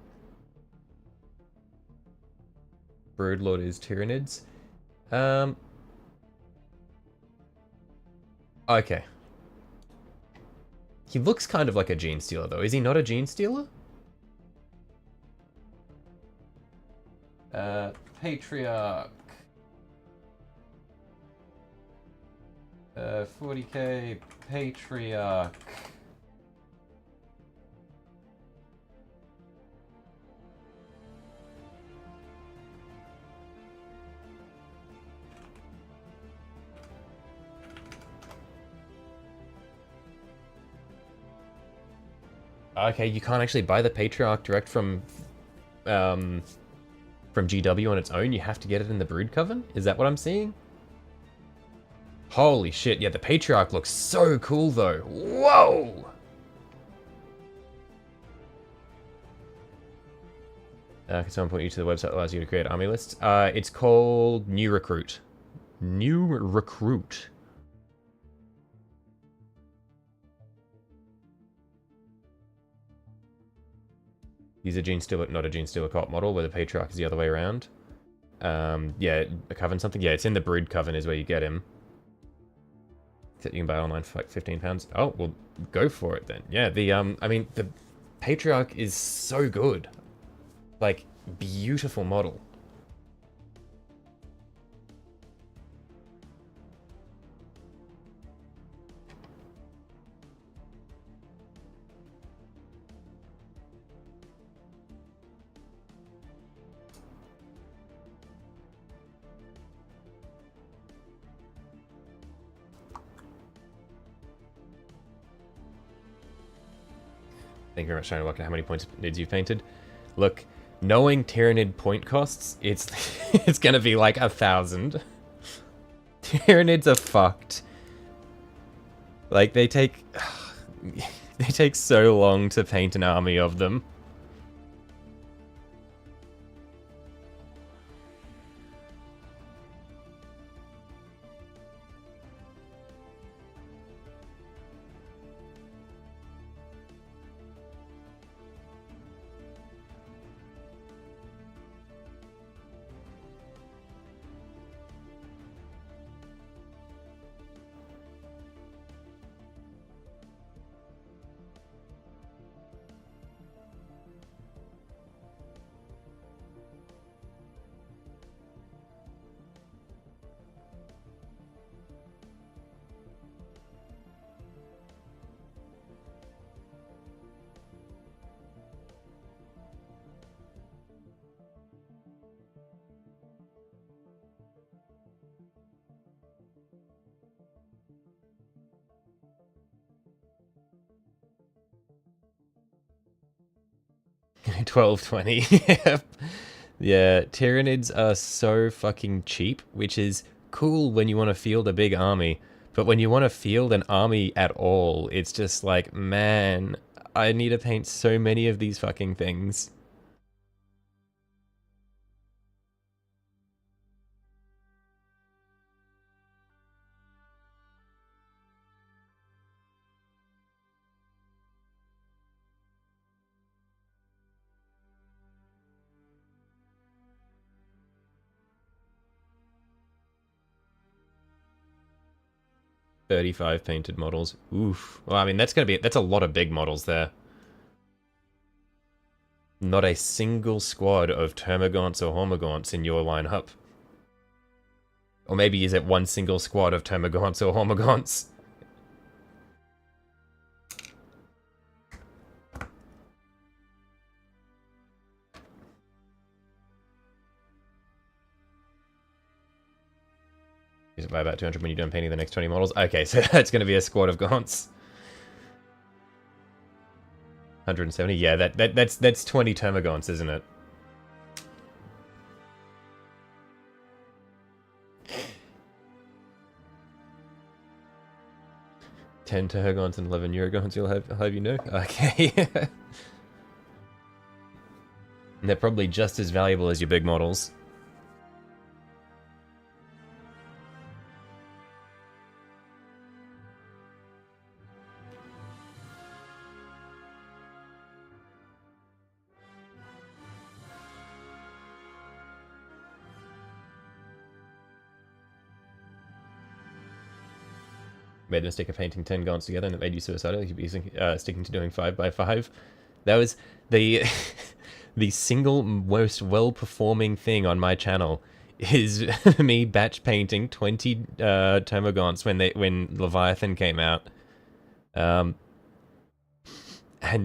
Broodlord is Tyranids. Okay. He looks kind of like a Gene Stealer, though. Is he not a Gene Stealer? Patriarch. 40k Patriarch. Okay, you can't actually buy the Patriarch direct from GW on its own. You have to get it in the Brood Coven? Is that what I'm seeing? Holy shit, yeah, the Patriarch looks so cool though. Whoa! Can someone point you to the website that allows you to create army lists? It's called New Recruit. New Recruit. He's a Gene Stealer, not a Gene Stealer co-op model, where the Patriarch is the other way around. Yeah, a Coven something. Yeah, it's in the Brood Coven is where you get him. That you can buy online for like £15. Oh, well, go for it then. Yeah, I mean, the Patriarch is so good. Like, beautiful model. Thank you very much, trying to work out how many points you've painted. Look, knowing Tyranid point costs, it's it's gonna be like 1,000. Tyranids are fucked. Like, they take so long to paint an army of them. 1220. Yeah, Tyranids are so fucking cheap, which is cool when you want to field a big army. But when you want to field an army at all, it's just like, man, I need to paint so many of these fucking things. $35 painted models. Oof. Well, I mean, that's a lot of big models there. Not a single squad of Termagants or Hormagaunts in your lineup. Or maybe is it one single squad of Termagants or Hormagaunts? Use it by about 200 when you're done painting the next 20 models. Okay, so that's going to be a squad of Gaunts. 170. Yeah, that's 20 Termagants, isn't it? $10 Termagants and 11 Eurogons, you'll have you know. Okay. And they're probably just as valuable as your big models. Made the mistake of painting 10 Gaunts together and it made you suicidal. You'd be sticking to doing 5 by 5. That was the the single most well-performing thing on my channel is me batch painting 20 Termagants when Leviathan came out. And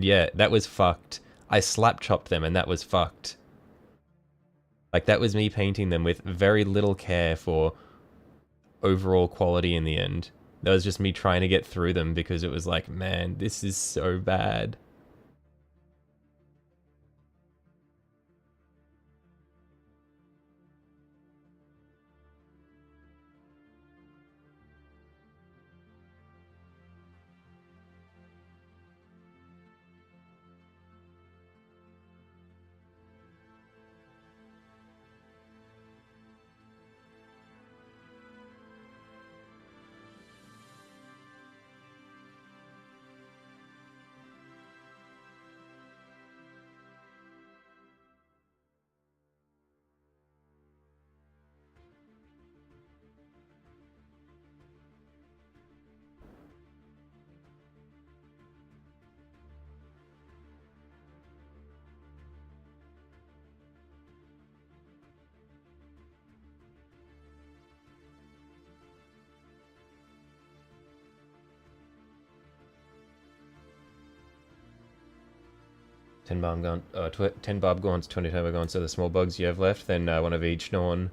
yeah, that was fucked. I slap chopped them and that was fucked. Like, that was me painting them with very little care for overall quality in the end. That was just me trying to get through them because it was like, man, this is so bad. Ten Barb Gaunts, 20 Termagants are the small bugs you have left, then one of each Norn,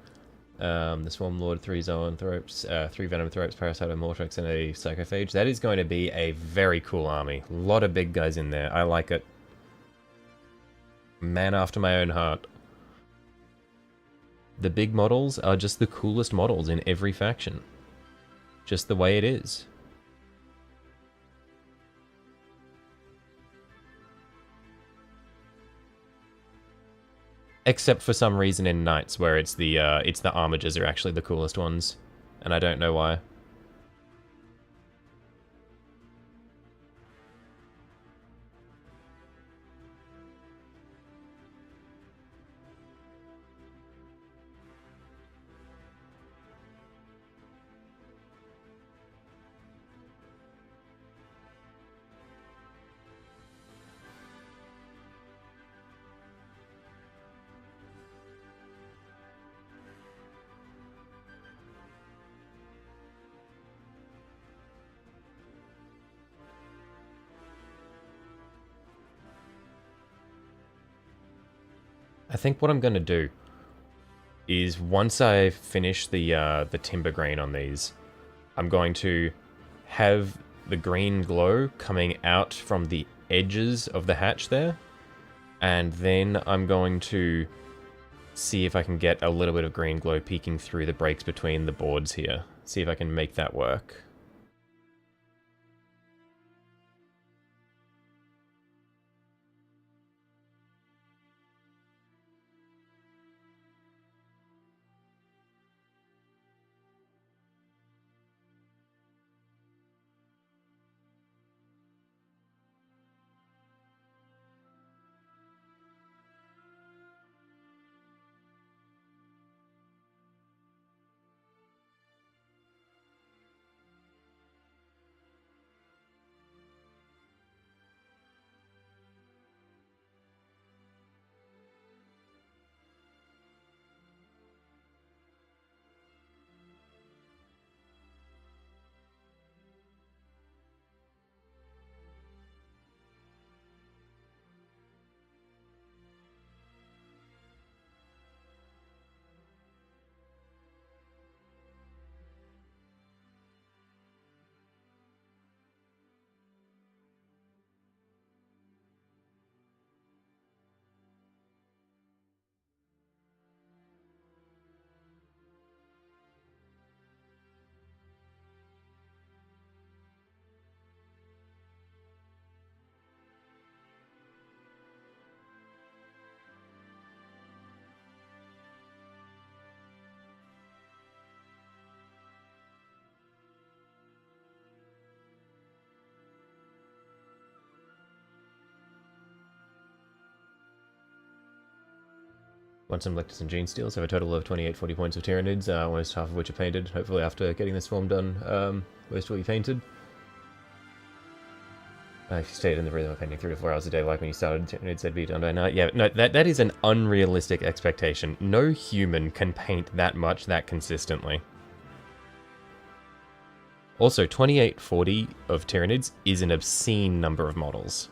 the Swarm Lord, 3 Zoanthropes, 3 Venomthropes, Parasite Mortrix, and a Psychophage. That is going to be a very cool army. A lot of big guys in there. I like it. Man after my own heart. The big models are just the coolest models in every faction. Just the way it is. Except for some reason in Knights, where it's the Armigers are actually the coolest ones, and I don't know why. I think what I'm going to do is once I finish the timber green on these, I'm going to have the green glow coming out from the edges of the hatch there, And then I'm going to see if I can get a little bit of green glow peeking through the breaks between the boards here. See if I can make that work. Want some Lectus and Gene Steels, have a total of 2840 points of Tyranids, almost half of which are painted. Hopefully after getting this form done, most will be painted. If you stayed in the rhythm of painting 3 to 4 hours a day like when you started, Tyranids would be done by night. Yeah, no, that is an unrealistic expectation. No human can paint that much that consistently. Also, 2840 of Tyranids is an obscene number of models.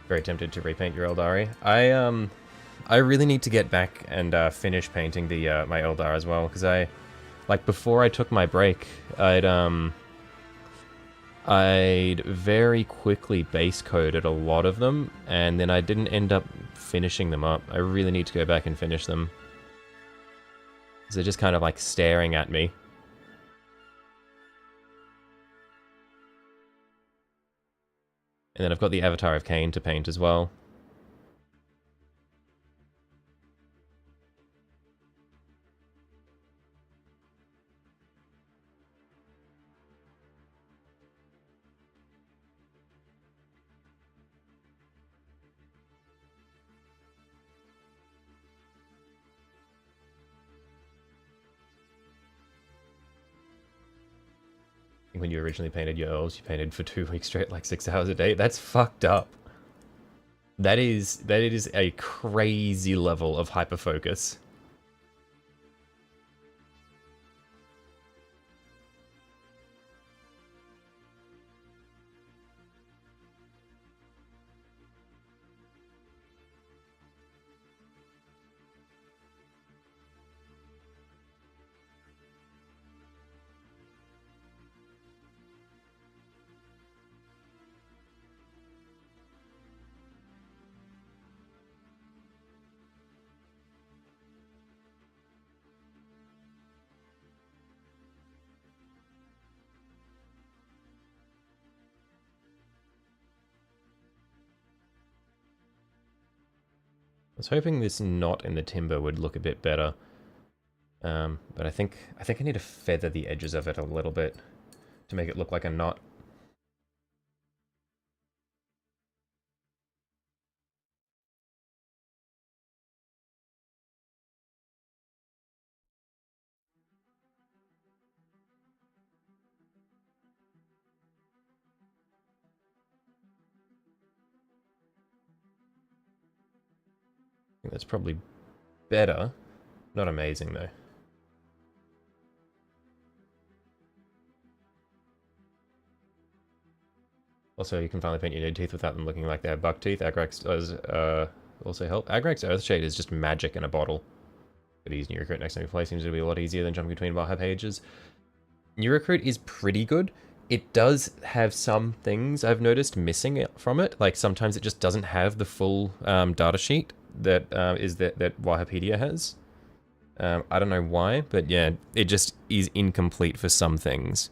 Very tempted to repaint your Eldari. I really need to get back and finish painting the my Eldar as well, because like before I took my break, I'd very quickly base coded a lot of them, and then I didn't end up finishing them up. I really need to go back and finish them. They're just kind of like staring at me. And then I've got the Avatar of Cain to paint as well. When you originally painted your elves, you painted for 2 weeks straight, like 6 hours a day. That's fucked up. That is a crazy level of hyperfocus. I was hoping this knot in the timber would look a bit better. But I think I need to feather the edges of it a little bit to make it look like a knot. think that's probably better. Not amazing, though. Also, you can finally paint your new teeth without them looking like they have buck teeth. Agrax does also help. Agrax Earthshade is just magic in a bottle. But easy new recruit next time you play seems to be a lot easier than jumping between Warhammer pages. New recruit is pretty good. It does have some things I've noticed missing from it. Like sometimes it just doesn't have the full data sheet that that Wikipedia has. I don't know why, but yeah, it just is incomplete for some things.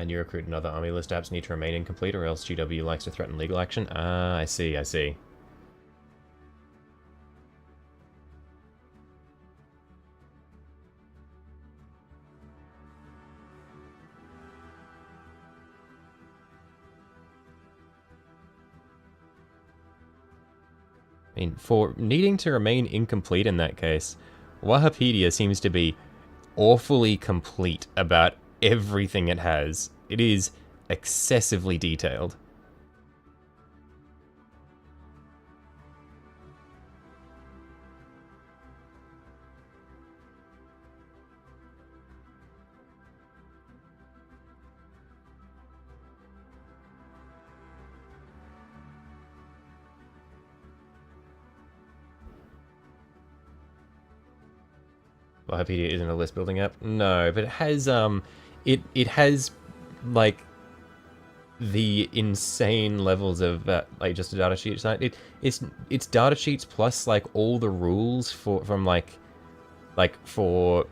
New recruit and other army list apps need to remain incomplete or else GW likes to threaten legal action. Ah, I see, I see. I mean, for needing to remain incomplete in that case, Wikipedia seems to be awfully complete about everything it has. It is excessively detailed. Wikipedia isn't a list building app. No, but it has it has like the insane levels of like just a data sheet site. It's data sheets plus like all the rules from like for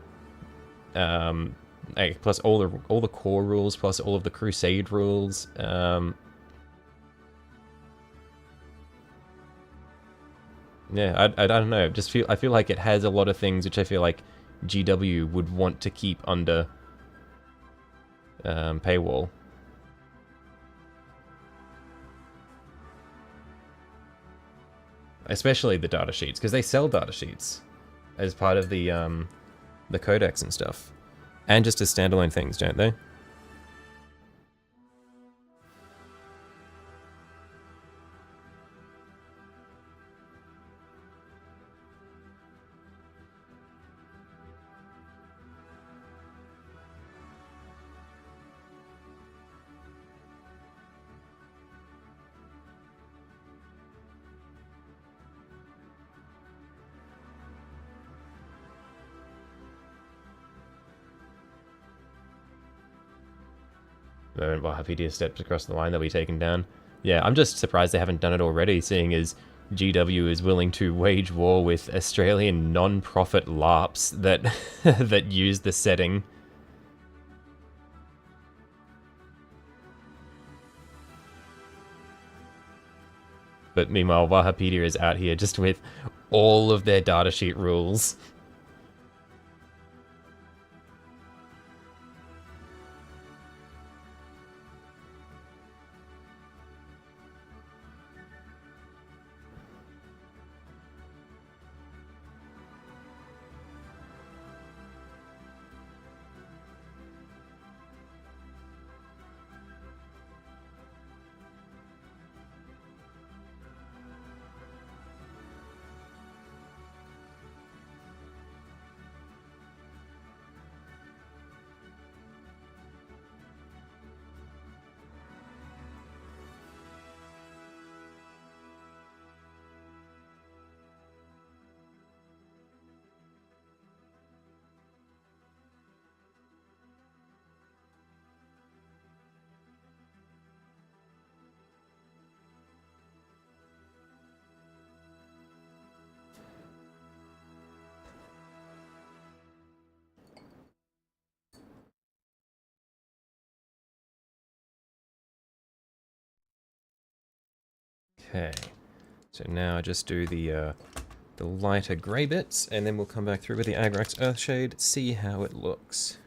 like plus all the core rules plus all of the crusade rules. Yeah, I don't know. I feel like it has a lot of things which I feel like GW would want to keep under paywall. Especially the data sheets, because they sell data sheets as part of the codex and stuff. And just as standalone things, don't they? The moment Wikipedia steps across the line, they'll be taken down. Yeah, I'm just surprised they haven't done it already, seeing as GW is willing to wage war with Australian non-profit LARPs that that use the setting. But meanwhile, Wikipedia is out here just with all of their datasheet rules. Okay, so now I just do the lighter grey bits, and then we'll come back through with the Agrax Earthshade, see how it looks.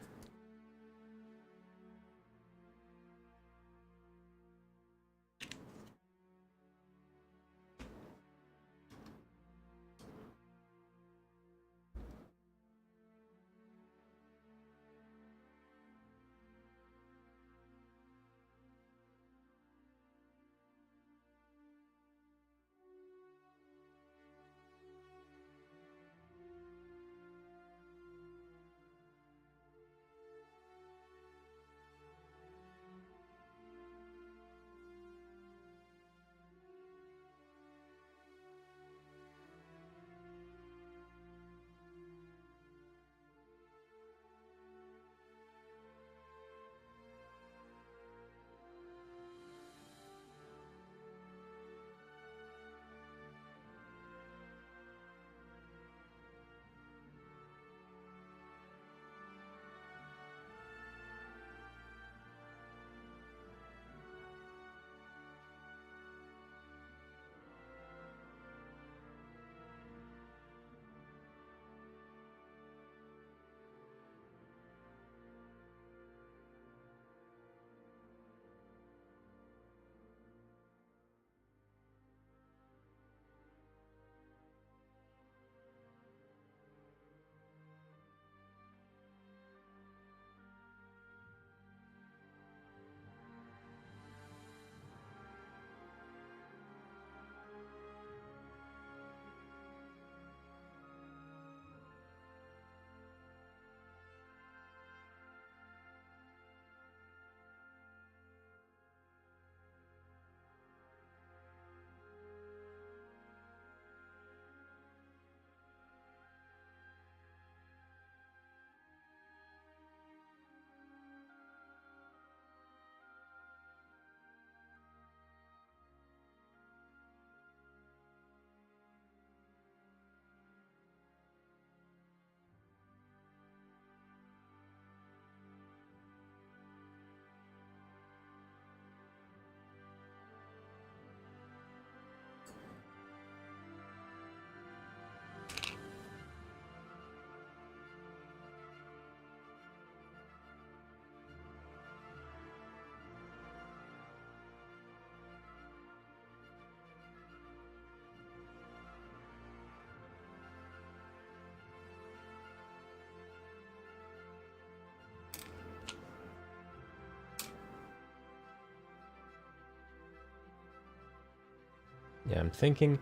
Yeah, I'm thinking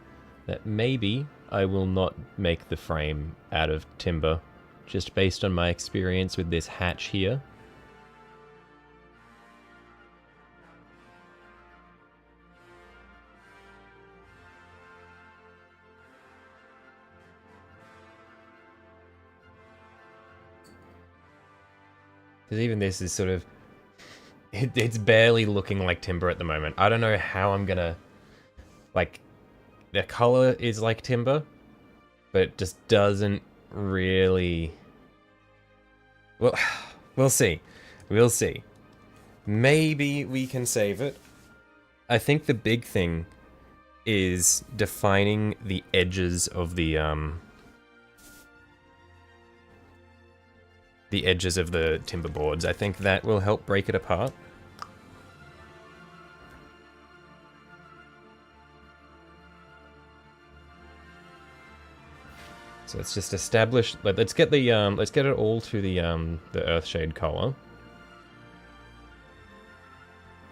that maybe I will not make the frame out of timber, just based on my experience with this hatch here. Because even this is sort of... it's barely looking like timber at the moment. I don't know how I'm gonna... like, the color is like timber, but it just doesn't really... well, we'll see. We'll see. Maybe we can save it. I think the big thing is defining the edges of the timber boards. I think that will help break it apart. So let's just establish. Let's get the let's get it all to the Earthshade color.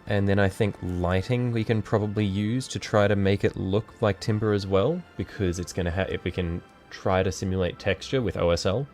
And then I think lighting we can probably use to try to make it look like timber as well, because it's gonna have, if we can try to simulate texture with OSL.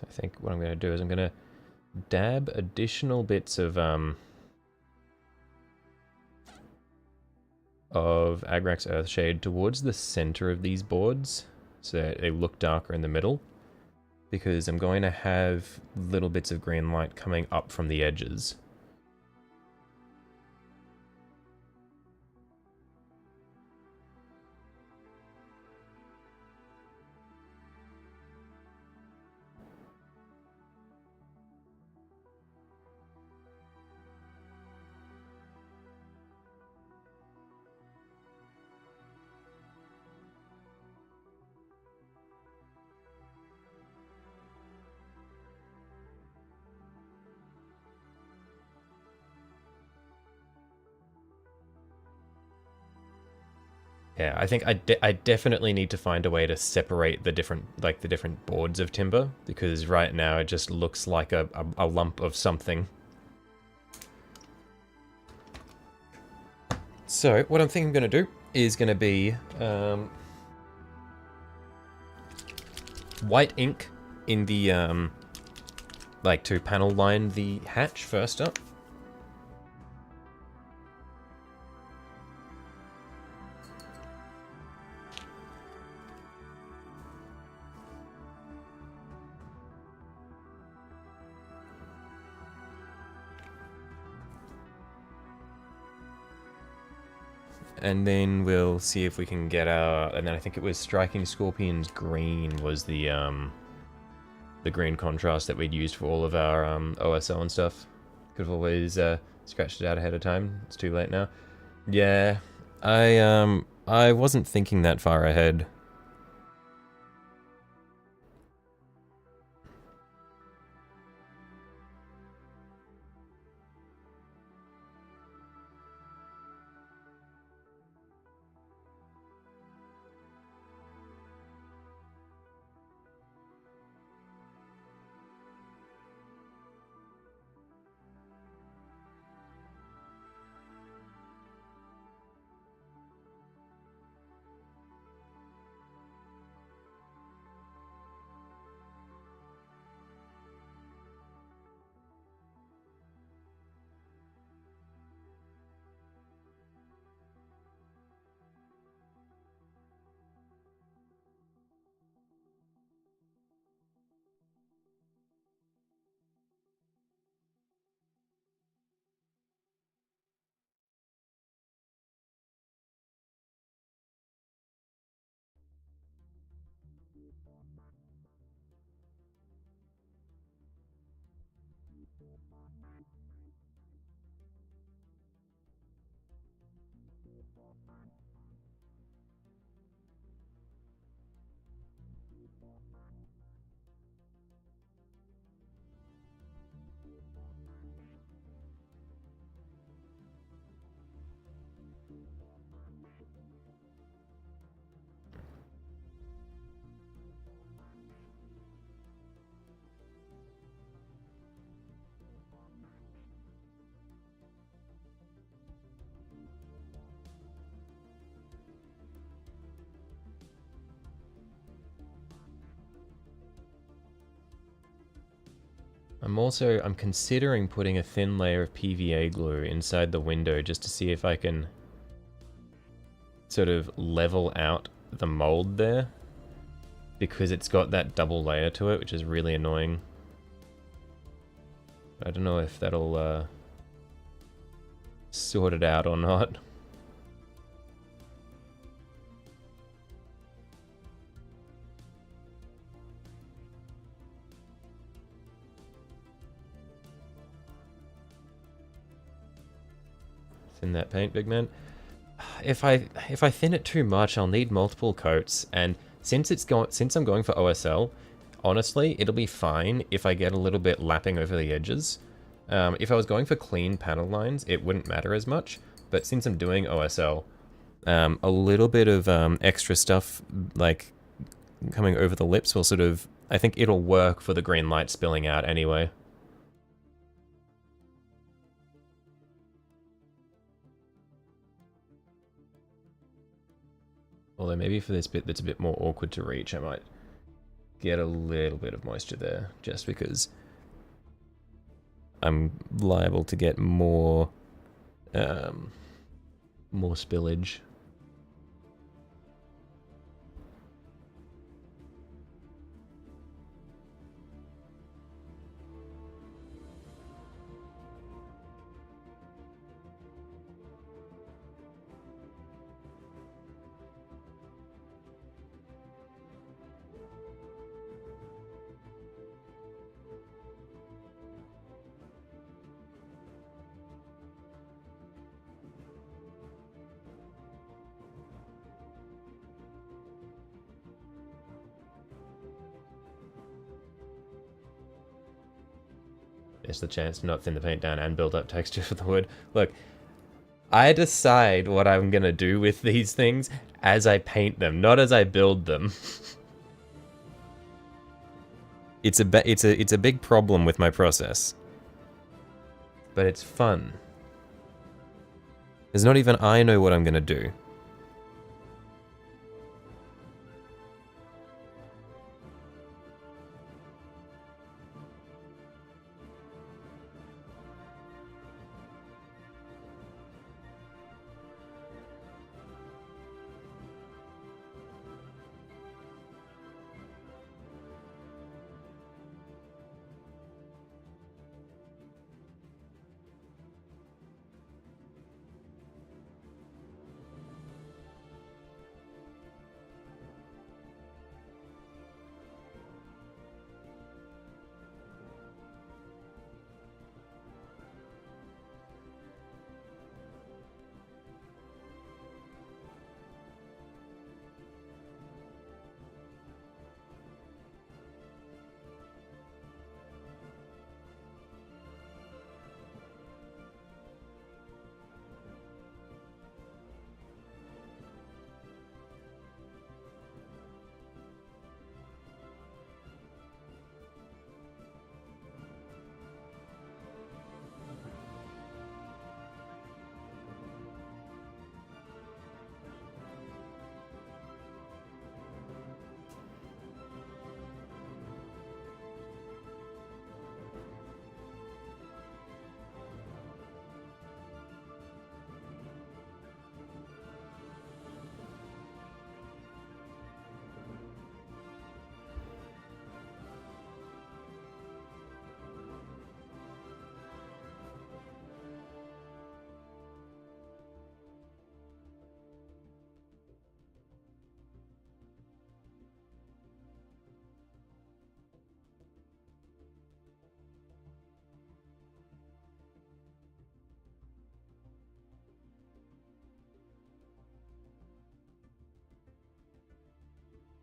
So I think what I'm going to do is I'm going to dab additional bits of Agrax Earthshade towards the center of these boards so that they look darker in the middle, because I'm going to have little bits of green light coming up from the edges. Yeah, I think I definitely need to find a way to separate the different boards of timber, because right now it just looks like a lump of something. So what I'm thinking I'm going to do is going to be white ink in the to panel line the hatch first up. And then we'll see if we can get our... And then I think it was Striking Scorpions Green was the green contrast that we'd used for all of our OSL and stuff. Could have always scratched it out ahead of time. It's too late now. Yeah, I wasn't thinking that far ahead. I'm considering putting a thin layer of PVA glue inside the window just to see if I can sort of level out the mold there, because it's got that double layer to it, which is really annoying. I don't know if that'll sort it out or not. Thin that paint, big man. If I thin it too much, I'll need multiple coats, and since I'm going for OSL, honestly, it'll be fine if I get a little bit lapping over the edges. If I was going for clean panel lines, it wouldn't matter as much, but since I'm doing OSL, a little bit of extra stuff like coming over the lips will sort of... I think it'll work for the green light spilling out anyway. Although maybe for this bit that's a bit more awkward to reach, I might get a little bit of moisture there, just because I'm liable to get more spillage. It's the chance to not thin the paint down and build up texture for the wood. Look, I decide what I'm gonna do with these things as I paint them, not as I build them. It's a big problem with my process, but it's fun. Because not even I know what I'm gonna do.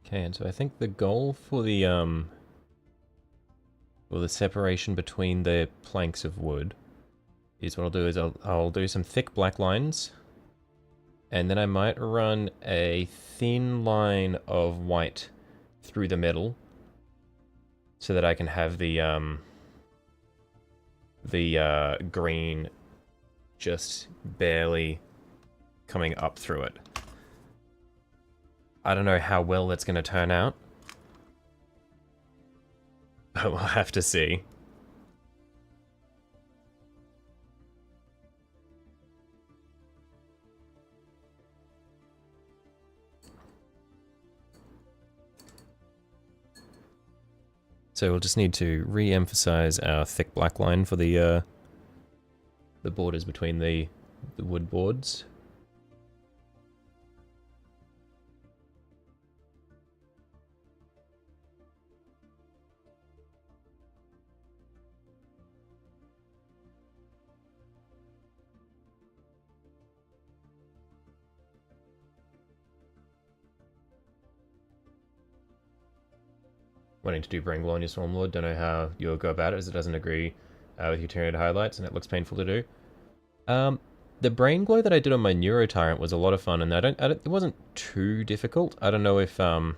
Okay, and so I think the goal for the separation between the planks of wood is what I'll do is I'll do some thick black lines, and then I might run a thin line of white through the middle so that I can have the green just barely coming up through it. I don't know how well that's going to turn out, but we'll have to see. So we'll just need to re-emphasize our thick black line for the borders between the wood boards. Wanting to do Bringle on your Swarmlord, don't know how you'll go about it as it doesn't agree with your Tyranid highlights and it looks painful to do. The Brain Glow that I did on my Neuro Tyrant was a lot of fun, and it wasn't too difficult. I don't know if the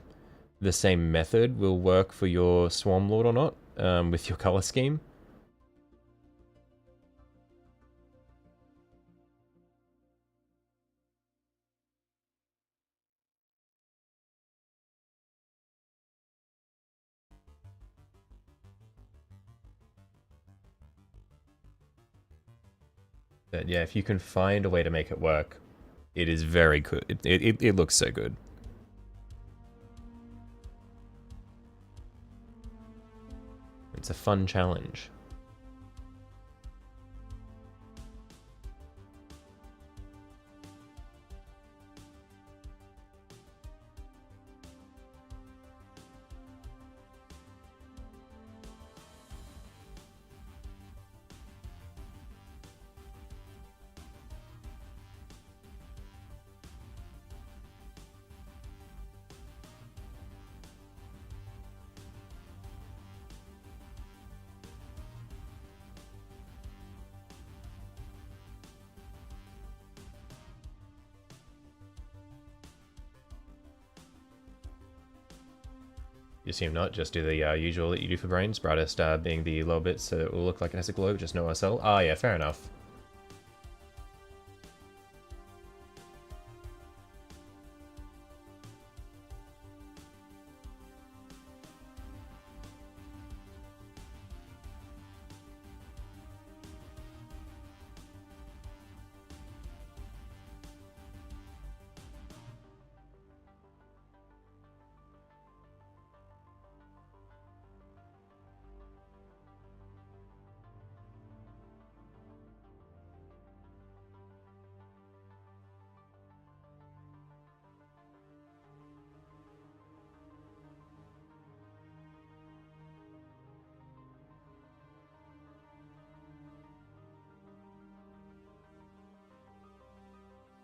same method will work for your Swarmlord or not with your color scheme. But yeah, if you can find a way to make it work, it is very good. It looks so good. It's a fun challenge. You assume not, just do the usual that you do for brains, brightest being the low bit so it will look like it has a glow, just no SL. Ah yeah, fair enough.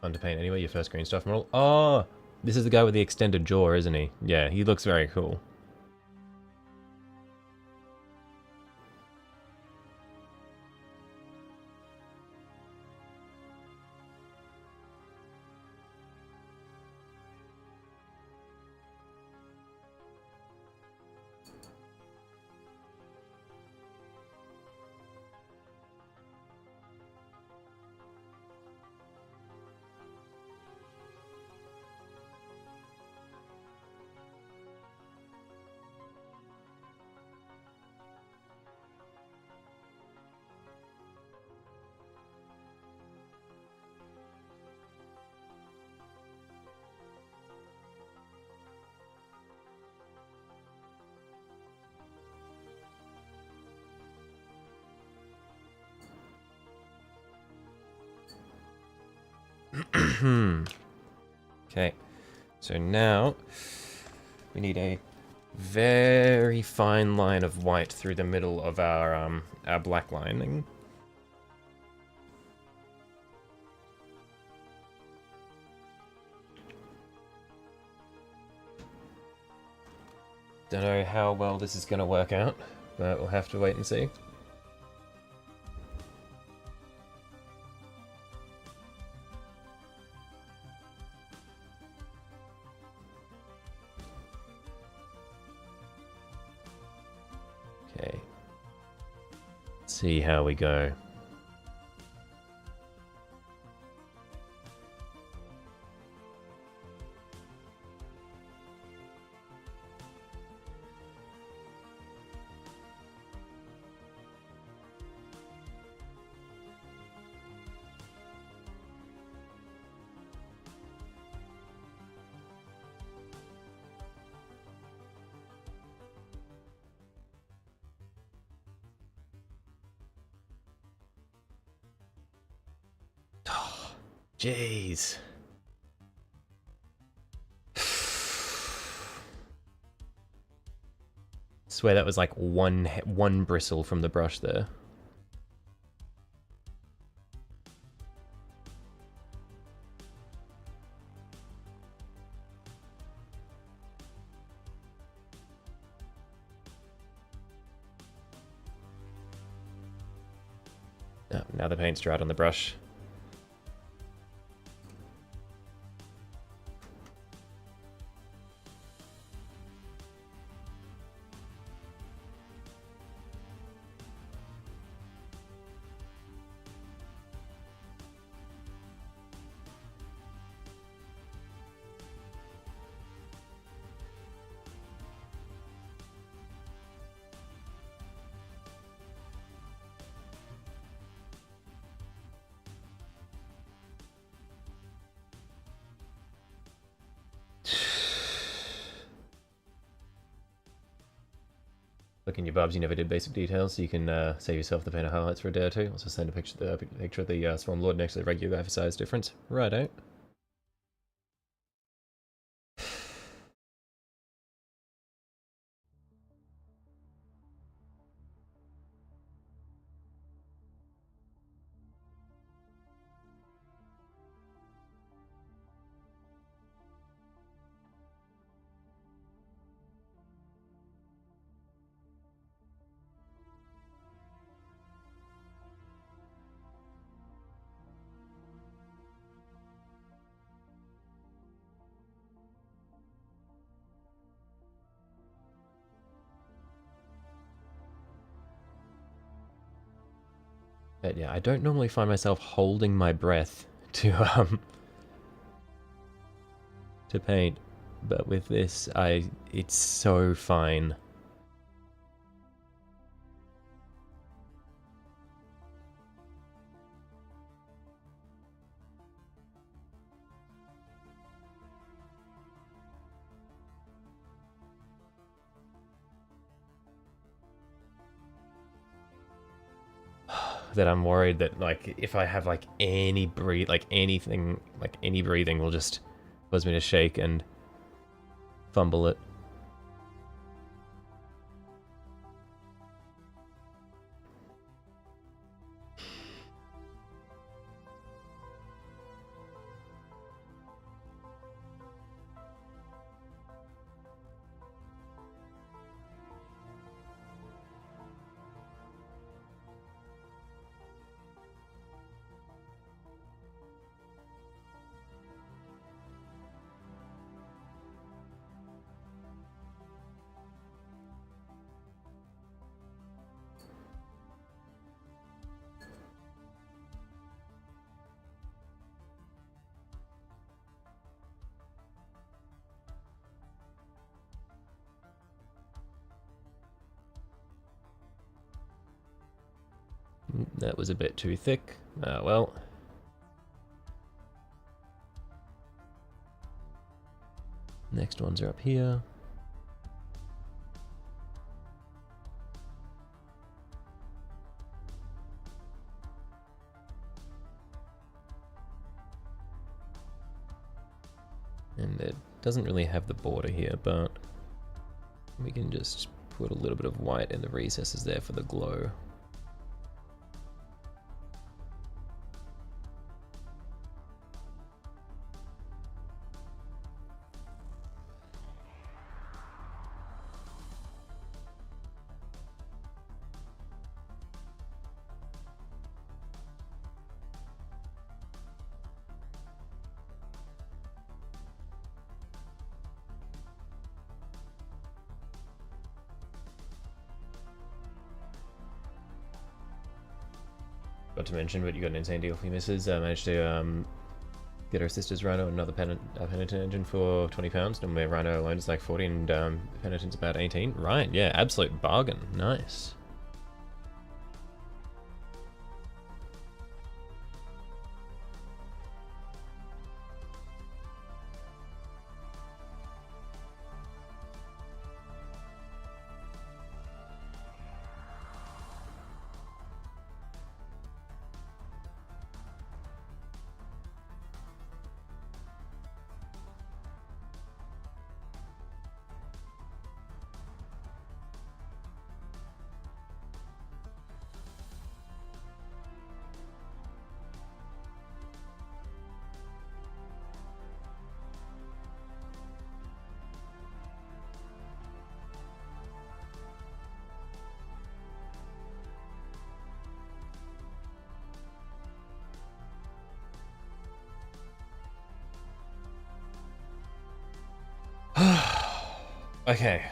Fun to paint anyway, your first green stuff model. Oh, this is the guy with the extended jaw, isn't he? Yeah, he looks very cool. Okay, so now we need a very fine line of white through the middle of our black lining. Don't know how well this is going to work out, but we'll have to wait and see. Okay. See how we go. Jeez. Swear that was like one bristle from the brush there. Oh, now the paint's dried on the brush. Look in your bubs, you never did basic details, so you can save yourself the pain of highlights for a day or two. Also send a picture of the Swarm Lord next to the regular guy for size difference. Righto. But yeah, I don't normally find myself holding my breath to to paint, but with this, it's so fine. That I'm worried that, like, if I have like any anything, like any breathing will just cause me to shake and fumble it. That was a bit too thick. Well. Next ones are up here. And it doesn't really have the border here, but we can just put a little bit of white in the recesses there for the glow. Got to mention, but you got an insane deal for your missus. Managed to get her sister's Rhino another Penitent engine for £20. Normally a Rhino alone is like 40 and Penitent's about 18. Right, yeah, absolute bargain. Nice. Okay.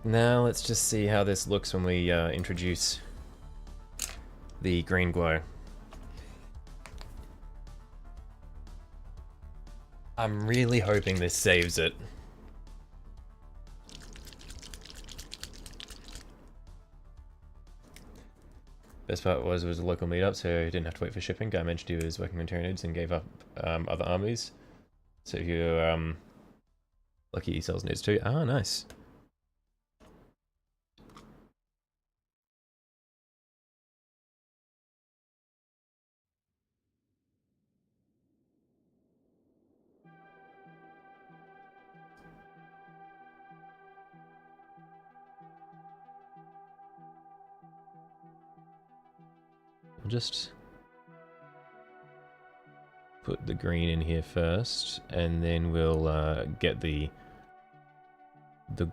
Now let's just see how this looks when we introduce the green glow. I'm really hoping this saves it. Best part was it was a local meetup, so he didn't have to wait for shipping. Guy mentioned he was working on Tyranids and gave up other armies. So if you Lucky he sells needs too. Ah, nice. We'll just put the green in here first, and then we'll get the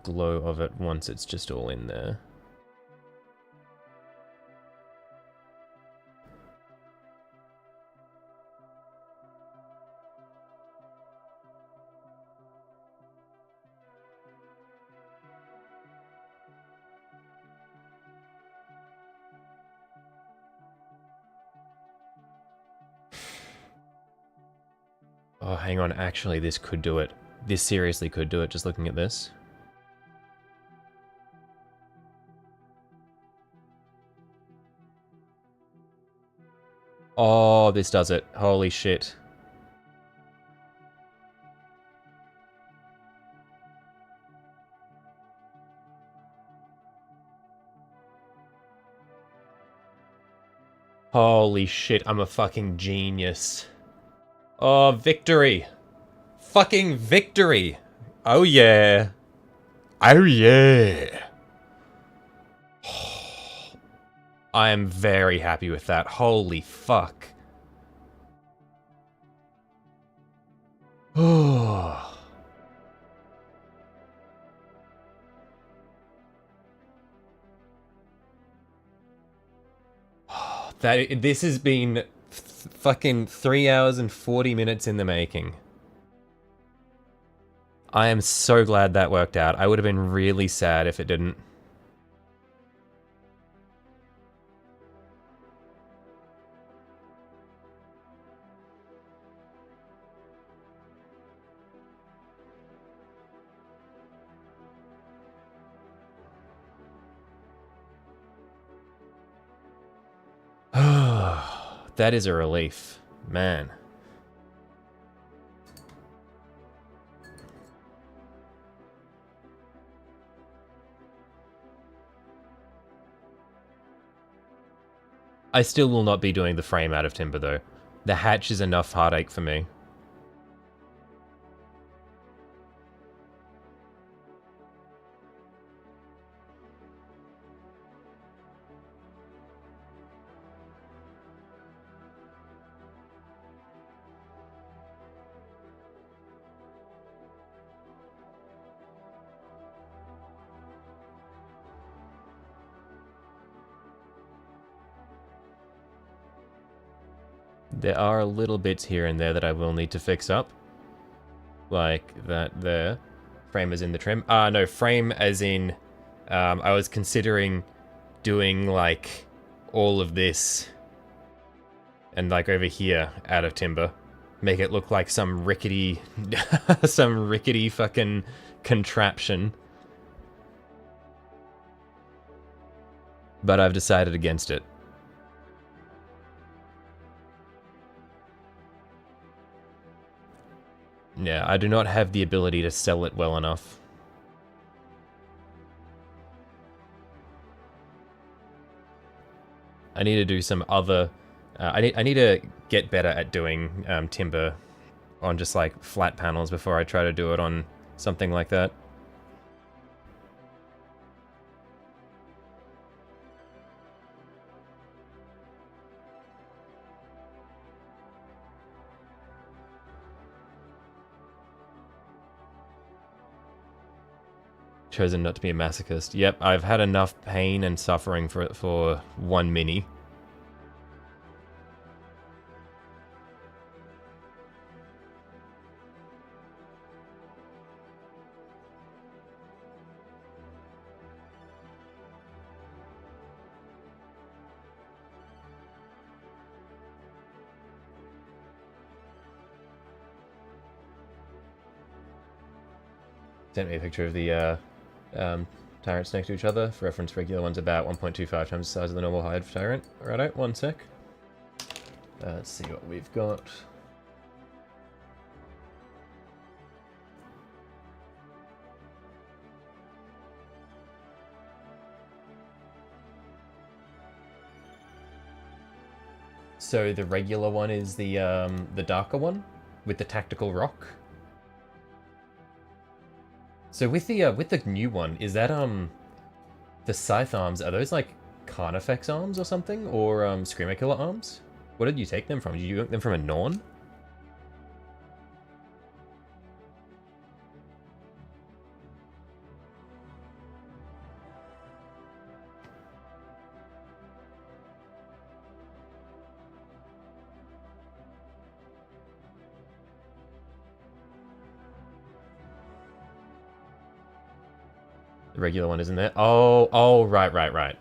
glow of it once it's just all in there. Oh, hang on. Actually, this could do it. This seriously could do it, just looking at this. Oh, this does it. Holy shit. Holy shit, I'm a fucking genius. Oh, victory. Fucking victory. Oh yeah. Oh yeah. I am very happy with that. Holy fuck. Oh. This has been fucking 3 hours and 40 minutes in the making. I am so glad that worked out. I would have been really sad if it didn't. That is a relief, man. I still will not be doing the frame out of timber though. The hatch is enough heartache for me. There are little bits here and there that I will need to fix up. Like that there. Frame as in the trim. No, frame as in... I was considering doing, like, all of this. And, like, over here, out of timber. Make it look like some rickety... some rickety fucking contraption. But I've decided against it. Yeah, I do not have the ability to sell it well enough. I need to do some other... I need to get better at doing timber on just like flat panels before I try to do it on something like that. Chosen not to be a masochist. Yep, I've had enough pain and suffering for one mini. Sent me a picture of the tyrants next to each other. For reference, regular one's about 1.25 times the size of the normal hide tyrant. Righto, one sec. Let's see what we've got. So the regular one is the darker one with the tactical rock. So with the new one, is that the scythe arms, are those like Carnifex arms or something, or Screamer Killer arms? What did you take them from? Did you get them from a Norn? The regular one isn't there. Oh, right.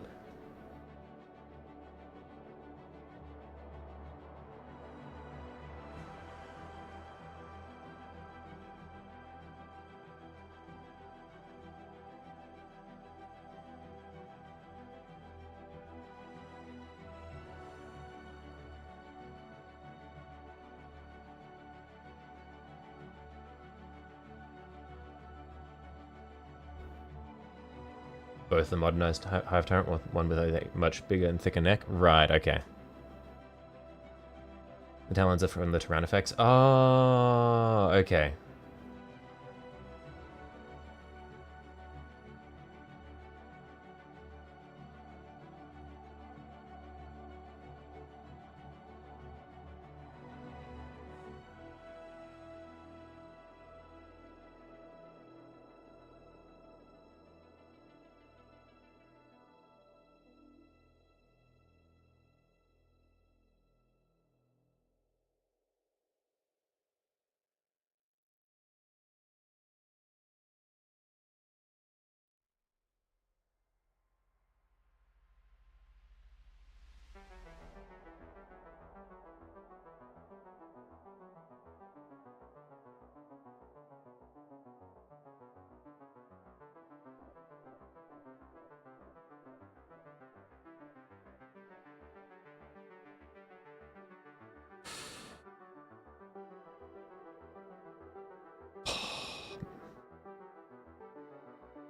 Both the modernized Hive Tyrant, one with a much bigger and thicker neck. Right, okay. The talons are from the Tyrannifex. Oh, okay.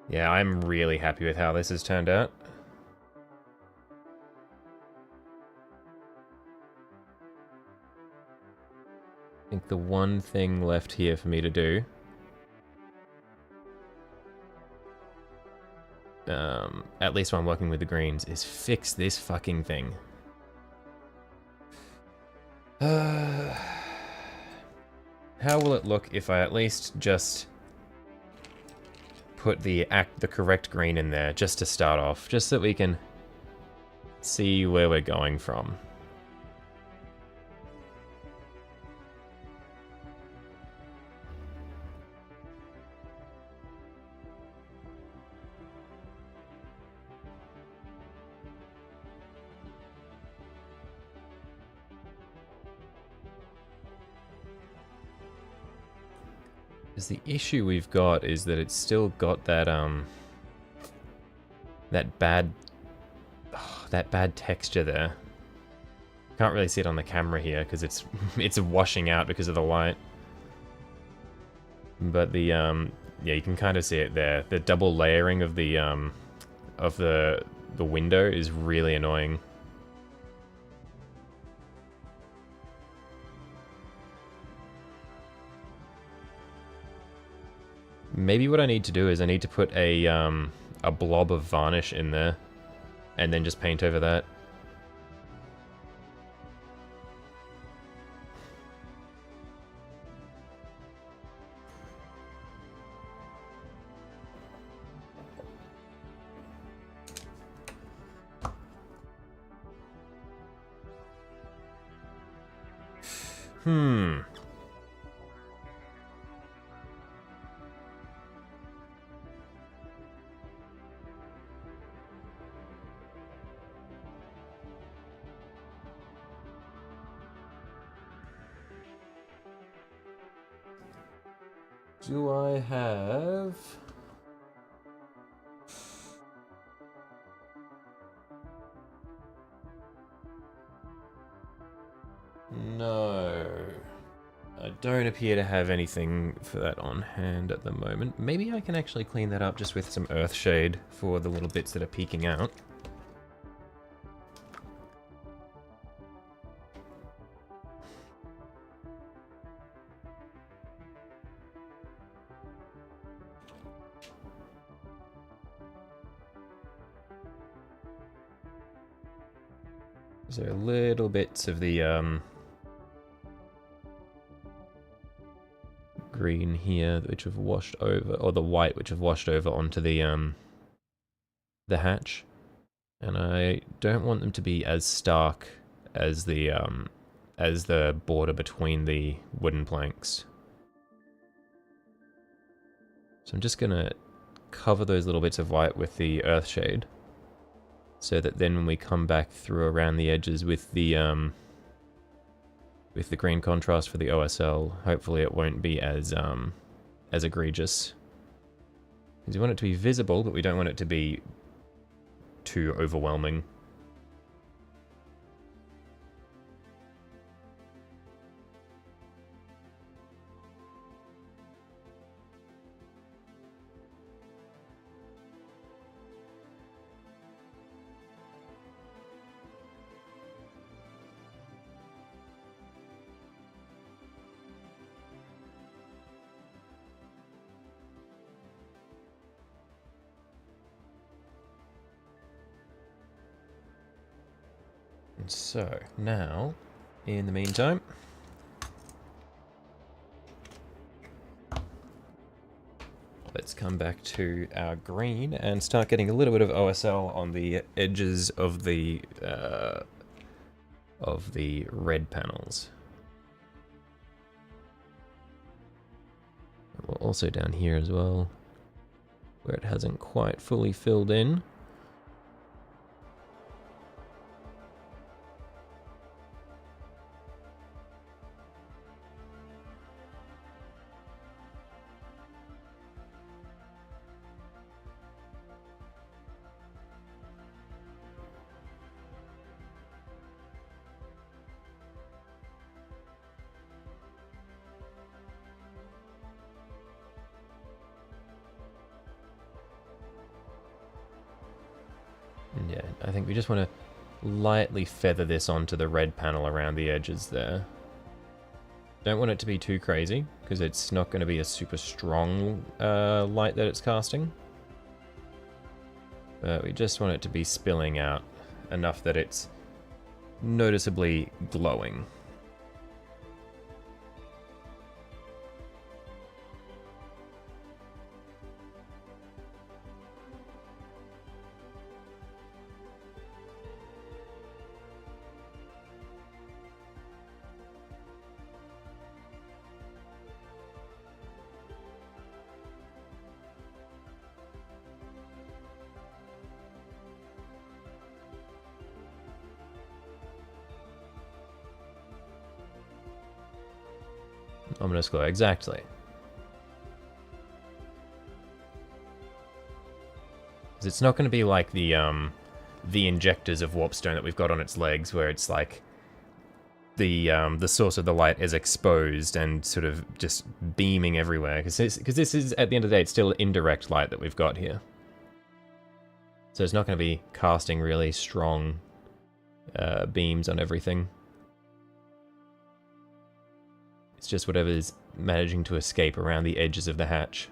Yeah, I'm really happy with how this has turned out. I think the one thing left here for me to do, at least when I'm working with the greens, is fix this fucking thing. How will it look if I at least just put the correct green in there just to start off, just so that we can see where we're going from. Because the issue we've got is that it's still got that that bad texture there. Can't really see it on the camera here because it's washing out because of the light. But the yeah, you can kind of see it there. The double layering of the window is really annoying. Maybe what I need to do is I need to put a blob of varnish in there, and then just paint over that. Do I have... No. I don't appear to have anything for that on hand at the moment. Maybe I can actually clean that up just with some Earthshade for the little bits that are peeking out. So little bits of the green here which have washed over, or the white which have washed over onto the hatch. And I don't want them to be as stark as the border between the wooden planks. So I'm just gonna cover those little bits of white with the earth shade, so that then when we come back through around the edges with the green contrast for the OSL, hopefully it won't be as egregious. Because we want it to be visible, but we don't want it to be too overwhelming. So, now, in the meantime, let's come back to our green and start getting a little bit of OSL on the edges of the red panels. Also down here as well, where it hasn't quite fully filled in. Yeah, I think we just want to lightly feather this onto the red panel around the edges there. Don't want it to be too crazy, because it's not going to be a super strong light that it's casting. But we just want it to be spilling out enough that it's noticeably glowing. Ominous glow, exactly. Because it's not going to be like the injectors of warpstone that we've got on its legs, where it's like the source of the light is exposed and sort of just beaming everywhere. Because this is, at the end of the day, it's still indirect light that we've got here. So it's not going to be casting really strong beams on everything. It's just whatever's managing to escape around the edges of the hatch.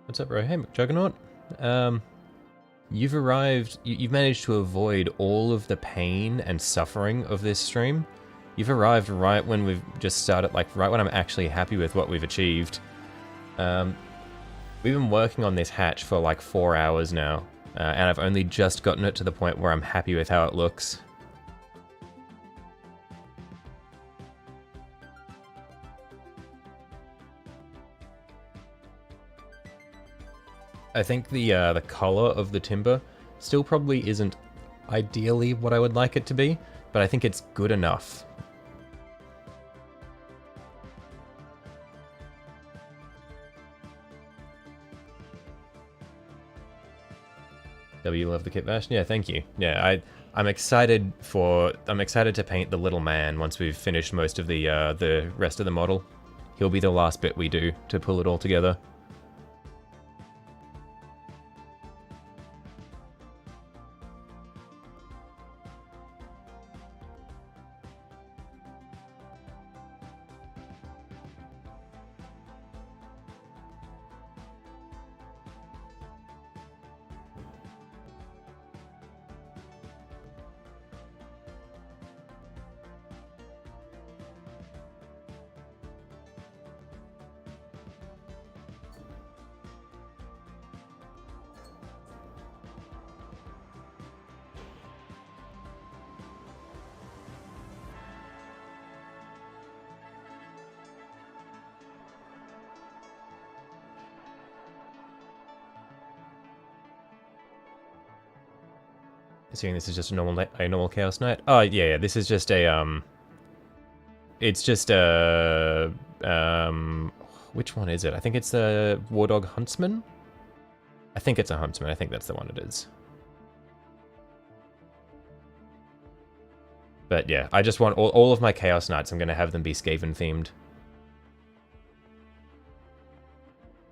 What's up, bro? Hey, Juggernaut. You've arrived. You've managed to avoid all of the pain and suffering of this stream You've arrived right when we've just started, like right when I'm actually happy with what we've achieved. We've been working on this hatch for like 4 hours now, and I've only just gotten it to the point where I'm happy with how it looks. I think the color of the timber still probably isn't ideally what I would like it to be, but I think it's good enough. W love the Kitbash. Yeah, thank you. Yeah, I'm excited to paint the little man once we've finished most of the rest of the model. He'll be the last bit we do to pull it all together. Assuming this is just a normal Chaos Knight. Oh yeah, this is just a it's just a which one is it? I think it's the Wardog Huntsman. I think it's a Huntsman. I think that's the one it is. But yeah, I just want all of my Chaos Knights. I'm going to have them be Skaven themed.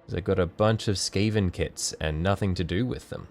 Because I've got a bunch of Skaven kits and nothing to do with them.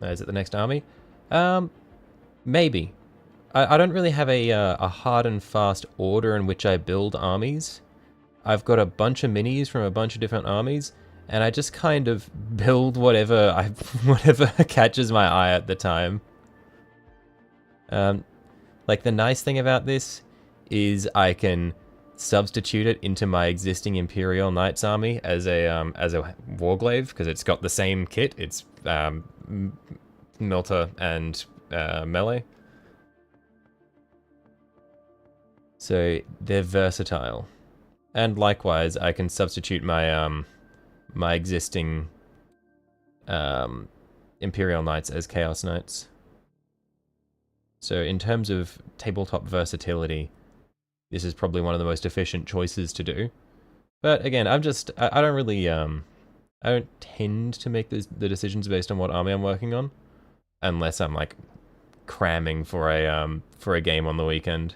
Is it the next army? Maybe. I don't really have a hard and fast order in which I build armies. I've got a bunch of minis from a bunch of different armies, and I just kind of build whatever whatever catches my eye at the time. Like the nice thing about this is I can substitute it into my existing Imperial Knights army as a Warglaive, because it's got the same kit. It's Melter and melee. So they're versatile. And likewise, I can substitute my my existing Imperial Knights as Chaos Knights. So in terms of tabletop versatility, this is probably one of the most efficient choices to do. But again, I don't really I don't tend to make the decisions based on what army I'm working on, unless I'm like cramming for a game on the weekend.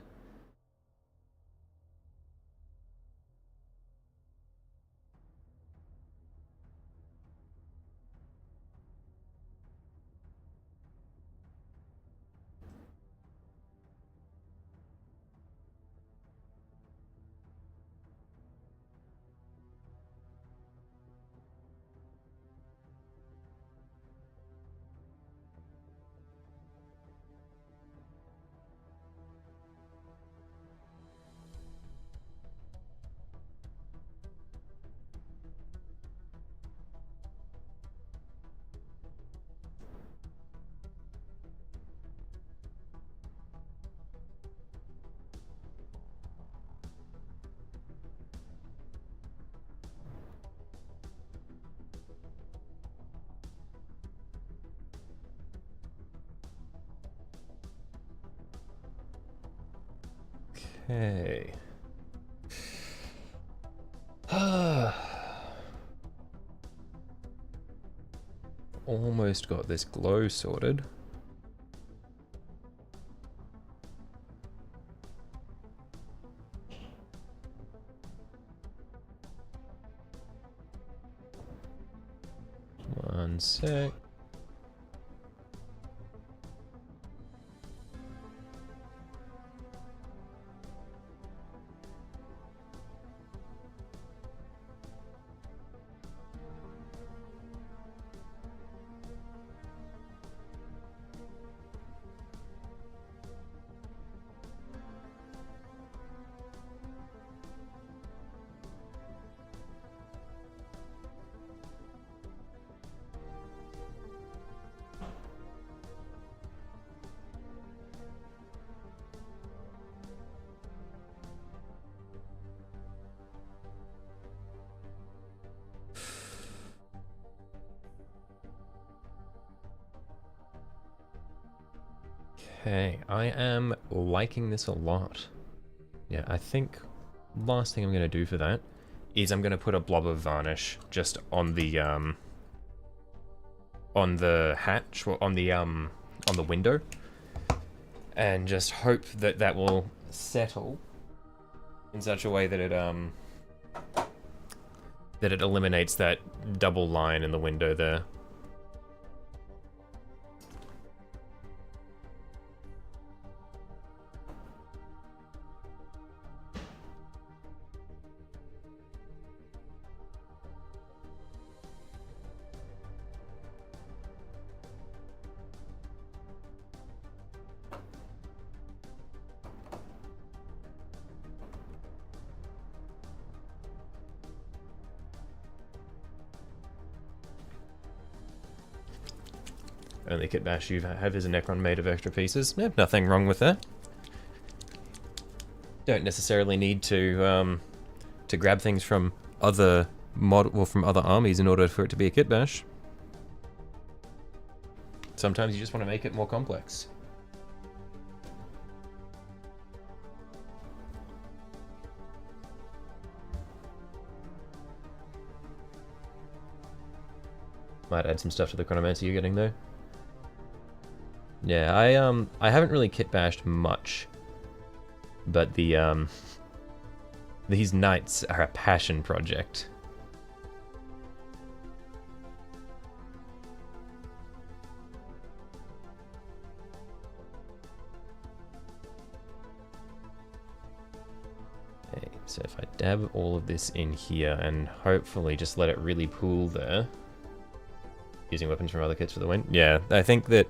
Okay. Almost got this glow sorted. sec. Okay, I am liking this a lot. Yeah, I think last thing I'm going to do for that is I'm going to put a blob of varnish just on the hatch, or on the window, and just hope that that will settle in such a way that it eliminates that double line in the window there. Only Kitbash you have is a Necron made of extra pieces. Nothing wrong with that. Don't necessarily need to grab things from other from other armies in order for it to be a Kitbash. Sometimes you just want to make it more complex. Might add some stuff to the Chronomancer you're getting though. Yeah, I haven't really kitbashed much, but these knights are a passion project. Okay, so if I dab all of this in here and hopefully just let it really pool there, using weapons from other kits for the win. Yeah, I think that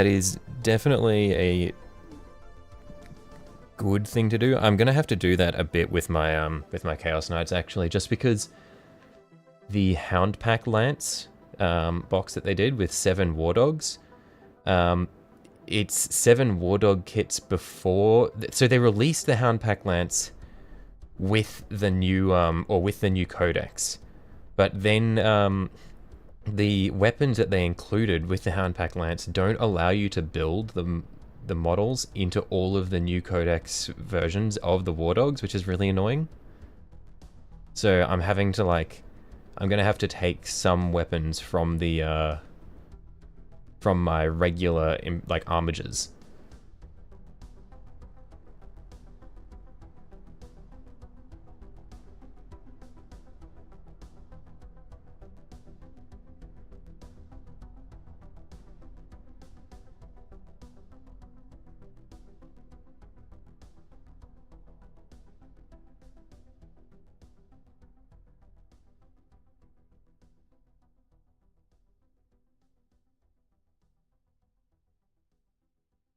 is definitely a good thing to do. I'm gonna have to do that a bit with my Chaos Knights actually, just because the Hound Pack Lance box that they did with 7 War Dogs, it's 7 War Dog kits before, so they released the Hound Pack Lance with the new codex, but then the weapons that they included with the Hound Pack Lance don't allow you to build the models into all of the new codex versions of the War Dogs, which is really annoying. So I'm having to I'm gonna have to take some weapons from the from my regular armigers.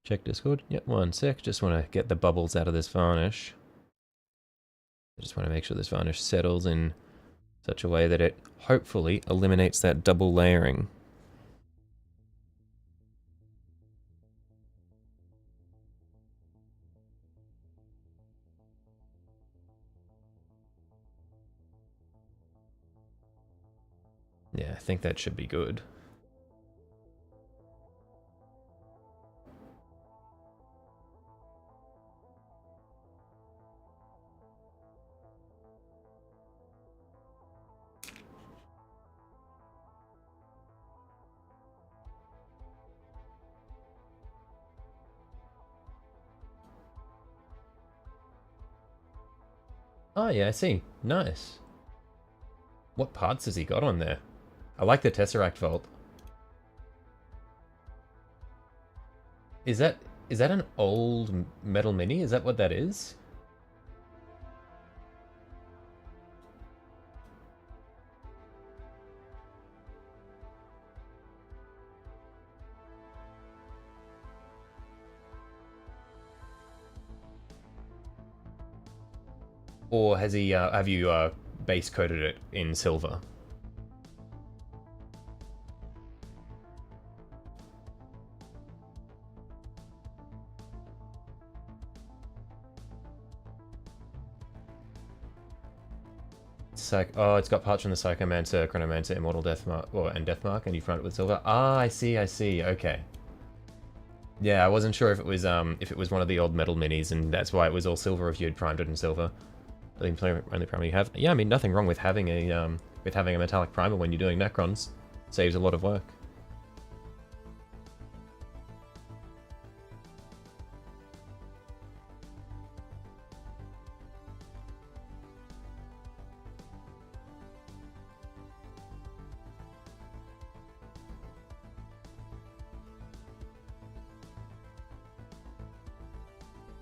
Check Discord. Yep, one sec. Just want to get the bubbles out of this varnish. I just want to make sure this varnish settles in such a way that it hopefully eliminates that double layering. Yeah, I think that should be good. Oh yeah, I see. Nice. What parts has he got on there? I like the Tesseract Vault. Is that an old metal mini? Is that what that is? Or has he, have you base coated it in silver? Oh, it's got parts from the Psychomancer, Chronomancer, Immortal Deathmark, and Deathmark, and you front it with silver. Ah, I see, okay. Yeah, I wasn't sure if it was one of the old metal minis, and that's why it was all silver if you had primed it in silver. I think only primer you have. Yeah, I mean, nothing wrong with having a metallic primer when you're doing Necrons. Saves a lot of work.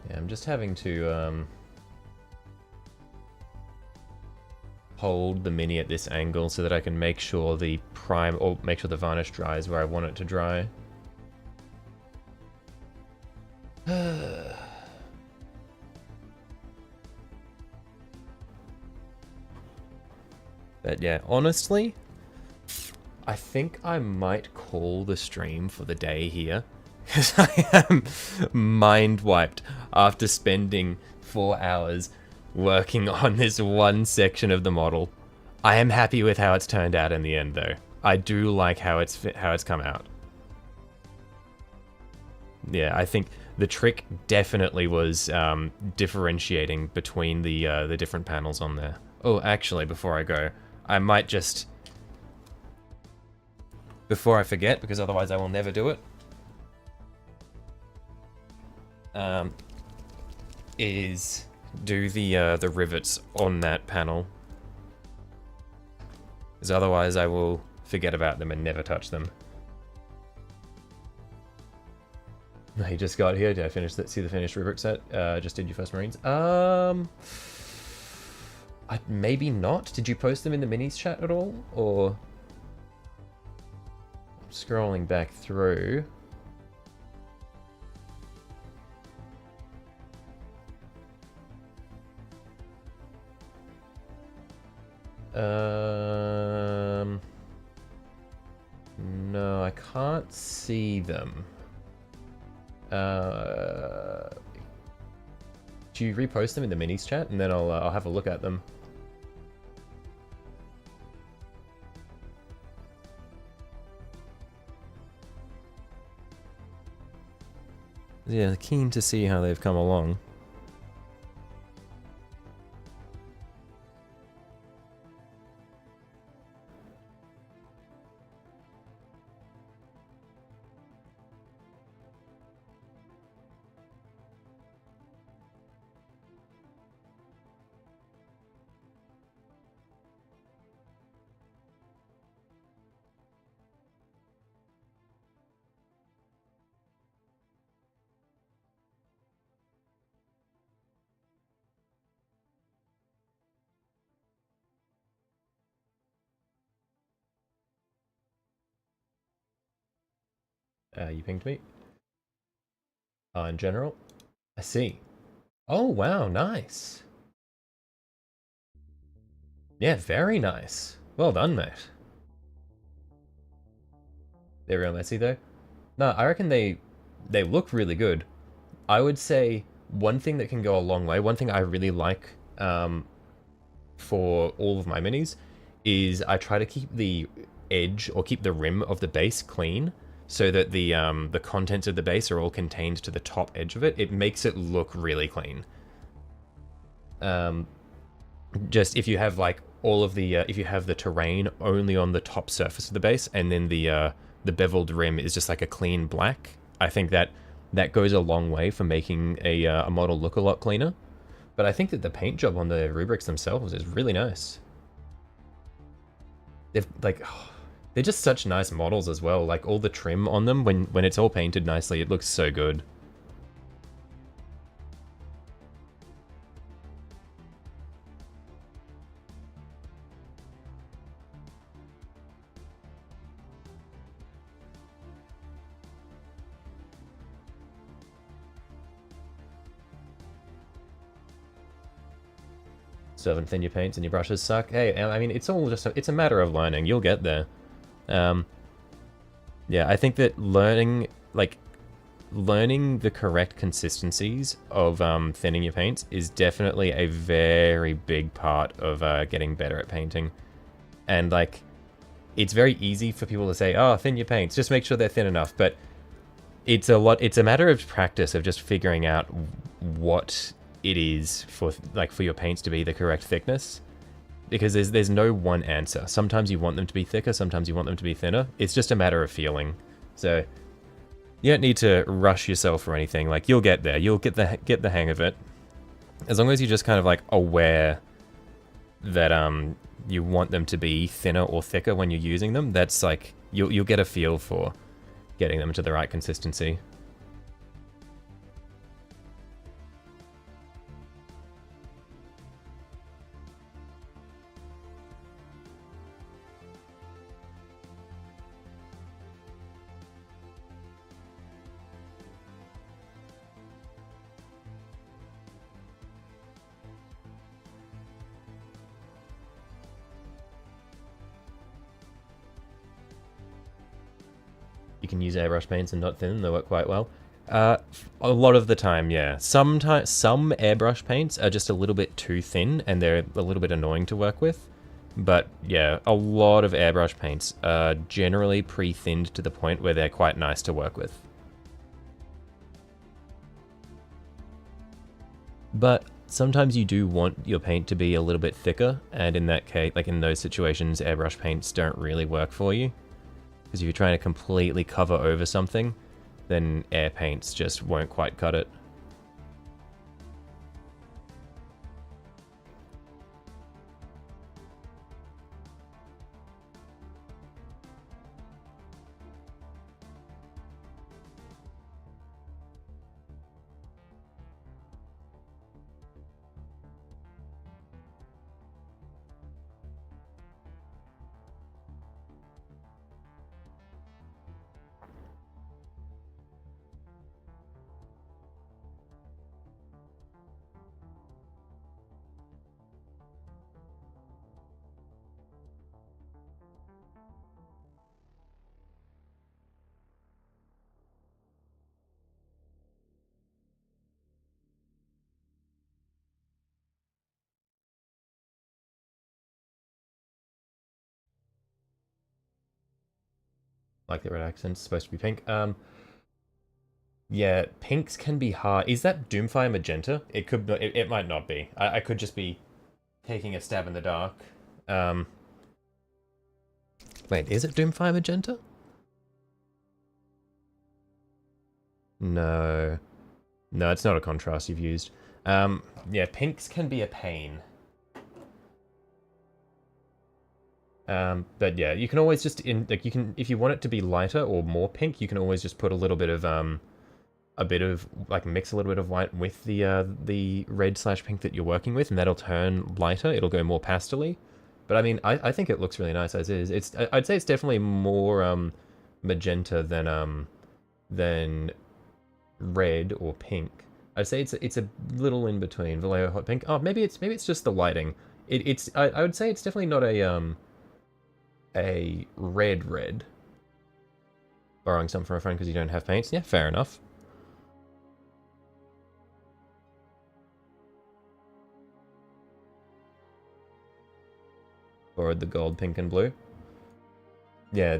Yeah, I'm just having to hold the mini at this angle so that I can make sure the make sure the varnish dries where I want it to dry. But yeah, honestly, I think I might call the stream for the day here. Because I am mind wiped after spending 4 hours working on this one section of the model. I am happy with how it's turned out in the end, though. I do like how it's come out. Yeah, I think the trick definitely was differentiating between the different panels on there. Oh, actually, before I go, I might just, before I forget, because otherwise I will never do it, is do the rivets on that panel, because otherwise I will forget about them and never touch them. You just got here. Did I finish that? See the finished rubric set? Just did your first Marines. Maybe not. Did you post them in the minis chat at all, or? I'm scrolling back through. No, I can't see them. Do you repost them in the minis chat, and then I'll have a look at them. Yeah, keen to see how they've come along. You pinged me? In general? I see. Oh, wow, nice. Yeah, very nice. Well done, mate. They're real messy, though. No, I reckon they look really good. I would say one thing that can go a long way, one thing I really like for all of my minis, is I try to keep the edge, or keep the rim of the base clean, so that the contents of the base are all contained to the top edge of it. It makes it look really clean. Just if you have like all of the if you have the terrain only on the top surface of the base, and then the beveled rim is just like a clean black, I think that goes a long way for making a model look a lot cleaner. But I think that the paint job on the rubrics themselves is really nice. They've like, They're just such nice models as well. Like all the trim on them, when it's all painted nicely, it looks so good. So haven't thin your paints and your brushes suck. Hey, I mean, it's all just it's a matter of learning. You'll get there. Um, yeah, I think that learning the correct consistencies of thinning your paints is definitely a very big part of getting better at painting. And like, it's very easy for people to say, "Oh, thin your paints. Just make sure they're thin enough." But it's a matter of practice of just figuring out what it is for your paints to be the correct thickness, because there's no one answer. Sometimes you want them to be thicker, sometimes you want them to be thinner. It's just a matter of feeling. So you don't need to rush yourself or anything. Like, you'll get there. You'll get the hang of it. As long as you're just kind of like aware that you want them to be thinner or thicker when you're using them, that's like you'll get a feel for getting them to the right consistency. You can use airbrush paints and not thin them, they work quite well. A lot of the time, yeah. Sometimes some airbrush paints are just a little bit too thin and they're a little bit annoying to work with. But yeah, a lot of airbrush paints are generally pre-thinned to the point where they're quite nice to work with. But sometimes you do want your paint to be a little bit thicker, and in that case, like in those situations, airbrush paints don't really work for you. Because if you're trying to completely cover over something, then air paints just won't quite cut it. Like the red accent's supposed to be pink. Yeah, pinks can be hard. Is that Doomfire magenta? It could. It might not be. I could just be taking a stab in the dark. Um, Wait, is it Doomfire magenta? No, no, it's not a contrast you've used. Yeah, pinks can be a pain. But yeah, you can always just you can, if you want it to be lighter or more pink, you can always just put a little bit of like mix a little bit of white with the red/pink that you're working with, and that'll turn lighter. It'll go more pastel-y. But I mean, I think it looks really nice as is. I'd say it's definitely more magenta than red or pink. I'd say it's a little in between Vallejo hot pink. Oh, maybe it's just the lighting. I would say it's definitely not a red. Borrowing some from a friend because you don't have paints. Yeah, fair enough. Borrowed the gold, pink, and blue. Yeah,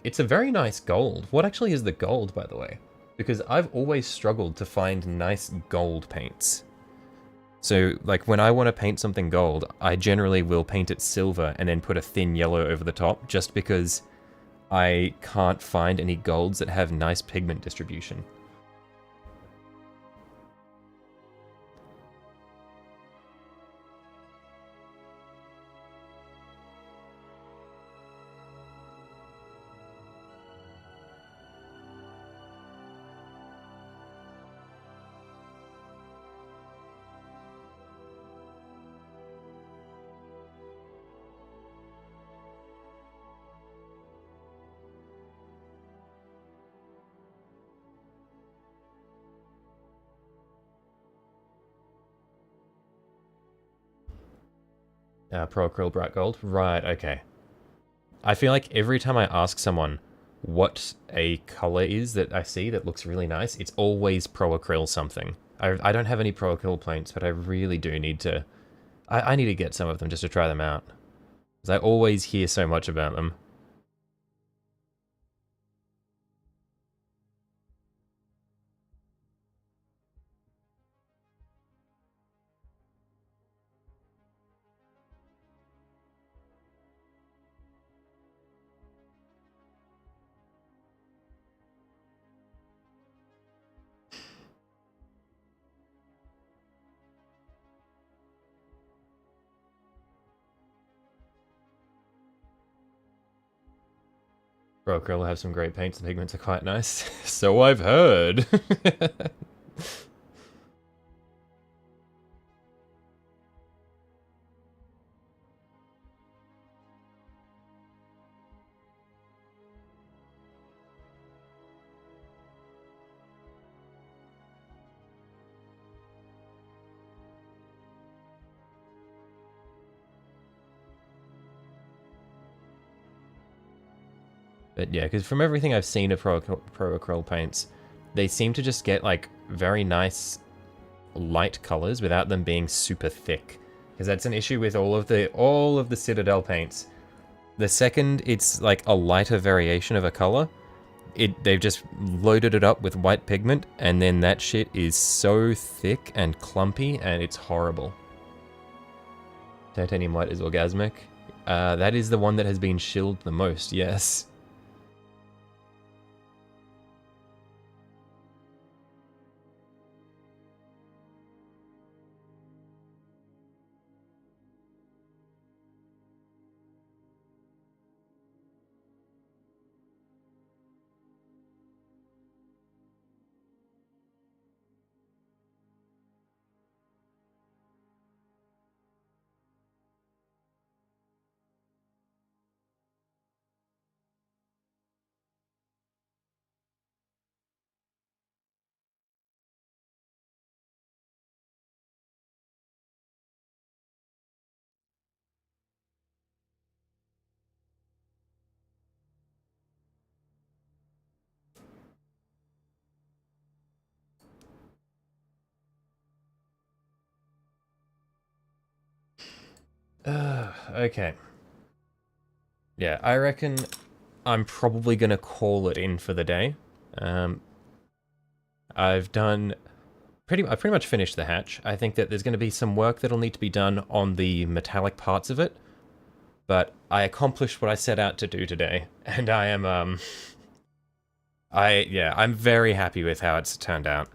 it's a very nice gold. What actually is the gold, by the way? Because I've always struggled to find nice gold paints. So, like, when I want to paint something gold, I generally will paint it silver and then put a thin yellow over the top, just because I can't find any golds that have nice pigment distribution. Pro Acryl Bright Gold. Right, okay. I feel like every time I ask someone what a color is that I see that looks really nice, it's always Pro Acryl something. I don't have any Pro Acryl paints, but I really do need to... I need to get some of them just to try them out. Because I always hear so much about them. Pro Acryl will have some great paints, the pigments are quite nice. So I've heard. But yeah, because from everything I've seen of Pro Acryl paints, they seem to just get like very nice light colors without them being super thick. Because that's an issue with all of the Citadel paints. The second it's like a lighter variation of a color, they've just loaded it up with white pigment, and then that shit is so thick and clumpy, and it's horrible. Titanium White is orgasmic. That is the one that has been shilled the most, yes. Okay. Yeah, I reckon I'm probably gonna call it in for the day. I've pretty much finished the hatch. I think that there's going to be some work that'll need to be done on the metallic parts of it, but I accomplished what I set out to do today, and I am I'm very happy with how it's turned out.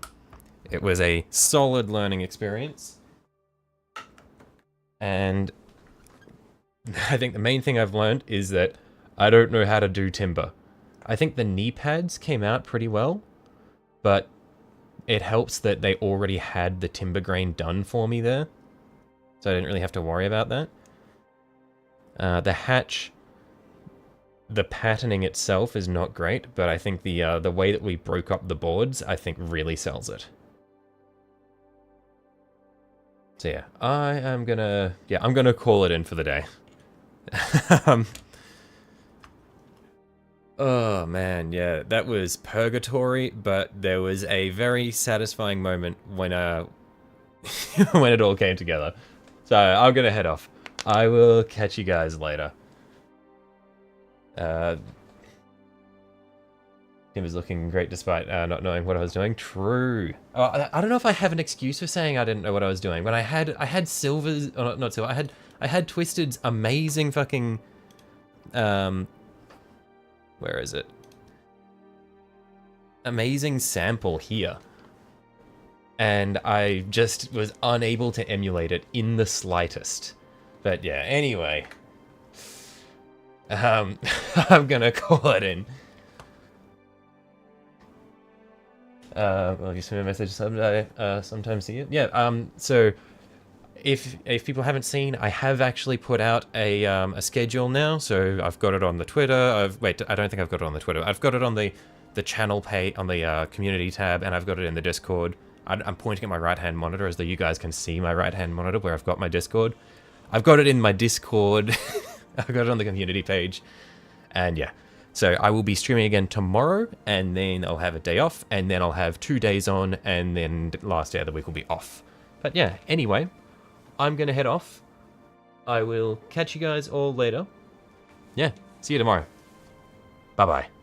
It was a solid learning experience, and I think the main thing I've learned is that I don't know how to do timber. I think the knee pads came out pretty well, but it helps that they already had the timber grain done for me there, so I didn't really have to worry about that. The hatch, the patterning itself is not great, but I think the way that we broke up the boards, I think really sells it. So yeah, I'm gonna call it in for the day. Oh man, yeah, that was purgatory, but there was a very satisfying moment when when it all came together. So I'm gonna head off. I will catch you guys later. Tim was looking great despite not knowing what I was doing. True. I don't know if I have an excuse for saying I didn't know what I was doing. When I had Silver's, or not Silver, I had Twisted's amazing fucking where is it? Amazing sample here. And I just was unable to emulate it in the slightest. But yeah, anyway. I'm gonna call it in. Well, you send me a message someday, sometime see you. Yeah, so if people haven't seen, I have actually put out a schedule now. So I've got it on the Twitter. Wait, I don't think I've got it on the Twitter. I've got it on the channel page, on the community tab, and I've got it in the Discord. I'm pointing at my right-hand monitor as though you guys can see my right-hand monitor where I've got my Discord. I've got it in my Discord. I've got it on the community page. And yeah, so I will be streaming again tomorrow, and then I'll have a day off, and then I'll have 2 days on, and then the last day of the week will be off. But yeah, anyway, I'm going to head off. I will catch you guys all later. Yeah, see you tomorrow. Bye-bye.